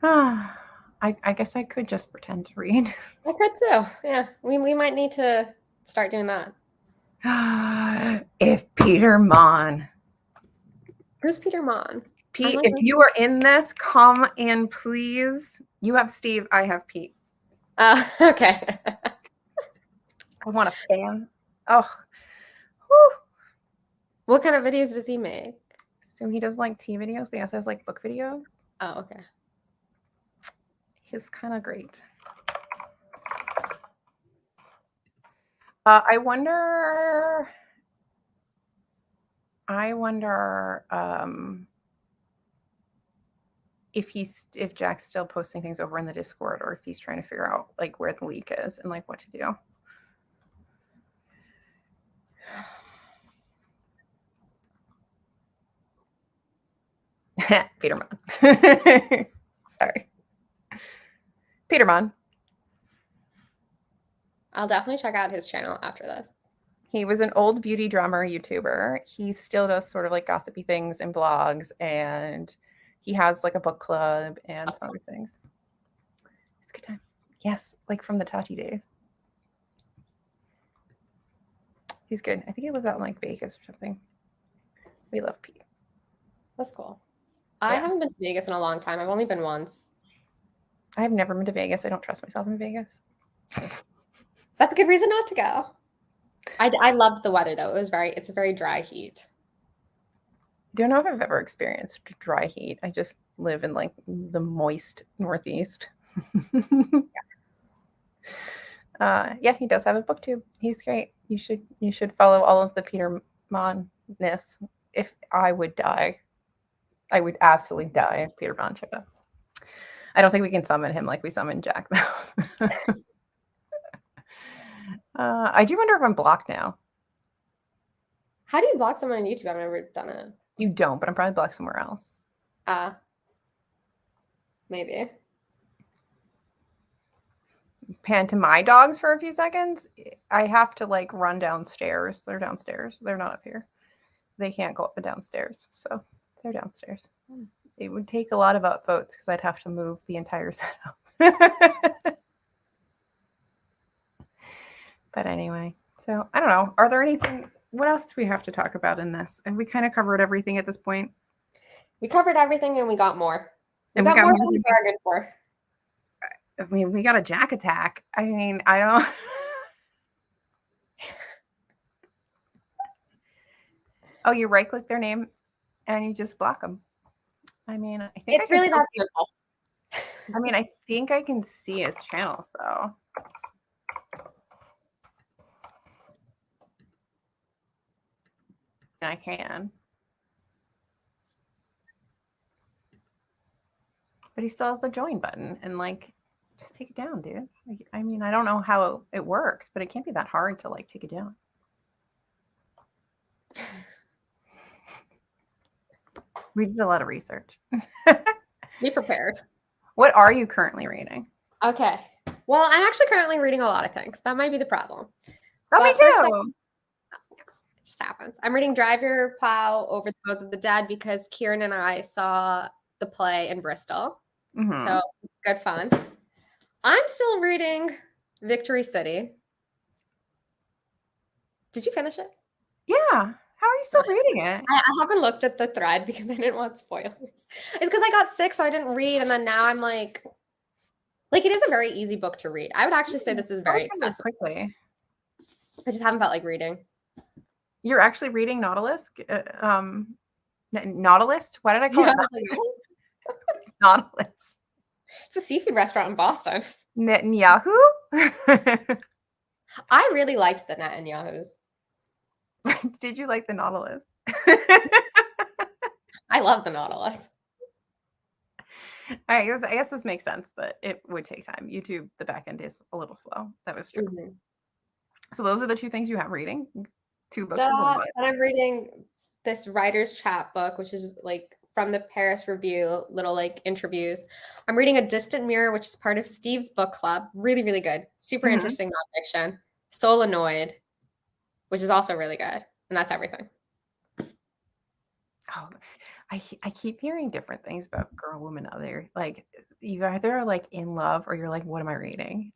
I guess I could just pretend to read. I could too. Yeah, we might need to start doing that. If Peter Mon. Who's Peter Mon? Pete, if you are in this, come and please. You have Steve, I have Pete. Okay. I want a fan. Oh. Whew. What kind of videos does he make? So he does like tea videos, but he also has like book videos. Oh, okay. He's kind of great. I wonder if Jack's still posting things over in the Discord, or if he's trying to figure out like where the leak is and like what to do. Peterman. Sorry. Peterman. I'll definitely check out his channel after this. He was an old beauty drummer YouTuber. He still does sort of like gossipy things and blogs, and he has like a book club and some other things. It's a good time. Yes, like from the Tati days. He's good. I think he lives out in like Vegas or something. We love Pete. That's cool. I haven't been to Vegas in a long time. I've only been once. I've never been to Vegas. I don't trust myself in Vegas. That's a good reason not to go. I loved the weather though. It's a very dry heat. Don't know if I've ever experienced dry heat. I just live in like the moist Northeast. Yeah, he does have a BookTube. He's great. You should follow all of the Peter Mon-ness. If I would die, I would absolutely die if Peter Mon showed up. I don't think we can summon him like we summoned Jack though. I do wonder if I'm blocked now. How do you block someone on YouTube? I've never done it. You don't, but I'm probably blocked somewhere else. Maybe. pan to my dogs for a few seconds, I have to like run downstairs. They're downstairs. They're not up here. They can't go up and downstairs. So they're downstairs. It would take a lot of upvotes because I'd have to move the entire setup. But anyway, so I don't know. Are there anything? What else do we have to talk about in this? Have we kind of covered everything at this point? We covered everything and we got more. We And got more than we bargained for. I mean, we got a Jack attack. I mean, I don't. Oh, you right click their name and you just block them. I mean, I think It's really that simple. I mean, I think I can see his channels though. I can. But he still has the join button and like just take it down, dude. I mean, I don't know how it works, but it can't be that hard to like take it down. We did a lot of research. Be prepared. What are you currently reading? Okay. Well, I'm actually currently reading a lot of things. That might be the problem. Oh, me too. It just happens. I'm reading Drive Your Plow Over the Bones of the Dead because Kieran and I saw the play in Bristol. Mm-hmm. So it's good fun. I'm still reading Victory City. Did you finish it? Yeah. How are you still reading it? I haven't looked at the thread because I didn't want spoilers. It's because I got sick, so I didn't read, and then now I'm like it is a very easy book to read. I would actually say this is very accessible. Quickly. I just haven't felt like reading. You're actually reading Nautilus? Nautilus? Why did I call it Nautilus? Nautilus. It's a seafood restaurant in Boston. Netanyahu? I really liked the Netanyahus. Did you like the Nautilus? I love the Nautilus. All right, I guess this makes sense that it would take time. YouTube, the back end is a little slow. That was true. Mm-hmm. So those are the two things you have reading. 2 books. And I'm reading this writer's chat book, which is like from the Paris Review, little like interviews. I'm reading A Distant Mirror, which is part of Steve's book club. Really, really good. Super interesting nonfiction. Solenoid, which is also really good. And that's everything. Oh, I keep hearing different things about Girl, Woman, Other. Like you either are like in love or you're like, what am I reading?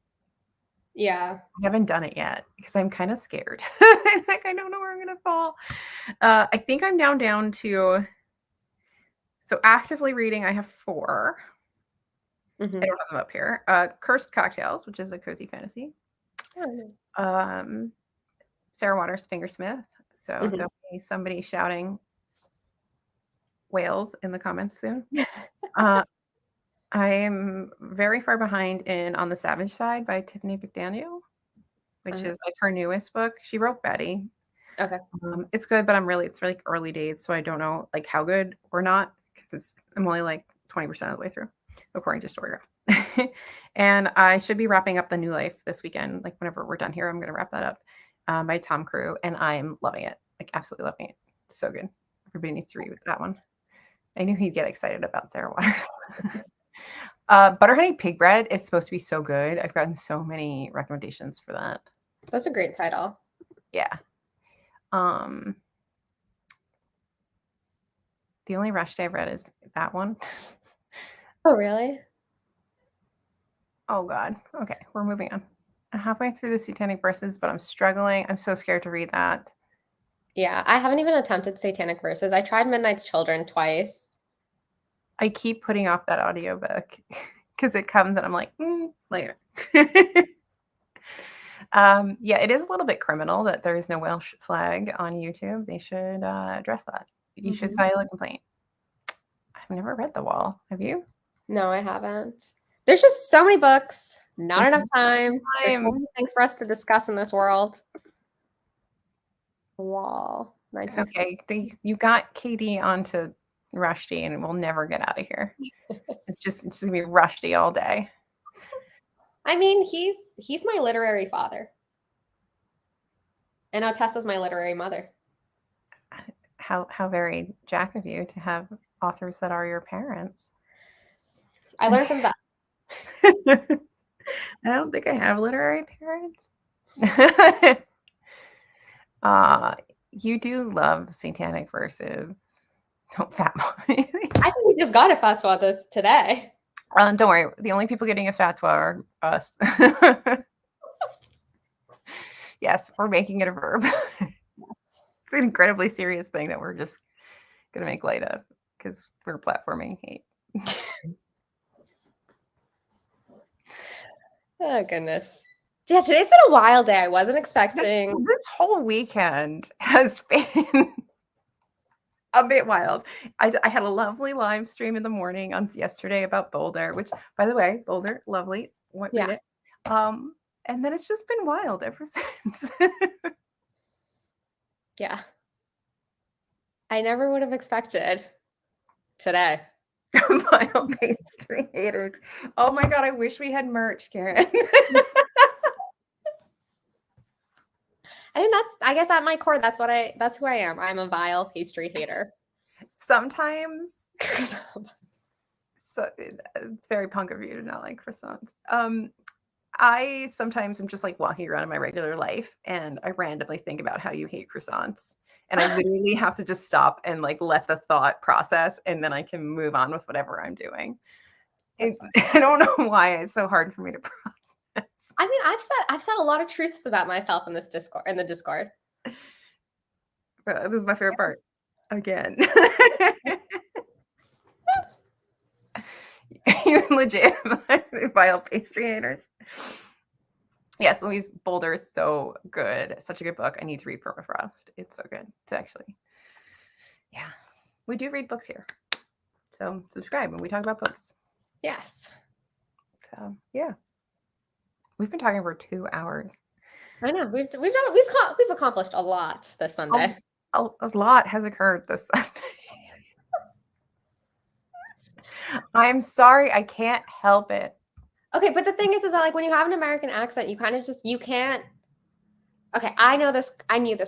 Yeah. I haven't done it yet because I'm kind of scared. Like I don't know where I'm gonna fall. I think I'm down to. So actively reading, I have 4. Mm-hmm. I don't have them up here. Cursed Cocktails, which is a cozy fantasy. Sarah Waters' Fingersmith. So there'll be somebody shouting whales in the comments soon. I am very far behind in On the Savage Side by Tiffany McDaniel, which is like her newest book. She wrote Betty. Okay. It's good, but it's like early days, so I don't know like how good or not because I'm only like 20% of the way through, according to Storygraph. And I should be wrapping up The New Life this weekend. Like whenever we're done here, I'm going to wrap that up by Tom Crew, and I'm loving it, like absolutely loving it. It's so good. Everybody needs to read that one. I knew he'd get excited about Sarah Waters. Butter Honey Pig Bread is supposed to be so good. I've gotten so many recommendations for that. That's a great title. Yeah. The only Rushdie I've read is that one. Oh, really? Oh, God. Okay, we're moving on. I'm halfway through the Satanic Verses, but I'm struggling. I'm so scared to read that. Yeah, I haven't even attempted Satanic Verses. I tried Midnight's Children twice. I keep putting off that audiobook because it comes and I'm like, later. Yeah, it is a little bit criminal that there is no Welsh flag on YouTube. They should address that. You should file a complaint. I've never read The Wall. Have you? No, I haven't. There's just so many books, not enough time. There's so many things for us to discuss in this world. The Wall. Okay, you got Katie onto Rushdie, and we'll never get out of here. It's just gonna be Rushdie all day. I mean, he's my literary father. And Otessa's my literary mother. How very Jack of you to have authors that are your parents. I learned from that. I don't think I have literary parents. You do love satanic verses. Don't fat mommy. I think we just got a fatwa this today. Don't worry. The only people getting a fatwa are us. Yes, we're making it a verb. Yes. It's an incredibly serious thing that we're just gonna make light of because we're platforming hate. Oh goodness. Yeah, today's been a wild day. I wasn't expecting. This whole weekend has been a bit wild. I had a lovely live stream in the morning on yesterday about Boulder, which, by the way, Boulder, lovely. Read Yeah. it. And then it's just been wild ever since. Yeah. I never would have expected today. Vile pastry haters. Oh my god, I wish we had merch, Karen. I think I guess at my core, that's who I am. I'm a vile pastry hater. Sometimes so it's very punk of you to not like croissants. I sometimes am just like walking around in my regular life and I randomly think about how you hate croissants. And I literally have to just stop and like let the thought process and then I can move on with whatever I'm doing. I don't know why it's so hard for me to process. I mean, I've said a lot of truths about myself in the Discord. This is my favorite part. Again. You legit vile pastry haters. Yes, Louise Boulder is so good. Such a good book. I need to read Permafrost. It's so good. It's actually, yeah. We do read books here. So subscribe when we talk about books. Yes. So yeah. We've been talking for 2 hours. I know. We've accomplished a lot this Sunday. A lot has occurred this Sunday. I'm sorry, I can't help it. Okay, but the thing is that like when you have an American accent, you kind of just you can't. Okay, I knew this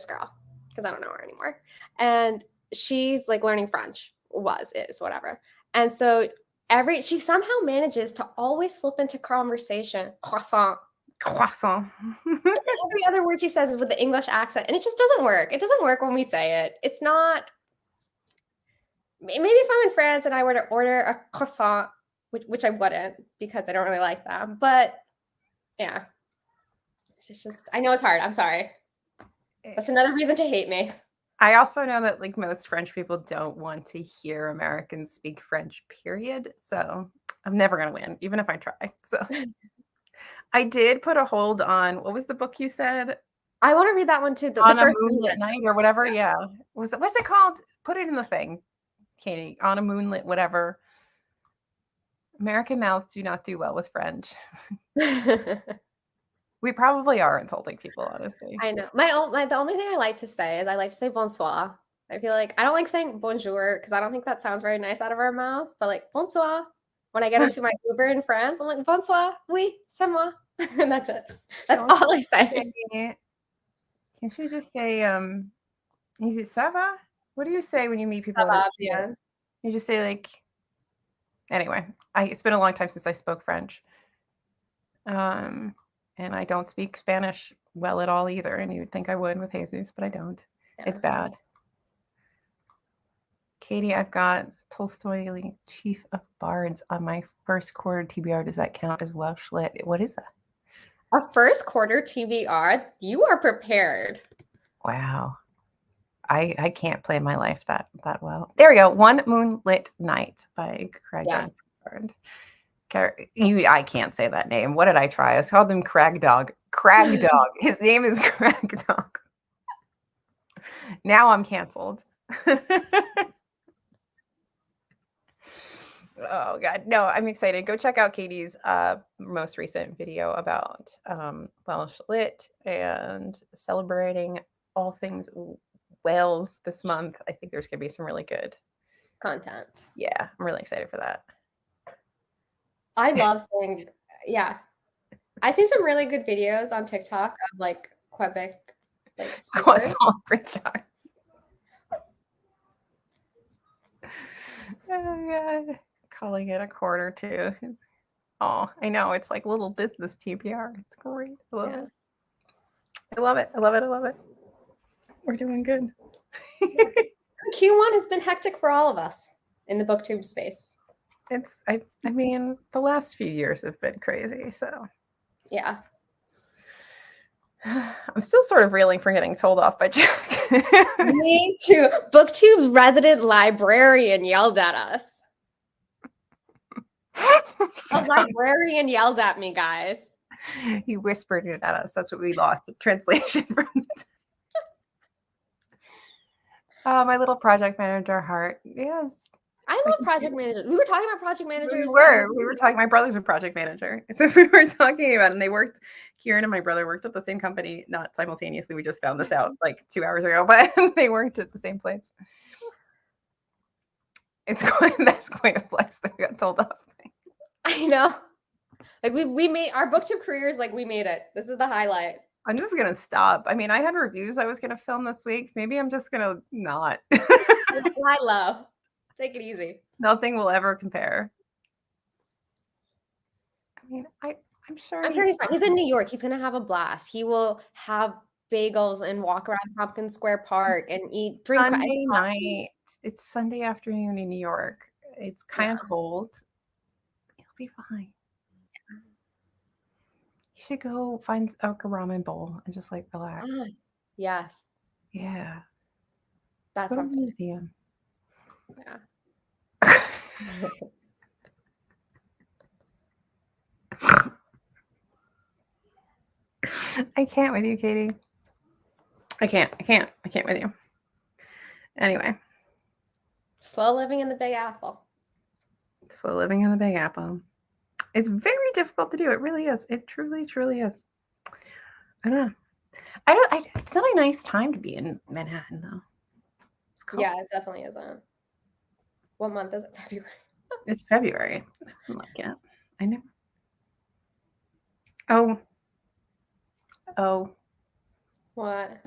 girl because I don't know her anymore, and she's like learning French. Is whatever, and so she somehow manages to always slip into conversation croissant. Every other word she says is with the English accent, and it just doesn't work. It doesn't work when we say it. It's not. Maybe if I'm in France and I were to order a croissant, which I wouldn't because I don't really like them. But yeah, it's just I know it's hard. I'm sorry. That's another reason to hate me. I also know that like most French people don't want to hear Americans speak French, period. So I'm never gonna win, even if I try. So I did put a hold on what was the book you said? I want to read that one too. The On a first Moonlit Night or whatever. Yeah. What's it called? Put it in the thing, Katie. On a Moonlit, whatever. American mouths do not do well with French. We probably are insulting people, honestly. I know. The only thing I like to say is I like to say bonsoir. I feel like I don't like saying bonjour because I don't think that sounds very nice out of our mouths. But like bonsoir, when I get into my Uber in France, I'm like bonsoir, oui, c'est moi, and that's it. That's all I say. Can't you just say is it ça va? What do you say when you meet people? Yeah. You just say like. Anyway, it's been a long time since I spoke French. And I don't speak Spanish well at all either. And you'd think I would with Jesus, but I don't. Yeah. It's bad. Katie, I've got Tolstoy, Chief of Bards on my first quarter TBR. Does that count as Welsh lit? What is that? A first quarter TBR? You are prepared. Wow. I can't play my life that well. There we go. One Moonlit Night by Craig Dog. I can't say that name. What did I try? I called him Crag Dog. Crag Dog. His name is Crag Dog. Now I'm canceled. Oh God. No, I'm excited. Go check out Katie's most recent video about Welsh lit and celebrating all things Wales this month. I think there's gonna be some really good content. Yeah, I'm really excited for that. I love seeing, yeah. I've seen some really good videos on TikTok of like Quebec, like croissant Richard. Oh God, calling it a quarter too. Oh, I know. It's like little business TPR. It's great. I love Yeah. it. I love it. I love it. I love it. We're doing good. Yes. Q1 has been hectic for all of us in the BookTube space. I mean, the last few years have been crazy, so Yeah. I'm still sort of reeling from getting told off by Jack. Me too. BookTube's resident librarian yelled at us. A librarian yelled at me, guys. He whispered it at us. That's what we lost translation from. My little project manager heart. Yes. I love project managers. We were talking about project managers. We were talking. My brother's a project manager, so we were talking about, and they worked. Kieran and my brother worked at the same company, not simultaneously. We just found this out like 2 hours ago, but they worked at the same place. That's quite a flex that we got told off. I know. Like we made our BookTube careers. Like we made it. This is the highlight. I'm just gonna stop. I mean, I had reviews I was gonna film this week. Maybe I'm just gonna not. Fly low. Take it easy. Nothing will ever compare. I mean, I'm sure he's fine. He's in New York. He's gonna have a blast. He will have bagels and walk around Hopkins Square Park and drink Sunday night. It's Sunday afternoon in New York. It's kind of cold. He'll be fine. You should go find a ramen bowl and just like relax. Yes. Yeah. That's go to the museum. Yeah. I can't with you, Katie. I can't with you. Anyway. Slow living in the Big Apple. Slow living in the Big Apple. It's very difficult to do. It really is. It truly, truly is. I don't know. It's not a nice time to be in Manhattan, though. It's cold. Yeah, it definitely isn't. What month is it? February. It's February. I'm like, yeah, I know. Oh. What?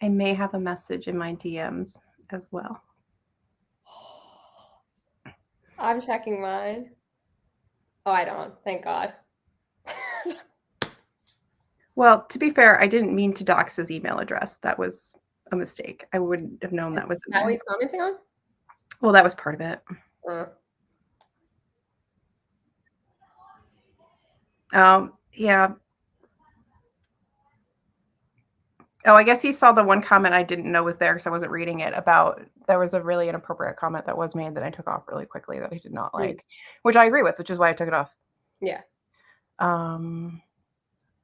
I may have a message in my DMs as well. I'm checking mine. Oh, I don't. Thank God. Well, to be fair, I didn't mean to dox his email address. That was a mistake. I wouldn't have known that was in there. Is that what he's commenting on? Well, that was part of it. Yeah. Oh, I guess he saw the one comment I didn't know was there because I wasn't reading it about there was a really inappropriate comment that was made that I took off really quickly that I did not like, which I agree with, which is why I took it off. Yeah.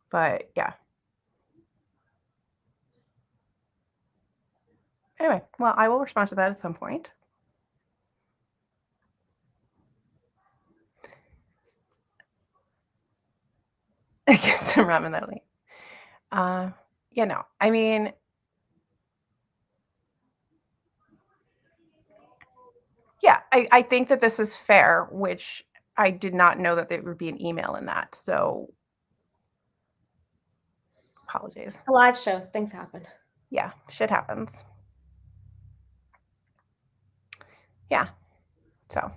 But yeah. Anyway, well, I will respond to that at some point. Get some ramen that'll eat. Yeah, no. I mean, yeah, I think that this is fair, which I did not know that there would be an email in that. So apologies. It's a live show. Things happen. Yeah, shit happens. Yeah. So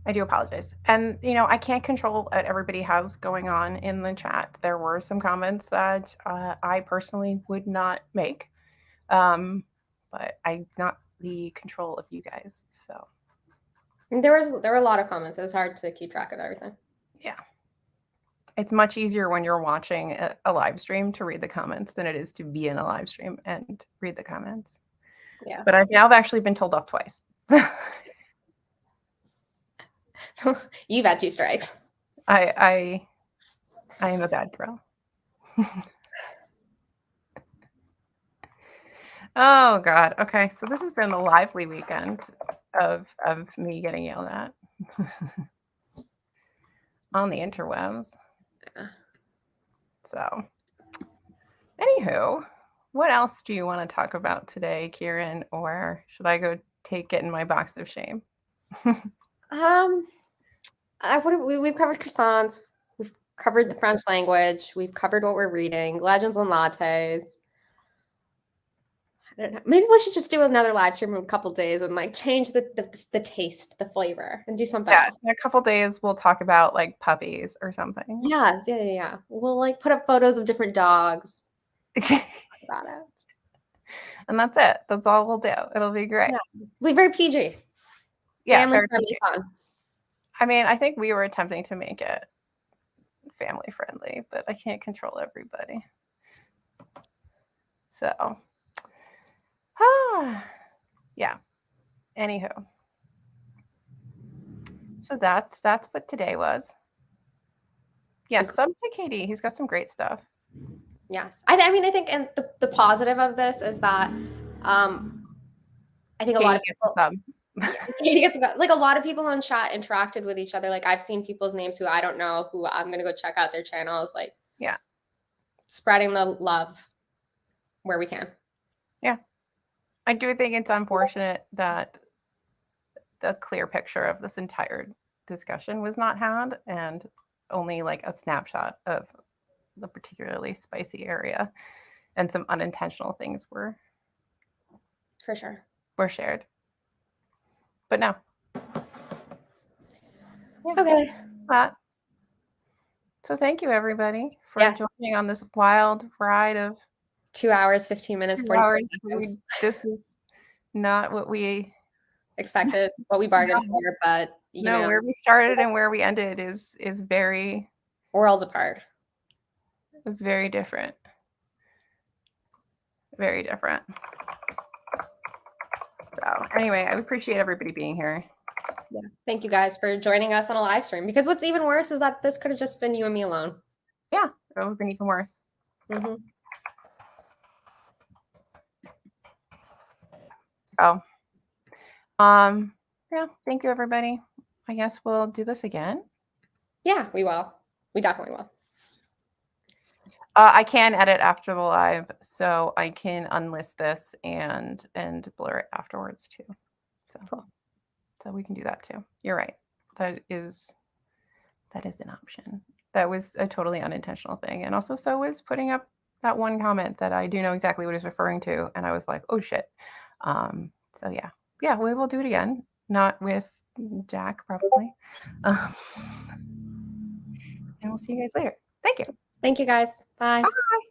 I do apologize. And, I can't control what everybody has going on in the chat. There were some comments that I personally would not make. But I not the control of you guys. So there were a lot of comments. It was hard to keep track of everything. Yeah. It's much easier when you're watching a live stream to read the comments than it is to be in a live stream and read the comments. Yeah. But I've now actually been told off twice. You've had 2 strikes. I am a bad girl. Oh God. Okay, so this has been a lively weekend of me getting yelled at on the interwebs. Yeah. So, anywho, what else do you want to talk about today, Kieran? Or should I go get in my box of shame? We've covered croissants. We've covered the French language. We've covered what we're reading. Legends and lattes. I don't know. Maybe we should just do another live stream in a couple days and like change the taste, the flavor, and do something Yeah, else. in a couple days we'll talk about like puppies or something. Yes, yeah. We'll like put up photos of different dogs. Talk about it. And that's it. That's all we'll do. It'll be great. Yeah. Be very PG. Yeah, Family very friendly PG. fun. I mean, I think we were attempting to make it family friendly, but I can't control everybody. So, yeah. Anywho, so that's what today was. Yes, sub to Katie. He's got some great stuff. Yes, I mean, I think, and the positive of this is that, I think Katie a lot of gets people. a sub. Katie gets like a lot of people on chat interacted with each other. Like I've seen people's names who I don't know, who I'm gonna go check out their channels. Like, yeah, spreading the love where we can. Yeah, I do think it's unfortunate that the clear picture of this entire discussion was not had, and only like a snapshot of the particularly spicy area, and some unintentional things were For sure. shared. But no. Yeah. Okay. So thank you everybody for joining on this wild ride of 2 hours, 15 minutes, 44 seconds. This was not what we expected, what we bargained for, but you know, where we started and where we ended is very worlds apart. It's very different. Very different. So anyway, I appreciate everybody being here. Yeah. Thank you guys for joining us on a live stream, because what's even worse is that this could have just been you and me alone. Yeah, it would have been even worse. So, yeah, thank you everybody. I guess we'll do this again. Yeah, we will. We definitely will. I can edit after the live, so I can unlist this and blur it afterwards too. So cool. So we can do that too. You're right. That is an option. That was a totally unintentional thing. And also so was putting up that one comment that I do know exactly what he's referring to. And I was like, oh shit. So yeah. Yeah, we will do it again. Not with Jack, probably. And we'll see you guys later. Thank you. Thank you guys. Bye. Bye.